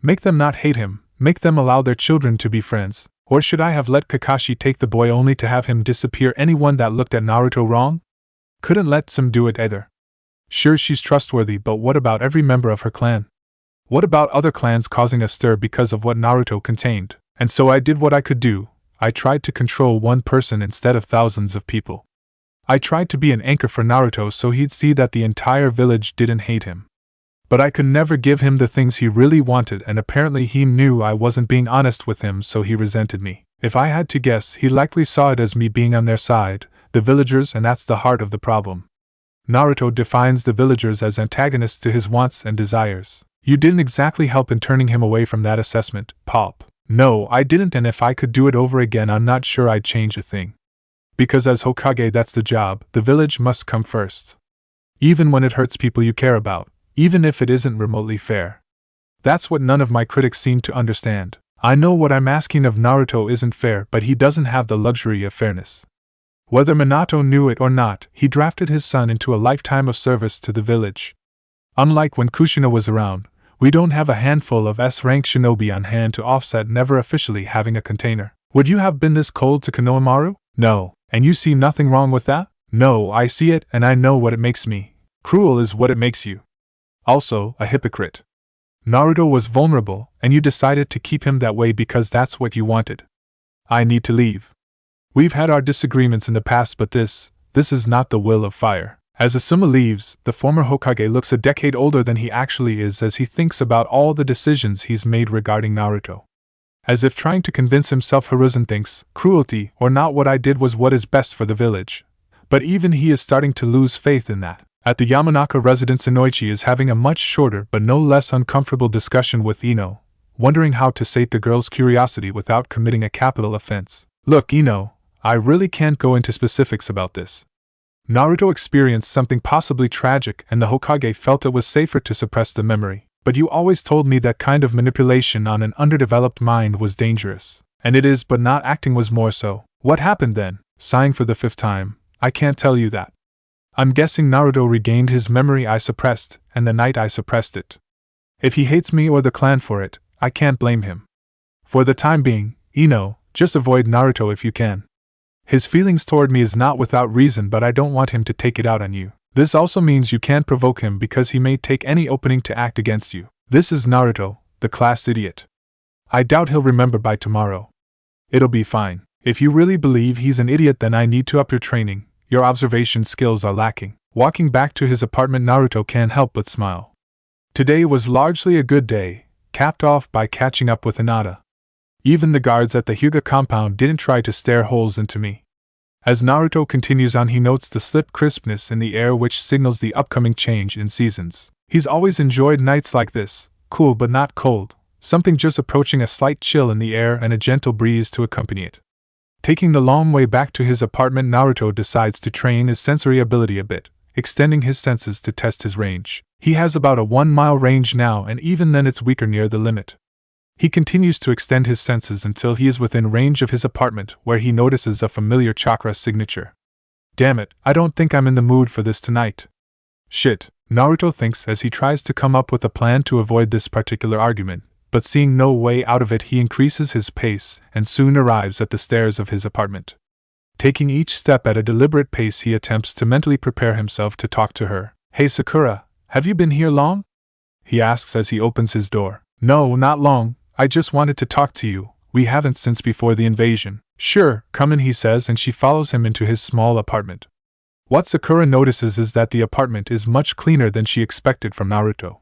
Make them not hate him, make them allow their children to be friends? Or should I have let Kakashi take the boy only to have him disappear anyone that looked at Naruto wrong? Couldn't let Sam do it either. Sure, she's trustworthy, but what about every member of her clan? What about other clans causing a stir because of what Naruto contained? And so I did what I could do. I tried to control one person instead of thousands of people. I tried to be an anchor for Naruto so he'd see that the entire village didn't hate him. But I could never give him the things he really wanted, and apparently he knew I wasn't being honest with him, so he resented me. If I had to guess, he likely saw it as me being on their side, the villagers, and that's the heart of the problem. Naruto defines the villagers as antagonists to his wants and desires. You didn't exactly help in turning him away from that assessment, Pop. No, I didn't, and if I could do it over again, I'm not sure I'd change a thing. Because as Hokage, that's the job. The village must come first. Even when it hurts people you care about, even if it isn't remotely fair. That's what none of my critics seem to understand. I know what I'm asking of Naruto isn't fair, but he doesn't have the luxury of fairness. Whether Minato knew it or not, he drafted his son into a lifetime of service to the village. Unlike when Kushina was around, we don't have a handful of S-rank shinobi on hand to offset never officially having a container. Would you have been this cold to Konohamaru? No. And you see nothing wrong with that? No, I see it, and I know what it makes me. Cruel is what it makes you. Also, a hypocrite. Naruto was vulnerable, and you decided to keep him that way because that's what you wanted. I need to leave. We've had our disagreements in the past, but this is not the will of fire. As Asuma leaves, the former Hokage looks a decade older than he actually is as he thinks about all the decisions he's made regarding Naruto. As if trying to convince himself Hiruzen thinks, cruelty or not, what I did was what is best for the village. But even he is starting to lose faith in that. At the Yamanaka residence, Inoichi is having a much shorter but no less uncomfortable discussion with Ino, wondering how to sate the girl's curiosity without committing a capital offense. Look, Ino, I really can't go into specifics about this. Naruto experienced something possibly tragic and the Hokage felt it was safer to suppress the memory. But you always told me that kind of manipulation on an underdeveloped mind was dangerous. And it is, but not acting was more so. What happened then? Sighing for the 5th time, I can't tell you that. I'm guessing Naruto regained his memory I suppressed, and the night I suppressed it. If he hates me or the clan for it, I can't blame him. For the time being, Ino, just avoid Naruto if you can. His feelings toward me is not without reason, but I don't want him to take it out on you. This also means you can't provoke him because he may take any opening to act against you. This is Naruto, the class idiot. I doubt he'll remember by tomorrow. It'll be fine. If you really believe he's an idiot, then I need to up your training. Your observation skills are lacking. Walking back to his apartment, Naruto can't help but smile. Today was largely a good day, capped off by catching up with Hinata. Even the guards at the Hyuga compound didn't try to stare holes into me. As Naruto continues on, he notes the slip crispness in the air which signals the upcoming change in seasons. He's always enjoyed nights like this, cool but not cold, something just approaching a slight chill in the air and a gentle breeze to accompany it. Taking the long way back to his apartment, Naruto decides to train his sensory ability a bit, extending his senses to test his range. He has about a 1-mile range now, and even then it's weaker near the limit. He continues to extend his senses until he is within range of his apartment, where he notices a familiar chakra signature. Damn it, I don't think I'm in the mood for this tonight. Shit, Naruto thinks as he tries to come up with a plan to avoid this particular argument, but seeing no way out of it, he increases his pace and soon arrives at the stairs of his apartment. Taking each step at a deliberate pace, he attempts to mentally prepare himself to talk to her. Hey Sakura, have you been here long? He asks as he opens his door. No, not long. I just wanted to talk to you. We haven't since before the invasion. Sure, come in, he says, and she follows him into his small apartment. What Sakura notices is that the apartment is much cleaner than she expected from Naruto.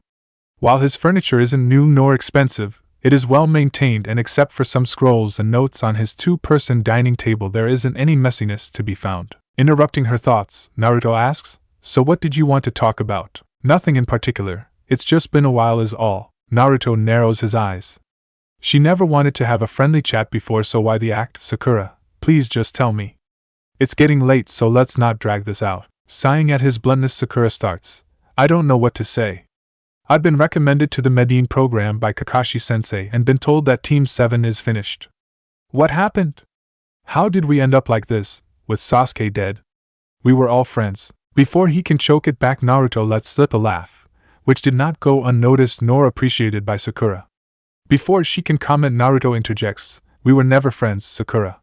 While his furniture isn't new nor expensive, it is well maintained, and except for some scrolls and notes on his 2-person dining table, there isn't any messiness to be found. Interrupting her thoughts, Naruto asks, So what did you want to talk about? Nothing in particular, it's just been a while is all. Naruto narrows his eyes. She never wanted to have a friendly chat before, so why the act, Sakura? Please just tell me. It's getting late, so let's not drag this out. Sighing at his bluntness, Sakura starts. I don't know what to say. I've been recommended to the Medine program by Kakashi-sensei and been told that Team 7 is finished. What happened? How did we end up like this, with Sasuke dead? We were all friends. Before he can choke it back, Naruto lets slip a laugh, which did not go unnoticed nor appreciated by Sakura. Before she can comment, Naruto interjects, We were never friends, Sakura.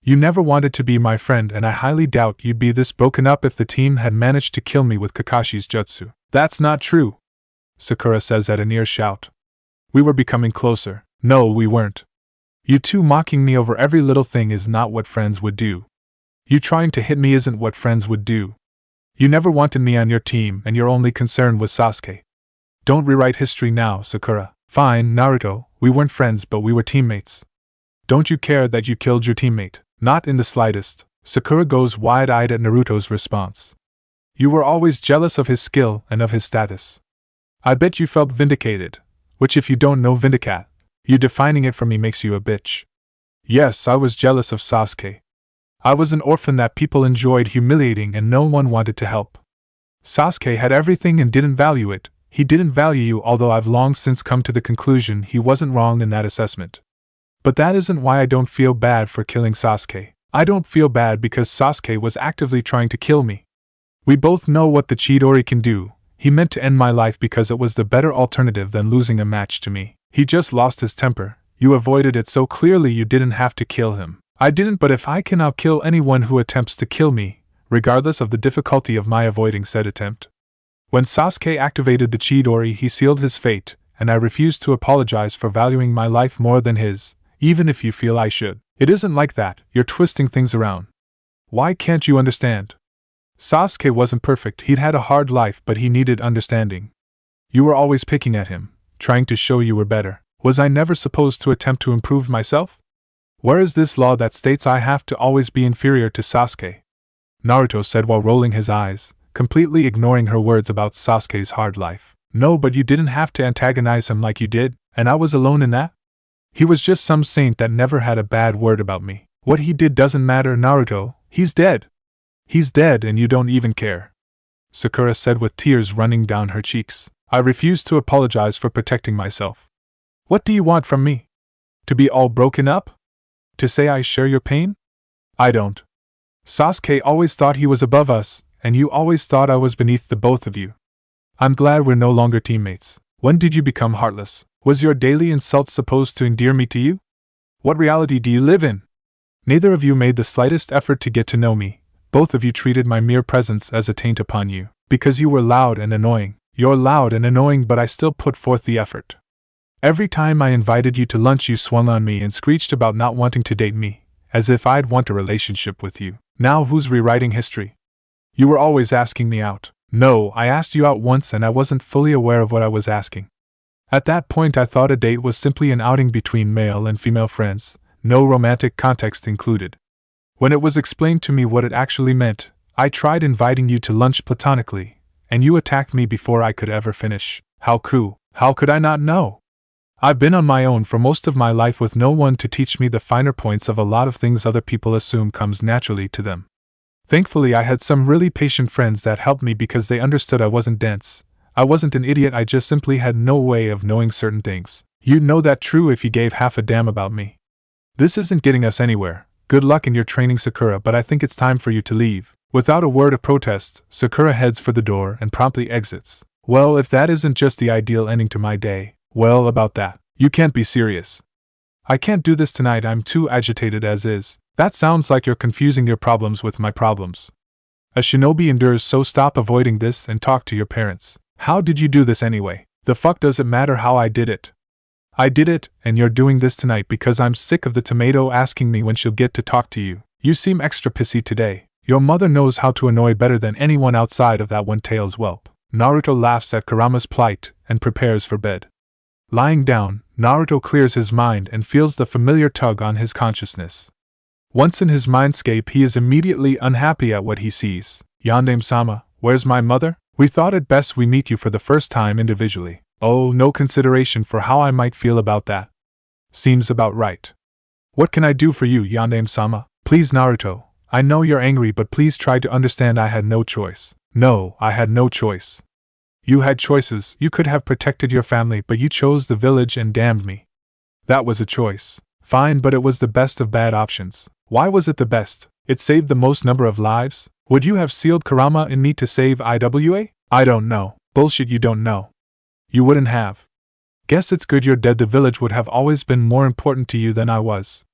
You never wanted to be my friend, and I highly doubt you'd be this broken up if the team had managed to kill me with Kakashi's jutsu. That's not true, Sakura says at a near shout. We were becoming closer. No, we weren't. You two mocking me over every little thing is not what friends would do. You trying to hit me isn't what friends would do. You never wanted me on your team, and your only concern was Sasuke. Don't rewrite history now, Sakura. Fine, Naruto, we weren't friends but we were teammates. Don't you care that you killed your teammate? Not in the slightest. Sakura goes wide-eyed at Naruto's response. You were always jealous of his skill and of his status. I bet you felt vindicated, which if you don't know vindicat, you defining it for me makes you a bitch. Yes, I was jealous of Sasuke. I was an orphan that people enjoyed humiliating and no one wanted to help. Sasuke had everything and didn't value it. He didn't value you, although I've long since come to the conclusion he wasn't wrong in that assessment. But that isn't why I don't feel bad for killing Sasuke. I don't feel bad because Sasuke was actively trying to kill me. We both know what the Chidori can do. He meant to end my life because it was the better alternative than losing a match to me. He just lost his temper. You avoided it so clearly you didn't have to kill him. I didn't, but if I can outkill anyone who attempts to kill me, regardless of the difficulty of my avoiding said attempt. When Sasuke activated the Chidori, he sealed his fate, and I refuse to apologize for valuing my life more than his, even if you feel I should. It isn't like that, you're twisting things around. Why can't you understand? Sasuke wasn't perfect, he'd had a hard life, but he needed understanding. You were always picking at him, trying to show you were better. Was I never supposed to attempt to improve myself? Where is this law that states I have to always be inferior to Sasuke? Naruto said while rolling his eyes, completely ignoring her words about Sasuke's hard life. No, but you didn't have to antagonize him like you did, and I was alone in that? He was just some saint that never had a bad word about me. What he did doesn't matter, Naruto. He's dead. He's dead and you don't even care. Sakura said with tears running down her cheeks. I refuse to apologize for protecting myself. What do you want from me? To be all broken up? To say I share your pain? I don't. Sasuke always thought he was above us, and you always thought I was beneath the both of you. I'm glad we're no longer teammates. When did you become heartless? Was your daily insults supposed to endear me to you? What reality do you live in? Neither of you made the slightest effort to get to know me. Both of you treated my mere presence as a taint upon you. Because you were loud and annoying. You're loud and annoying, but I still put forth the effort. Every time I invited you to lunch you swung on me and screeched about not wanting to date me, as if I'd want a relationship with you. Now who's rewriting history? You were always asking me out. No, I asked you out once and I wasn't fully aware of what I was asking. At that point I thought a date was simply an outing between male and female friends, no romantic context included. When it was explained to me what it actually meant, I tried inviting you to lunch platonically, and you attacked me before I could ever finish. How cruel! How could I not know? I've been on my own for most of my life with no one to teach me the finer points of a lot of things other people assume comes naturally to them. Thankfully I had some really patient friends that helped me because they understood I wasn't dense. I wasn't an idiot, I just simply had no way of knowing certain things. You'd know that true if you gave half a damn about me. This isn't getting us anywhere. Good luck in your training, Sakura, but I think it's time for you to leave. Without a word of protest, Sakura heads for the door and promptly exits. Well, if that isn't just the ideal ending to my day, well, about that. You can't be serious. I can't do this tonight, I'm too agitated as is. That sounds like you're confusing your problems with my problems. A shinobi endures, so stop avoiding this and talk to your parents. How did you do this anyway? The fuck does it matter how I did it? I did it, and you're doing this tonight because I'm sick of the tomato asking me when she'll get to talk to you. You seem extra pissy today. Your mother knows how to annoy better than anyone outside of that one-tailed whelp. Naruto laughs at Kurama's plight and prepares for bed. Lying down, Naruto clears his mind and feels the familiar tug on his consciousness. Once in his mindscape, he is immediately unhappy at what he sees. Yandere-sama, where's my mother? We thought it best we meet you for the first time individually. Oh, no consideration for how I might feel about that. Seems about right. What can I do for you, Yandere-sama? Please, Naruto. I know you're angry, but please try to understand I had no choice. No, I had no choice. You had choices. You could have protected your family, but you chose the village and damned me. That was a choice. Fine, but it was the best of bad options. Why was it the best? It saved the most number of lives? Would you have sealed Kurama and me to save IWA? I don't know. Bullshit, you don't know. You wouldn't have. Guess it's good you're dead. The village would have always been more important to you than I was.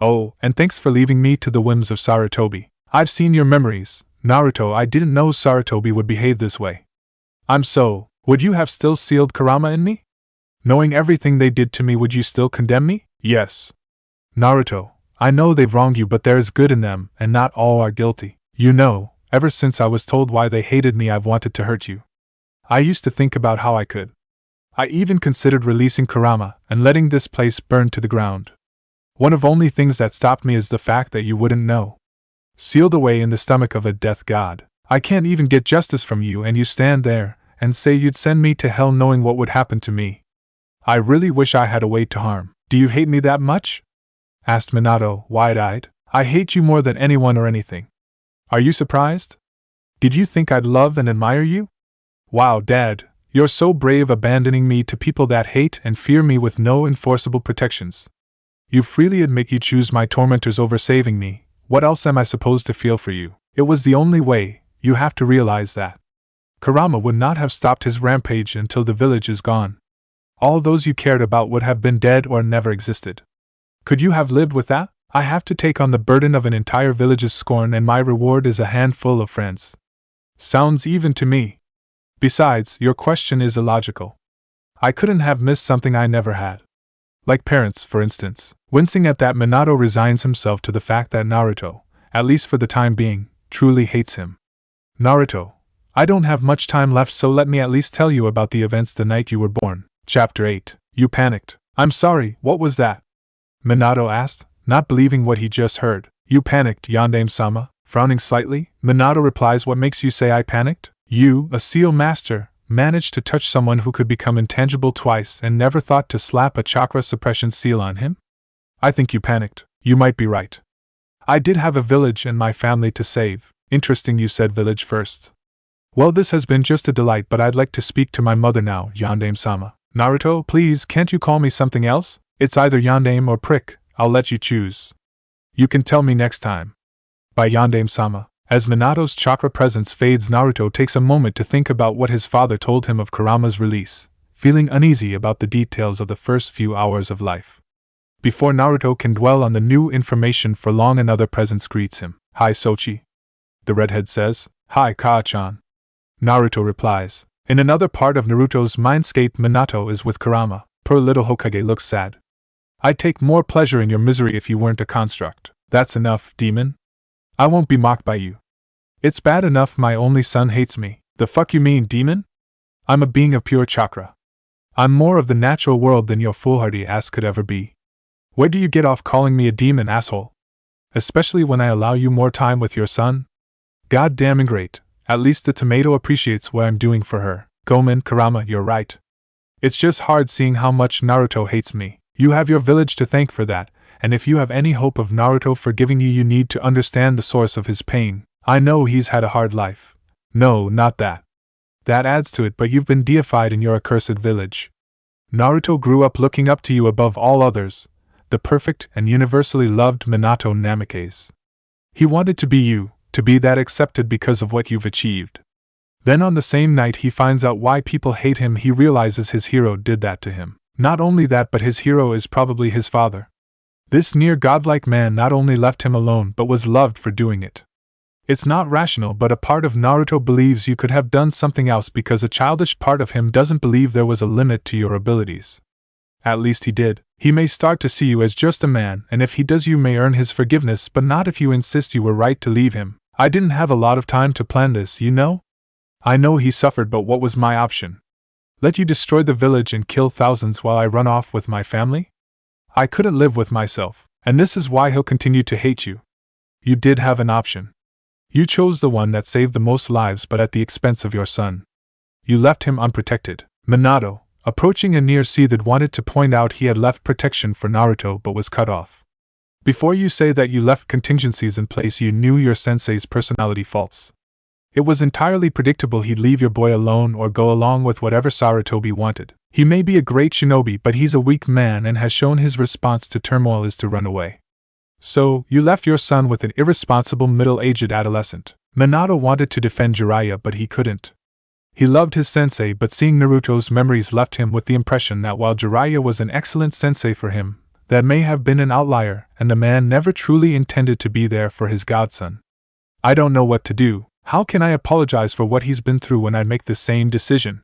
Oh, and thanks for leaving me to the whims of Sarutobi. I've seen your memories, Naruto. I didn't know Sarutobi would behave this way. Would you have still sealed Kurama in me? Knowing everything they did to me, would you still condemn me? Yes. Naruto, I know they've wronged you, but there is good in them, and not all are guilty. You know, ever since I was told why they hated me, I've wanted to hurt you. I used to think about how I could. I even considered releasing Kurama and letting this place burn to the ground. One of only things that stopped me is the fact that you wouldn't know. Sealed away in the stomach of a death god, I can't even get justice from you, and you stand there and say you'd send me to hell knowing what would happen to me. I really wish I had a way to harm. Do you hate me that much? Asked Minato, wide-eyed. I hate you more than anyone or anything. Are you surprised? Did you think I'd love and admire you? Wow, Dad, you're so brave, abandoning me to people that hate and fear me with no enforceable protections. You freely admit you choose my tormentors over saving me. What else am I supposed to feel for you? It was the only way. You have to realize that. Kurama would not have stopped his rampage until the village is gone. All those you cared about would have been dead or never existed. Could you have lived with that? I have to take on the burden of an entire village's scorn, and my reward is a handful of friends. Sounds even to me. Besides, your question is illogical. I couldn't have missed something I never had. Like parents, for instance. Wincing at that, Minato resigns himself to the fact that Naruto, at least for the time being, truly hates him. Naruto, I don't have much time left, so let me at least tell you about the events the night you were born. Chapter 8. You panicked. I'm sorry, what was that? Minato asked, not believing what he just heard. You panicked, Yondaime-sama. Frowning slightly, Minato replies, what makes you say I panicked? You, a seal master, managed to touch someone who could become intangible twice and never thought to slap a chakra suppression seal on him? I think you panicked. You might be right. I did have a village and my family to save. Interesting you said village first. Well, this has been just a delight, but I'd like to speak to my mother now, Yondaime-sama. Naruto, please, can't you call me something else? It's either Yondaime or Prick. I'll let you choose. You can tell me next time. By Yondaime-sama. As Minato's chakra presence fades, Naruto takes a moment to think about what his father told him of Kurama's release, feeling uneasy about the details of the first few hours of life. Before Naruto can dwell on the new information for long, another presence greets him. Hi, Sochi. The redhead says. Hi, Kaa-chan. Naruto replies. In another part of Naruto's mindscape, Minato is with Kurama. Poor little Hokage looks sad. I'd take more pleasure in your misery if you weren't a construct. That's enough, demon. I won't be mocked by you. It's bad enough my only son hates me. The fuck you mean, demon? I'm a being of pure chakra. I'm more of the natural world than your foolhardy ass could ever be. Where do you get off calling me a demon, asshole? Especially when I allow you more time with your son? God damn great. At least the tomato appreciates what I'm doing for her. Gomen, Kurama, you're right. It's just hard seeing how much Naruto hates me. You have your village to thank for that, and if you have any hope of Naruto forgiving you, you need to understand the source of his pain. I know he's had a hard life. No, not that. That adds to it, but you've been deified in your accursed village. Naruto grew up looking up to you above all others, the perfect and universally loved Minato Namikaze. He wanted to be you, to be that accepted because of what you've achieved. Then on the same night he finds out why people hate him. He realizes his hero did that to him. Not only that, but his hero is probably his father. This near godlike man not only left him alone but was loved for doing it. It's not rational, but a part of Naruto believes you could have done something else because a childish part of him doesn't believe there was a limit to your abilities. At least he did. He may start to see you as just a man, and if he does you may earn his forgiveness, but not if you insist you were right to leave him. I didn't have a lot of time to plan this, you know? I know he suffered, but what was my option? Let you destroy the village and kill thousands while I run off with my family? I couldn't live with myself, and this is why he'll continue to hate you. You did have an option. You chose the one that saved the most lives, but at the expense of your son. You left him unprotected. Minato, approaching a near seethed, wanted to point out he had left protection for Naruto but was cut off. Before you say that you left contingencies in place, you knew your sensei's personality faults. It was entirely predictable he'd leave your boy alone or go along with whatever Sarutobi wanted. He may be a great shinobi, but he's a weak man and has shown his response to turmoil is to run away. So, you left your son with an irresponsible middle-aged adolescent. Minato wanted to defend Jiraiya, but he couldn't. He loved his sensei, but seeing Naruto's memories left him with the impression that while Jiraiya was an excellent sensei for him, That may have been an outlier, and the man never truly intended to be there for his godson. I don't know what to do. How can I apologize for what he's been through when I make the same decision?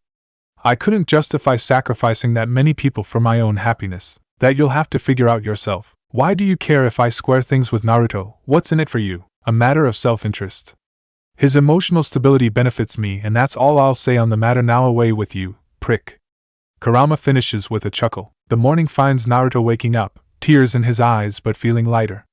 I couldn't justify sacrificing that many people for my own happiness. That you'll have to figure out yourself. Why do you care if I square things with Naruto? What's in it for you? A matter of self-interest. His emotional stability benefits me, and that's all I'll say on the matter. Now away with you, prick. Kurama finishes with a chuckle. The morning finds Naruto waking up, tears in his eyes but feeling lighter.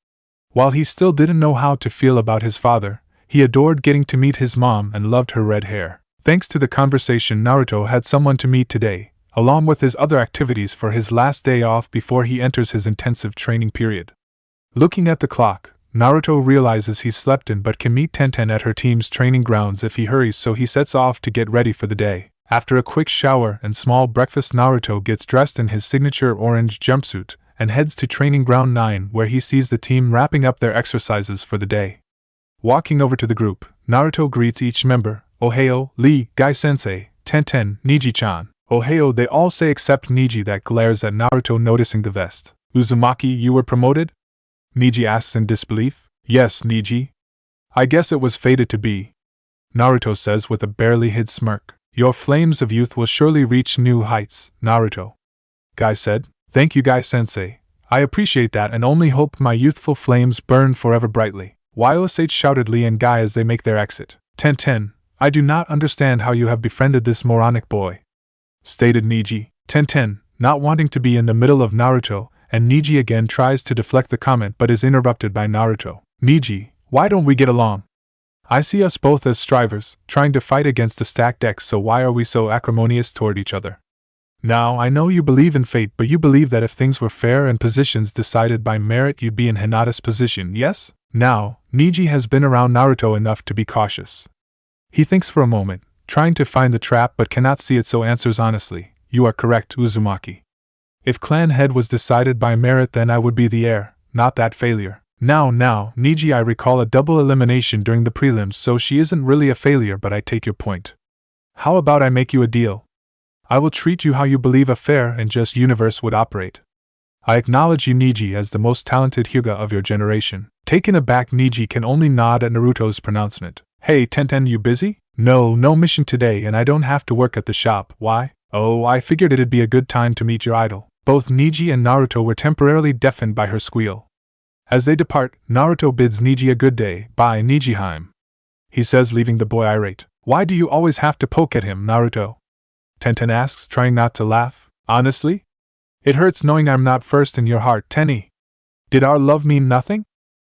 While he still didn't know how to feel about his father, he adored getting to meet his mom and loved her red hair. Thanks to the conversation, Naruto had someone to meet today, along with his other activities for his last day off before he enters his intensive training period. Looking at the clock, Naruto realizes he's slept in but can meet Tenten at her team's training grounds if he hurries, so he sets off to get ready for the day. After a quick shower and small breakfast, Naruto gets dressed in his signature orange jumpsuit and heads to Training Ground 9, where he sees the team wrapping up their exercises for the day. Walking over to the group, Naruto greets each member. Ohayo, Lee, Gai-sensei, Tenten, Niji-chan. Ohayo, they all say except Niji, that glares at Naruto noticing the vest. Uzumaki, you were promoted? Niji asks in disbelief. Yes, Niji. I guess it was fated to be. Naruto says with a barely hid smirk. Your flames of youth will surely reach new heights, Naruto. Gai said. Thank you, Gai-sensei. I appreciate that and only hope my youthful flames burn forever brightly. YOSH shouted Lee and Gai as they make their exit. Tenten, I do not understand how you have befriended this moronic boy, stated Niji. Tenten, not wanting to be in the middle of Naruto, and Niji again tries to deflect the comment but is interrupted by Naruto. Niji, why don't we get along? I see us both as strivers, trying to fight against the stacked decks, so why are we so acrimonious toward each other? Now, I know you believe in fate, but you believe that if things were fair and positions decided by merit, you'd be in Hinata's position, yes? Now, Niji has been around Naruto enough to be cautious. He thinks for a moment, trying to find the trap but cannot see it, so answers honestly. You are correct, Uzumaki. If clan head was decided by merit, then I would be the heir, not that failure. Now, Niji, I recall a double elimination during the prelims, so she isn't really a failure, but I take your point. How about I make you a deal? I will treat you how you believe a fair and just universe would operate. I acknowledge you, Niji, as the most talented Hyuga of your generation. Taken aback, Niji can only nod at Naruto's pronouncement. Hey, Tenten, you busy? No mission today, and I don't have to work at the shop. Why? Oh, I figured it'd be a good time to meet your idol. Both Niji and Naruto were temporarily deafened by her squeal. As they depart, Naruto bids Niji a good day. Bye, Nijiheim. He says, leaving the boy irate. Why do you always have to poke at him, Naruto? Tenten asks, trying not to laugh. Honestly? It hurts knowing I'm not first in your heart, Tenny. Did our love mean nothing?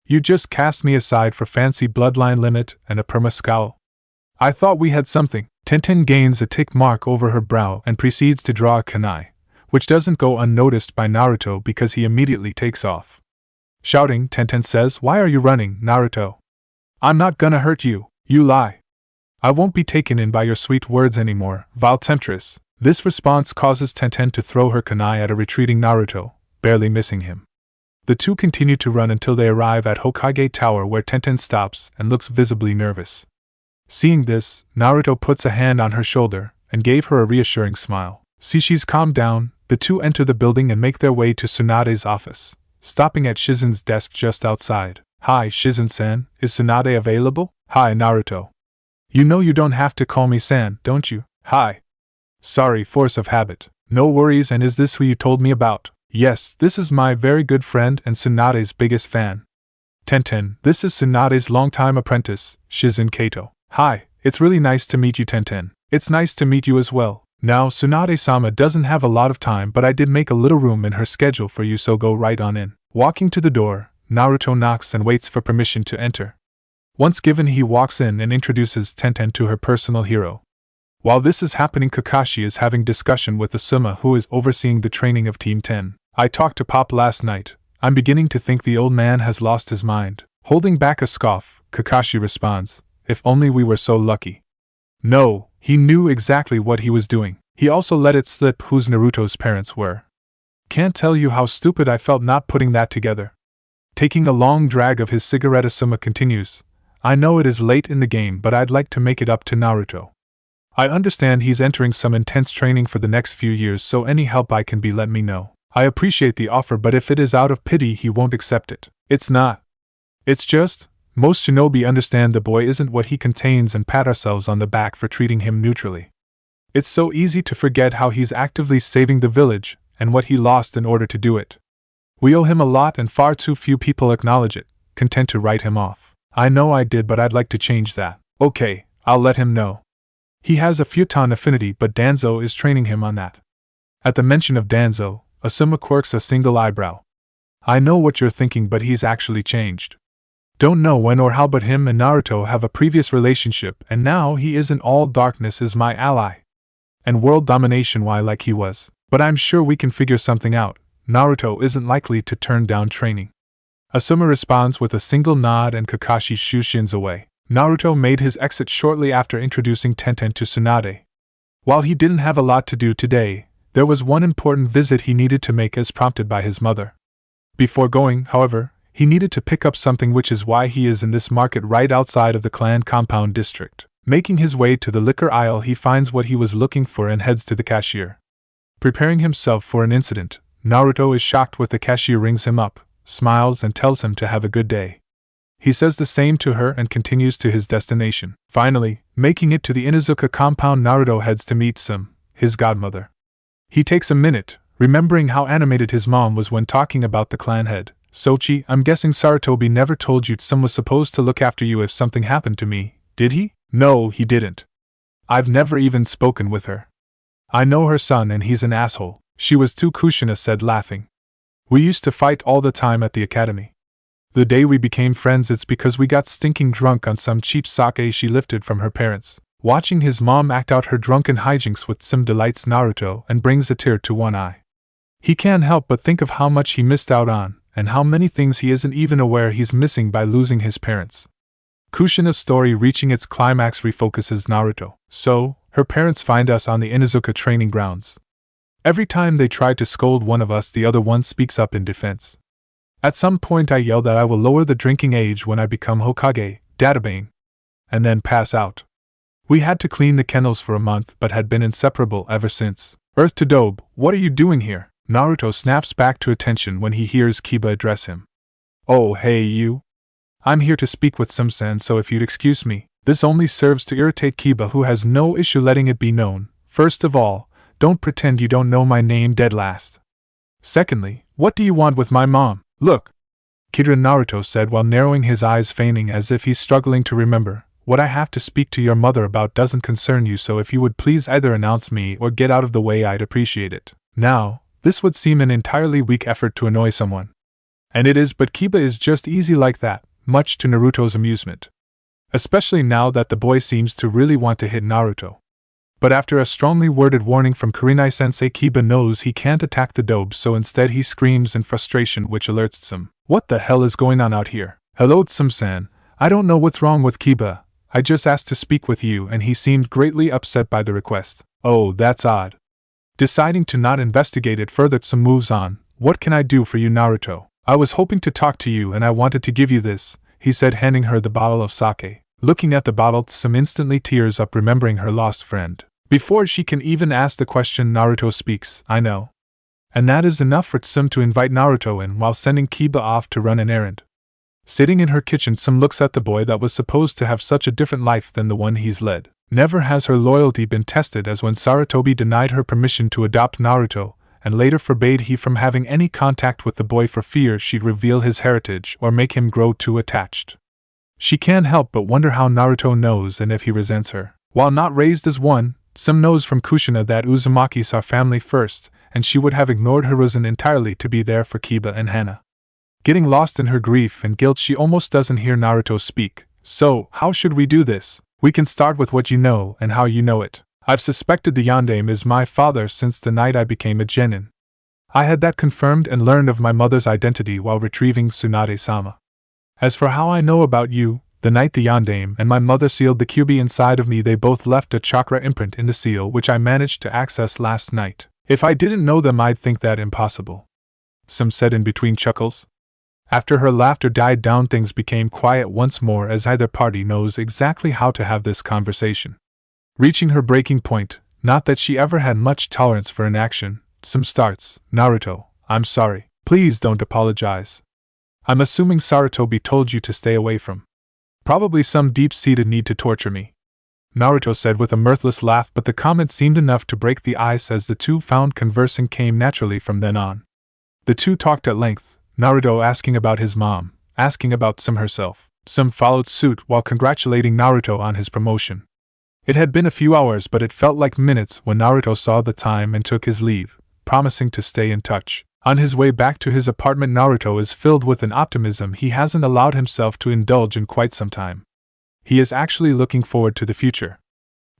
You just cast me aside for fancy bloodline limit and a perma scowl. I thought we had something. Tenten gains a tick mark over her brow and proceeds to draw a kunai, which doesn't go unnoticed by Naruto because he immediately takes off. Shouting, Tenten says, Why are you running, Naruto? I'm not gonna hurt you, you lie. I won't be taken in by your sweet words anymore, vile temptress. This response causes Tenten to throw her kunai at a retreating Naruto, barely missing him. The two continue to run until they arrive at Hokage Tower, where Tenten stops and looks visibly nervous. Seeing this, Naruto puts a hand on her shoulder and gave her a reassuring smile. See, she's calmed down. The two enter the building and make their way to Tsunade's office, stopping at Shizen's desk just outside. Hi, Shizen-san, is Tsunade available? Hi, Naruto. You know you don't have to call me San, don't you? Hi. Sorry, force of habit. No worries, and is this who you told me about? Yes, this is my very good friend and Tsunade's biggest fan. Tenten, this is Tsunade's longtime apprentice, Shizen Kato. Hi, it's really nice to meet you, Tenten. It's nice to meet you as well. Now, Tsunade-sama doesn't have a lot of time, but I did make a little room in her schedule for you, so go right on in. Walking to the door, Naruto knocks and waits for permission to enter. Once given, he walks in and introduces Tenten to her personal hero. While this is happening, Kakashi is having discussion with Asuma, who is overseeing the training of Team 10. I talked to Pop last night. I'm beginning to think the old man has lost his mind. Holding back a scoff, Kakashi responds, If only we were so lucky. No, he knew exactly what he was doing. He also let it slip whose Naruto's parents were. Can't tell you how stupid I felt not putting that together. Taking a long drag of his cigarette, Asuma continues, I know it is late in the game, but I'd like to make it up to Naruto. I understand he's entering some intense training for the next few years, so any help I can be, let me know. I appreciate the offer, but if it is out of pity, he won't accept it. It's not. It's just, most shinobi understand the boy isn't what he contains and pat ourselves on the back for treating him neutrally. It's so easy to forget how he's actively saving the village, and what he lost in order to do it. We owe him a lot and far too few people acknowledge it, content to write him off. I know I did, but I'd like to change that. Okay, I'll let him know. He has a futon affinity, but Danzo is training him on that. At the mention of Danzo, Asuma quirks a single eyebrow. I know what you're thinking, but he's actually changed. Don't know when or how, but him and Naruto have a previous relationship, and now he isn't all darkness is my ally. And world domination why like he was. But I'm sure we can figure something out. Naruto isn't likely to turn down training. Asuma responds with a single nod and Kakashi shushins away. Naruto made his exit shortly after introducing Tenten to Tsunade. While he didn't have a lot to do today, there was one important visit he needed to make as prompted by his mother. Before going, however, he needed to pick up something, which is why he is in this market right outside of the clan compound district. Making his way to the liquor aisle, he finds what he was looking for and heads to the cashier. Preparing himself for an incident, Naruto is shocked when the cashier rings him up, smiles and tells him to have a good day. He says the same to her and continues to his destination. Finally, making it to the Inuzuka compound, Naruto heads to meet Sum, his godmother. He takes a minute, remembering how animated his mom was when talking about the clan head. Sochi, I'm guessing Sarutobi never told you Sum was supposed to look after you if something happened to me, did he? No, he didn't. I've never even spoken with her. I know her son and he's an asshole. She was too, Kushina said, laughing. We used to fight all the time at the academy. The day we became friends, it's because we got stinking drunk on some cheap sake she lifted from her parents. Watching his mom act out her drunken hijinks with Sum delights Naruto and brings a tear to one eye. He can't help but think of how much he missed out on, and how many things he isn't even aware he's missing by losing his parents. Kushina's story reaching its climax refocuses Naruto. So, her parents find us on the Inuzuka training grounds. Every time they try to scold one of us, the other one speaks up in defense. At some point I yell that I will lower the drinking age when I become Hokage, databang, and then pass out. We had to clean the kennels for a month but had been inseparable ever since. Earth to Dobe, what are you doing here? Naruto snaps back to attention when he hears Kiba address him. Oh, hey you. I'm here to speak with Sum-san, so if you'd excuse me. This only serves to irritate Kiba, who has no issue letting it be known. First of all, don't pretend you don't know my name dead last. Secondly, what do you want with my mom? Look, Kidra, Naruto said while narrowing his eyes, feigning as if he's struggling to remember. What I have to speak to your mother about doesn't concern you, so if you would please either announce me or get out of the way, I'd appreciate it. Now, this would seem an entirely weak effort to annoy someone. And it is, but Kiba is just easy like that, much to Naruto's amusement. Especially now that the boy seems to really want to hit Naruto. But after a strongly worded warning from Kurenai-sensei, Kiba knows he can't attack the dobe, so instead he screams in frustration, which alerts Sum. What the hell is going on out here? Hello, Sum-san. I don't know what's wrong with Kiba. I just asked to speak with you, and he seemed greatly upset by the request. Oh, that's odd. Deciding to not investigate it further, Sum moves on. What can I do for you, Naruto? I was hoping to talk to you and I wanted to give you this, he said, handing her the bottle of sake. Looking at the bottle, Sum instantly tears up, remembering her lost friend. Before she can even ask the question, Naruto speaks. I know. And that is enough for Sum to invite Naruto in while sending Kiba off to run an errand. Sitting in her kitchen, Sum looks at the boy that was supposed to have such a different life than the one he's led. Never has her loyalty been tested, as when Sarutobi denied her permission to adopt Naruto, and later forbade he from having any contact with the boy for fear she'd reveal his heritage or make him grow too attached. She can't help but wonder how Naruto knows and if he resents her. While not raised as one, Sum knows from Kushina that Uzumaki saw family first, and she would have ignored her reason entirely to be there for Kiba and Hana. Getting lost in her grief and guilt, she almost doesn't hear Naruto speak. So, how should we do this? We can start with what you know and how you know it. I've suspected the Yondaime is my father since the night I became a genin. I had that confirmed and learned of my mother's identity while retrieving Tsunade-sama. As for how I know about you, the night the Yondaime and my mother sealed the kyubi inside of me, they both left a chakra imprint in the seal which I managed to access last night. If I didn't know them, I'd think that impossible. Sum said in between chuckles. After her laughter died down, things became quiet once more, as either party knows exactly how to have this conversation. Reaching her breaking point, not that she ever had much tolerance for inaction, Sum starts. Naruto, I'm sorry. Please don't apologize. I'm assuming Sarutobi told you to stay away from. Probably some deep-seated need to torture me. Naruto said with a mirthless laugh, but the comment seemed enough to break the ice as the two found conversing came naturally from then on. The two talked at length, Naruto asking about his mom, asking about Sam herself. Sam followed suit while congratulating Naruto on his promotion. It had been a few hours, but it felt like minutes when Naruto saw the time and took his leave, promising to stay in touch. On his way back to his apartment, Naruto is filled with an optimism he hasn't allowed himself to indulge in quite some time. He is actually looking forward to the future.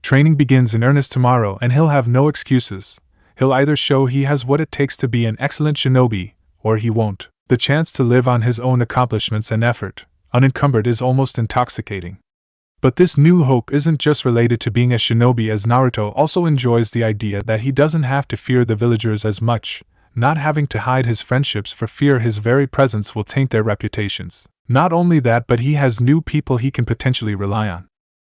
Training begins in earnest tomorrow and he'll have no excuses. He'll either show he has what it takes to be an excellent shinobi, or he won't. The chance to live on his own accomplishments and effort, unencumbered, is almost intoxicating. But this new hope isn't just related to being a shinobi, as Naruto also enjoys the idea that he doesn't have to fear the villagers as much, not having to hide his friendships for fear his very presence will taint their reputations. Not only that, but he has new people he can potentially rely on.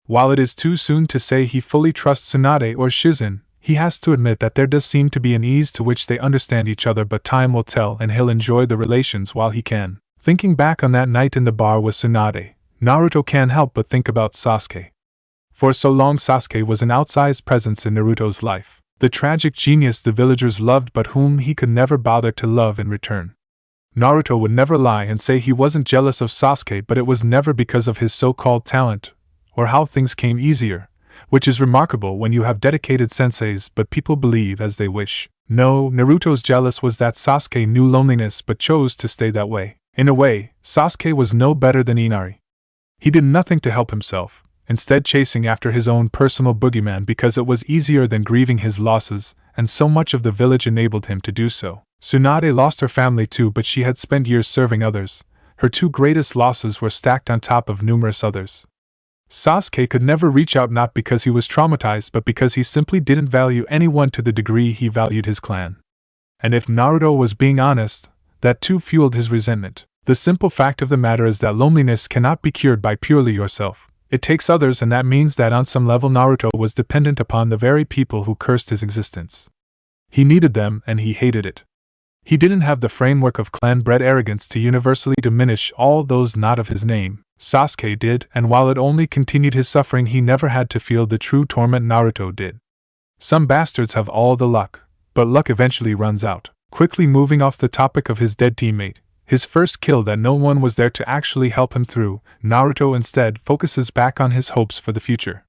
While it is too soon to say he fully trusts Tsunade or Shizen, he has to admit that there does seem to be an ease to which they understand each other, but time will tell and he'll enjoy the relations while he can. Thinking back on that night in the bar with Tsunade, Naruto can't help but think about Sasuke. For so long Sasuke was an outsized presence in Naruto's life. The tragic genius the villagers loved but whom he could never bother to love in return. Naruto would never lie and say he wasn't jealous of Sasuke, but it was never because of his so-called talent, or how things came easier, which is remarkable when you have dedicated senseis, but people believe as they wish. No, Naruto's jealous was that Sasuke knew loneliness but chose to stay that way. In a way, Sasuke was no better than Inari. He did nothing to help himself, instead chasing after his own personal boogeyman because it was easier than grieving his losses, and so much of the village enabled him to do so. Tsunade lost her family too, but she had spent years serving others. Her two greatest losses were stacked on top of numerous others. Sasuke could never reach out, not because he was traumatized but because he simply didn't value anyone to the degree he valued his clan. And if Naruto was being honest, that too fueled his resentment. The simple fact of the matter is that loneliness cannot be cured by purely yourself. It takes others, and that means that on some level Naruto was dependent upon the very people who cursed his existence. He needed them and he hated it. He didn't have the framework of clan-bred arrogance to universally diminish all those not of his name. Sasuke did, and while it only continued his suffering, he never had to feel the true torment Naruto did. Some bastards have all the luck, but luck eventually runs out. Quickly moving off the topic of his dead teammate, his first kill that no one was there to actually help him through, Naruto instead focuses back on his hopes for the future.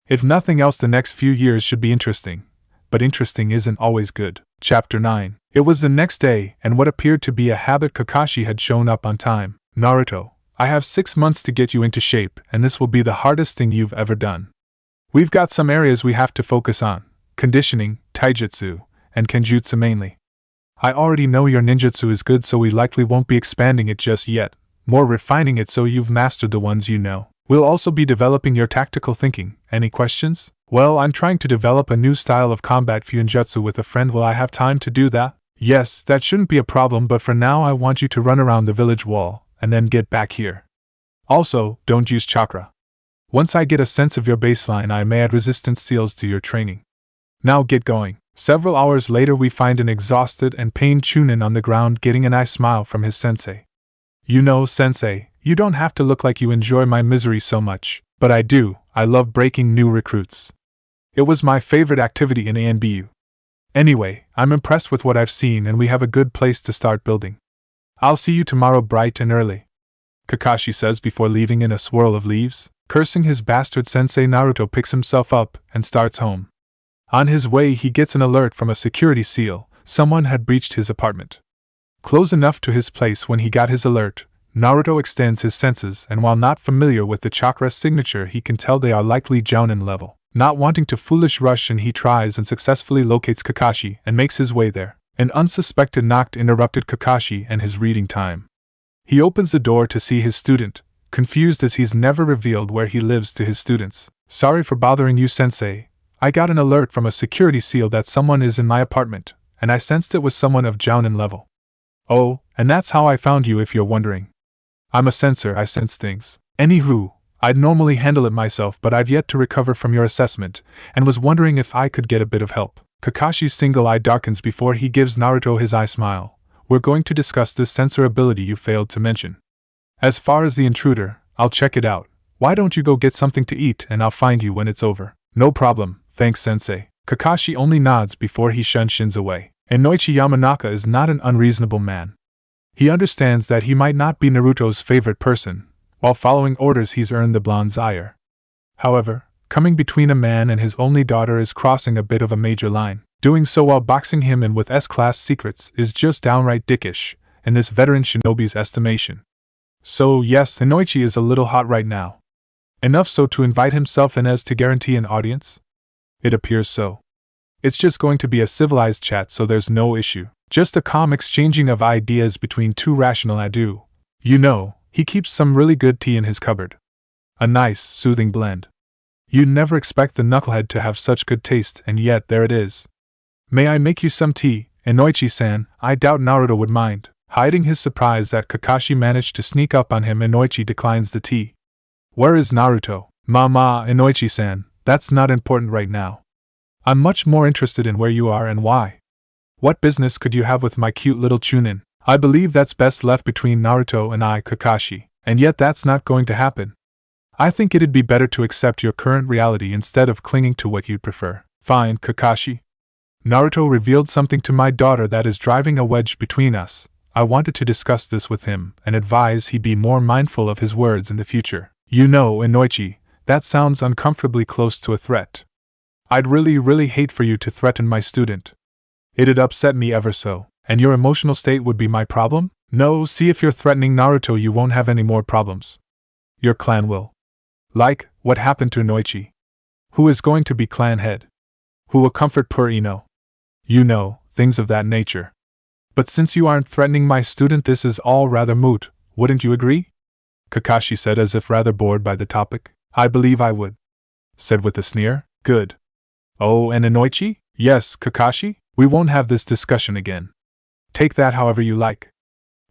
If nothing else, the next few years should be interesting. But interesting isn't always good. Chapter 9. It was the next day, and what appeared to be a habit, Kakashi had shown up on time. Naruto, I have 6 months to get you into shape, and this will be the hardest thing you've ever done. We've got some areas we have to focus on: conditioning, taijutsu, and kenjutsu mainly. I already know your ninjutsu is good, so we likely won't be expanding it just yet, more refining it so you've mastered the ones you know. We'll also be developing your tactical thinking. Any questions? Well, I'm trying to develop a new style of combat fuinjutsu with a friend. Will I have time to do that? Yes, that shouldn't be a problem, but for now I want you to run around the village wall, and then get back here. Also, don't use chakra. Once I get a sense of your baseline, I may add resistance seals to your training. Now get going. Several hours later we find an exhausted and pained Chunin on the ground getting a nice smile from his sensei. You know, sensei, you don't have to look like you enjoy my misery so much, but I do. I love breaking new recruits. It was my favorite activity in ANBU. Anyway, I'm impressed with what I've seen and we have a good place to start building. I'll see you tomorrow bright and early, Kakashi says before leaving in a swirl of leaves. Cursing his bastard sensei, Naruto picks himself up and starts home. On his way he gets an alert from a security seal. Someone had breached his apartment. Close enough to his place when he got his alert, Naruto extends his senses, and while not familiar with the chakra signature he can tell they are likely Jounin level. Not wanting to foolish rush in, he tries and successfully locates Kakashi and makes his way there. An unsuspected knock interrupted Kakashi and his reading time. He opens the door to see his student, confused as he's never revealed where he lives to his students. Sorry for bothering you, sensei. I got an alert from a security seal that someone is in my apartment, and I sensed it was someone of Jounin level. Oh, and that's how I found you if you're wondering. I'm a sensor, I sense things. Anywho, I'd normally handle it myself, but I've yet to recover from your assessment, and was wondering if I could get a bit of help. Kakashi's single eye darkens before he gives Naruto his eye smile. we're going to discuss this sensor ability you failed to mention. As far as the intruder, I'll check it out. Why don't you go get something to eat and I'll find you when it's over? No problem, thanks sensei. Kakashi only nods before he shins away. Inoichi Yamanaka is not an unreasonable man. He understands that he might not be Naruto's favorite person. While following orders he's earned the blonde's ire. However, coming between a man and his only daughter is crossing a bit of a major line. Doing so while boxing him in with S-class secrets is just downright dickish, in this veteran shinobi's estimation. So yes, Inoichi is a little hot right now. Enough so to invite himself in as to guarantee an audience? It appears so. It's just going to be a civilized chat, so there's no issue. Just a calm exchanging of ideas between two rational adu. You know, he keeps some really good tea in his cupboard. A nice, soothing blend. You'd never expect the knucklehead to have such good taste, and yet there it is. May I make you some tea, Inoichi-san? I doubt Naruto would mind. Hiding his surprise that Kakashi managed to sneak up on him, Inoichi declines the tea. Where is Naruto? Mama, Inoichi-san, that's not important right now. I'm much more interested in where you are and why. What business could you have with my cute little Chunin? I believe that's best left between Naruto and I, Kakashi, and yet that's not going to happen. I think it'd be better to accept your current reality instead of clinging to what you'd prefer. Fine, Kakashi. Naruto revealed something to my daughter that is driving a wedge between us. I wanted to discuss this with him and advise he be more mindful of his words in the future. You know, Inoichi, that sounds uncomfortably close to a threat. I'd really hate for you to threaten my student. It'd upset me ever so. And your emotional state would be my problem? No, see, if you're threatening Naruto you won't have any more problems. Your clan will. Like, what happened to Inoichi? Who is going to be clan head? Who will comfort poor Ino? You know, things of that nature. But since you aren't threatening my student, this is all rather moot, wouldn't you agree? Kakashi said as if rather bored by the topic. I believe I would. Said with a sneer. Good. Oh, and Inoichi? Yes, Kakashi? We won't have this discussion again. Take that however you like.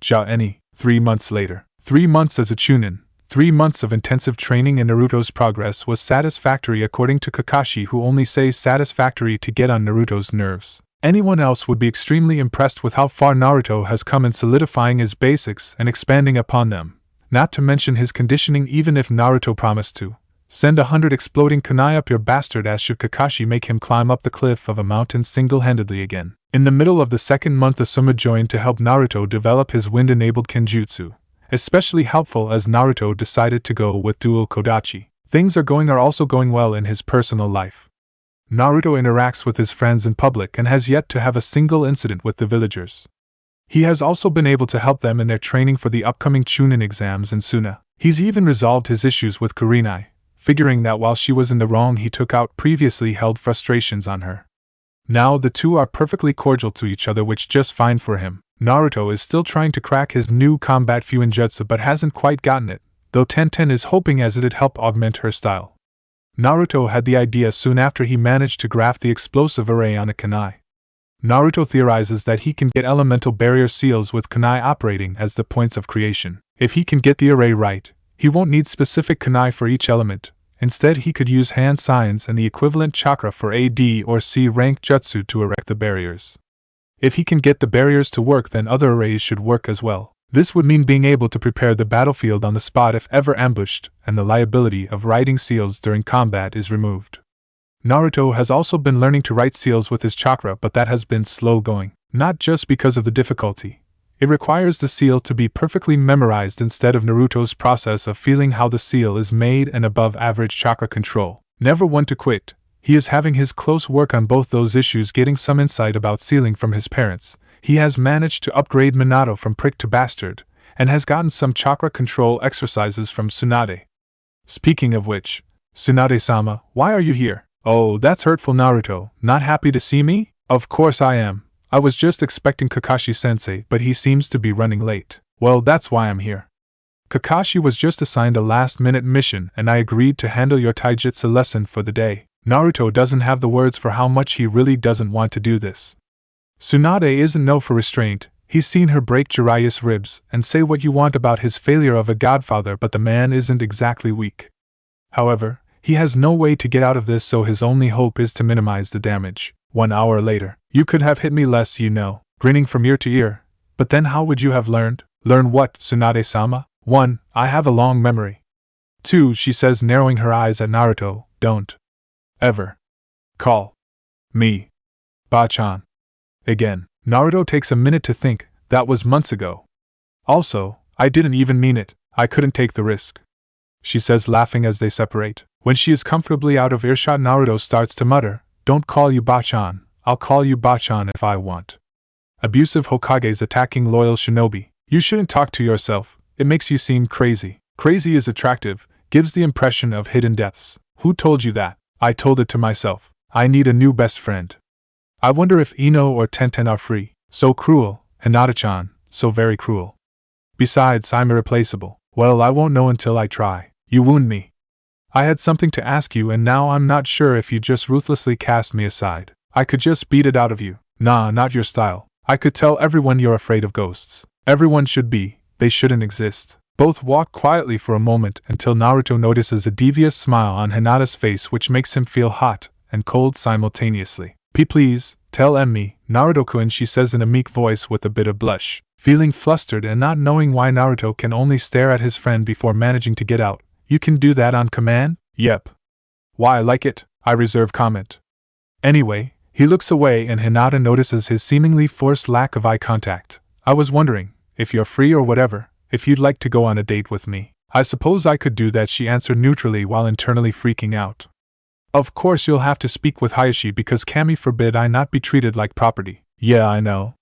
Ja-eni, 3 months later. 3 months as a Chunin. 3 months of intensive training, and Naruto's progress was satisfactory according to Kakashi, who only says satisfactory to get on Naruto's nerves. Anyone else would be extremely impressed with how far Naruto has come in solidifying his basics and expanding upon them, not to mention his conditioning. Even if Naruto promised to send 100 exploding kunai up your bastard ass should Kakashi make him climb up the cliff of a mountain single-handedly again. In the middle of the second month, Asuma joined to help Naruto develop his wind-enabled kenjutsu. Especially helpful as Naruto decided to go with dual kodachi. Things are also going well in his personal life. Naruto interacts with his friends in public and has yet to have a single incident with the villagers. He has also been able to help them in their training for the upcoming Chunin exams in Suna. He's even resolved his issues with Kurenai, figuring that while she was in the wrong he took out previously held frustrations on her. Now the two are perfectly cordial to each other, which just fine for him. Naruto is still trying to crack his new combat Fuinjutsu but hasn't quite gotten it, though Tenten is hoping as it'd help augment her style. Naruto had the idea soon after he managed to graft the explosive array on a kunai. Naruto theorizes that he can get elemental barrier seals with kunai operating as the points of creation. If he can get the array right, he won't need specific kunai for each element. Instead, he could use hand signs and the equivalent chakra for A, D, or C rank jutsu to erect the barriers. If he can get the barriers to work, then other arrays should work as well. This would mean being able to prepare the battlefield on the spot if ever ambushed, and the liability of writing seals during combat is removed. Naruto has also been learning to write seals with his chakra, but that has been slow going. Not just because of the difficulty. It requires the seal to be perfectly memorized instead of Naruto's process of feeling how the seal is made and above average chakra control. Never one to quit. He is having his close work on both those issues, getting some insight about sealing from his parents. He has managed to upgrade Minato from prick to bastard, and has gotten some chakra control exercises from Tsunade. Speaking of which, Tsunade-sama, why are you here? Oh, that's hurtful. Naruto, not happy to see me? Of course I am. I was just expecting Kakashi-sensei, but he seems to be running late. Well, that's why I'm here. Kakashi was just assigned a last-minute mission and I agreed to handle your taijutsu lesson for the day. Naruto doesn't have the words for how much he really doesn't want to do this. Tsunade isn't known for restraint. He's seen her break Jiraiya's ribs and say what you want about his failure of a godfather, but the man isn't exactly weak. However, he has no way to get out of this, so his only hope is to minimize the damage. 1 hour later. You could have hit me less, you know. Grinning from ear to ear, But then how would you have learned? Learn what, Tsunade-sama? 1. I have a long memory. 2. She says, narrowing her eyes at Naruto, don't ever call me Ba-chan again. Naruto takes a minute to think, that was months ago. Also, I didn't even mean it, I couldn't take the risk. She says, laughing as they separate. When she is comfortably out of earshot, Naruto starts to mutter, don't call you Ba-chan, I'll call you Ba-chan if I want. Abusive Hokages attacking loyal shinobi. You shouldn't talk to yourself, it makes you seem crazy. Crazy is attractive, gives the impression of hidden depths. Who told you that? I told it to myself. I need a new best friend. I wonder if Ino or Tenten are free. So cruel, Hinata-chan, so very cruel. Besides, I'm irreplaceable. Well, I won't know until I try. You wound me. I had something to ask you and now I'm not sure if you just ruthlessly cast me aside. I could just beat it out of you. Nah, not your style. I could tell everyone you're afraid of ghosts. Everyone should be, they shouldn't exist. Both walk quietly for a moment until Naruto notices a devious smile on Hinata's face which makes him feel hot and cold simultaneously. Please, tell Emmy, Naruto-kun, she says in a meek voice with a bit of blush. Feeling flustered and not knowing why Naruto can only stare at his friend before managing to get out. You can do that on command? Yep. Why, I like it, I reserve comment. Anyway, he looks away and Hinata notices his seemingly forced lack of eye contact. I was wondering, if you're free or whatever, if you'd like to go on a date with me. I suppose I could do that, she answered neutrally while internally freaking out. Of course you'll have to speak with Hiashi because Kami forbid I not be treated like property. Yeah, I know.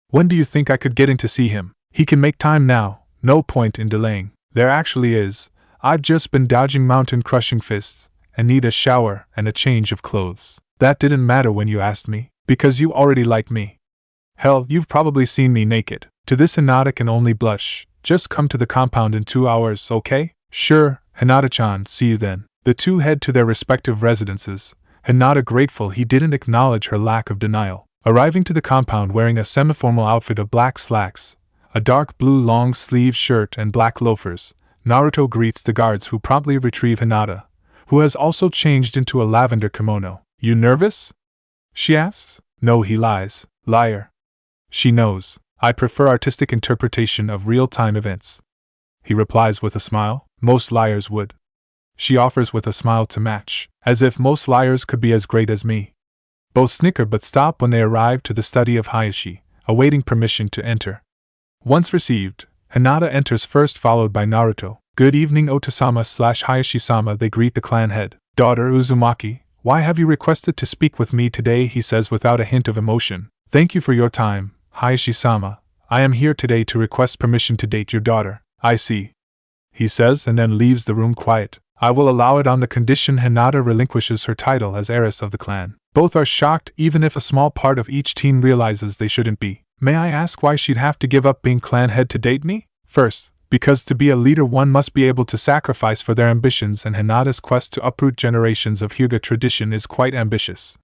When do you think I could get in to see him? He can make time now, no point in delaying. There actually is. I've just been dodging mountain-crushing fists, and need a shower and a change of clothes. That didn't matter when you asked me, because you already like me. Hell, you've probably seen me naked. To this Hinata can only blush. Just come to the compound in 2 hours, okay? Sure, Hinata-chan, see you then. The two head to their respective residences, Hinata grateful he didn't acknowledge her lack of denial. Arriving to the compound wearing a semi-formal outfit of black slacks, a dark blue long-sleeve shirt and black loafers, Naruto greets the guards who promptly retrieve Hinata, who has also changed into a lavender kimono. You nervous? She asks. No, he lies. Liar. She knows. I prefer artistic interpretation of real-time events. He replies with a smile. Most liars would. She offers with a smile to match, as if most liars could be as great as me. Both snicker but stop when they arrive to the study of Hiashi, awaiting permission to enter. Once received, Hinata enters first, followed by Naruto. Good evening, Otosama/Hiashi-sama, they greet the clan head. Daughter Uzumaki, why have you requested to speak with me today, he says without a hint of emotion. Thank you for your time, Hiashi-sama. I am here today to request permission to date your daughter. I see, he says and then leaves the room quiet. I will allow it on the condition Hinata relinquishes her title as heiress of the clan. Both are shocked even if a small part of each team realizes they shouldn't be. May I ask why she'd have to give up being clan head to date me? First, because to be a leader one must be able to sacrifice for their ambitions, and Hinata's quest to uproot generations of Hyuga tradition is quite ambitious.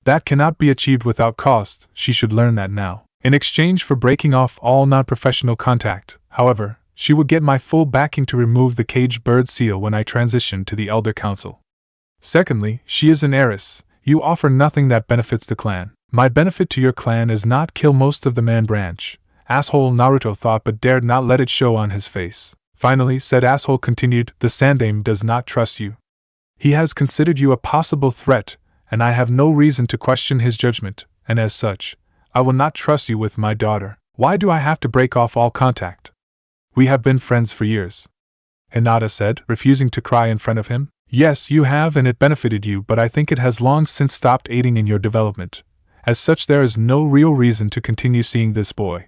That cannot be achieved without cost, she should learn that now. In exchange for breaking off all non-professional contact, however, she would get my full backing to remove the caged bird seal when I transition to the Elder Council. Secondly, she is an heiress. You offer nothing that benefits the clan. My benefit to your clan is not kill most of the man branch. Asshole, Naruto thought but dared not let it show on his face. Finally, said asshole continued, the Sandaime does not trust you. He has considered you a possible threat, and I have no reason to question his judgment, and as such, I will not trust you with my daughter. Why do I have to break off all contact? We have been friends for years, Hinata said, refusing to cry in front of him. Yes, you have, and it benefited you, but I think it has long since stopped aiding in your development. As such, there is no real reason to continue seeing this boy.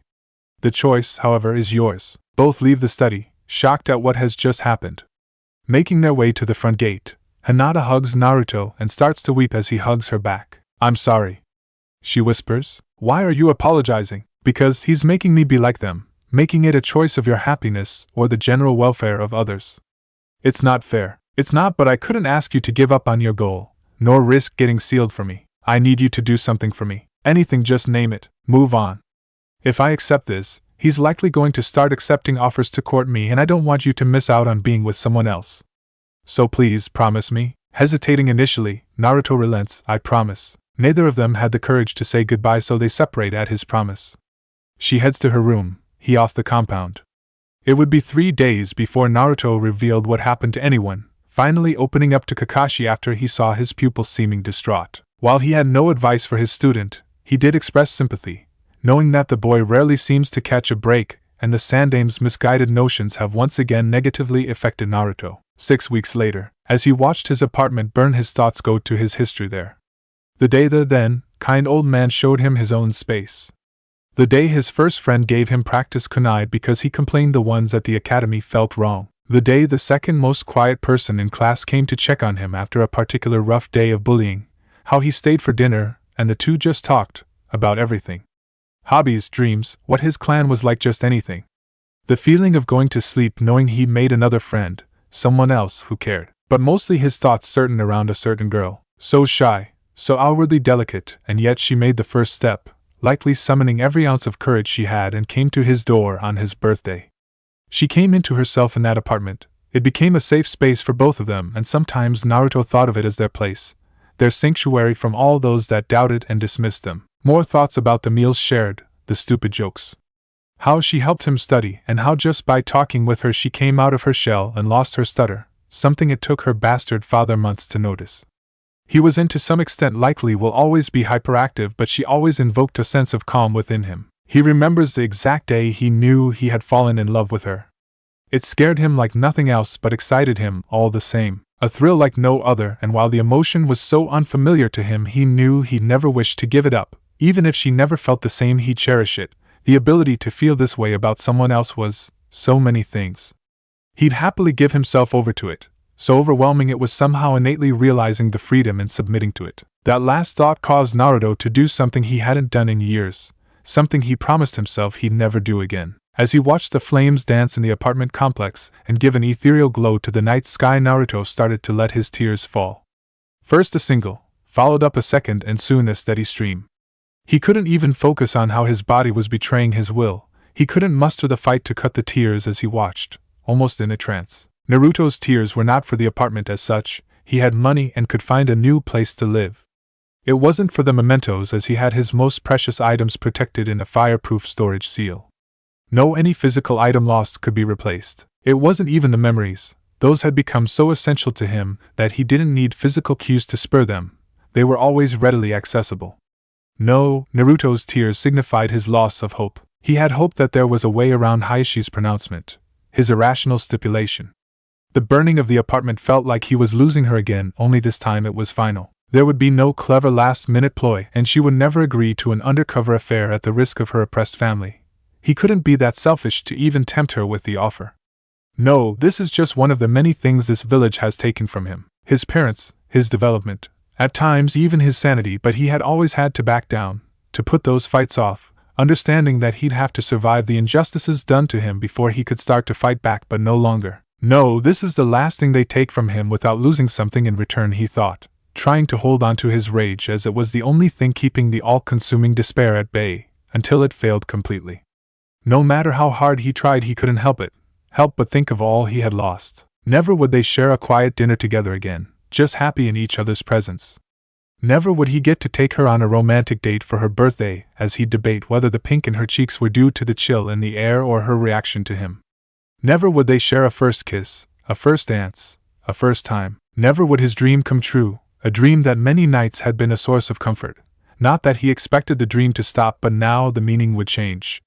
The choice, however, is yours. Both leave the study, shocked at what has just happened. Making their way to the front gate, Hinata hugs Naruto and starts to weep as he hugs her back. I'm sorry, she whispers. Why are you apologizing? Because he's making me be like them, making it a choice of your happiness or the general welfare of others. It's not fair. It's not, but I couldn't ask you to give up on your goal, nor risk getting sealed for me. I need you to do something for me. Anything, just name it. Move on. If I accept this, he's likely going to start accepting offers to court me, and I don't want you to miss out on being with someone else. So please, promise me. Hesitating initially, Naruto relents. I promise. Neither of them had the courage to say goodbye, so they separate at his promise. She heads to her room, he off the compound. It would be 3 days before Naruto revealed what happened to anyone, finally opening up to Kakashi after he saw his pupil seeming distraught. While he had no advice for his student, he did express sympathy, knowing that the boy rarely seems to catch a break, and the Sandame's misguided notions have once again negatively affected Naruto. 6 weeks later, as he watched his apartment burn, his thoughts go to his history there. The day the then kind old man showed him his own space. The day his first friend gave him practice kunai because he complained the ones at the academy felt wrong. The day the second most quiet person in class came to check on him after a particular rough day of bullying. How he stayed for dinner, and the two just talked about everything. Hobbies, dreams, what his clan was like, just anything. The feeling of going to sleep knowing he made another friend, someone else who cared. But mostly his thoughts certain around a certain girl. So shy, so outwardly delicate, and yet she made the first step, likely summoning every ounce of courage she had, and came to his door on his birthday. She came into herself in that apartment. It became a safe space for both of them, and sometimes Naruto thought of it as their place, their sanctuary from all those that doubted and dismissed them. More thoughts about the meals shared, the stupid jokes. How she helped him study, and how just by talking with her she came out of her shell and lost her stutter, something it took her bastard father months to notice. He was to some extent likely will always be hyperactive, but she always invoked a sense of calm within him. He remembers the exact day he knew he had fallen in love with her. It scared him like nothing else but excited him all the same. A thrill like no other, and while the emotion was so unfamiliar to him he knew he'd never wish to give it up. Even if she never felt the same, he'd cherish it. The ability to feel this way about someone else was so many things. He'd happily give himself over to it. So overwhelming it was, somehow innately realizing the freedom in submitting to it. That last thought caused Naruto to do something he hadn't done in years, something he promised himself he'd never do again. As he watched the flames dance in the apartment complex and give an ethereal glow to the night sky, Naruto started to let his tears fall. First a single, followed up a second, and soon a steady stream. He couldn't even focus on how his body was betraying his will. He couldn't muster the fight to cut the tears as he watched, almost in a trance. Naruto's tears were not for the apartment as such. He had money and could find a new place to live. It wasn't for the mementos, as he had his most precious items protected in a fireproof storage seal. No any physical item lost could be replaced. It wasn't even the memories. Those had become so essential to him that he didn't need physical cues to spur them. They were always readily accessible. No, Naruto's tears signified his loss of hope. He had hoped that there was a way around Hiashi's pronouncement, his irrational stipulation. The burning of the apartment felt like he was losing her again, only this time it was final. There would be no clever last-minute ploy, and she would never agree to an undercover affair at the risk of her oppressed family. He couldn't be that selfish to even tempt her with the offer. No, this is just one of the many things this village has taken from him. His parents, his development, at times even his sanity, but he had always had to back down, to put those fights off, understanding that he'd have to survive the injustices done to him before he could start to fight back, but no longer. No, this is the last thing they take from him without losing something in return, he thought, trying to hold on to his rage as it was the only thing keeping the all-consuming despair at bay, until it failed completely. No matter how hard he tried, he couldn't help but think of all he had lost. Never would they share a quiet dinner together again, just happy in each other's presence. Never would he get to take her on a romantic date for her birthday, as he'd debate whether the pink in her cheeks were due to the chill in the air or her reaction to him. Never would they share a first kiss, a first dance, a first time. Never would his dream come true, a dream that many nights had been a source of comfort. Not that he expected the dream to stop, but now the meaning would change.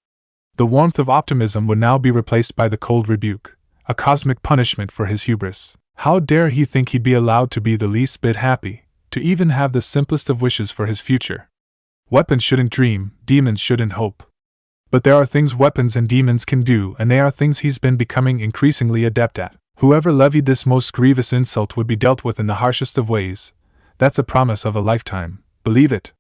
The warmth of optimism would now be replaced by the cold rebuke, a cosmic punishment for his hubris. How dare he think he'd be allowed to be the least bit happy, to even have the simplest of wishes for his future? Weapons shouldn't dream, demons shouldn't hope. But there are things weapons and demons can do, and they are things he's been becoming increasingly adept at. Whoever levied this most grievous insult would be dealt with in the harshest of ways. That's a promise of a lifetime. Believe it.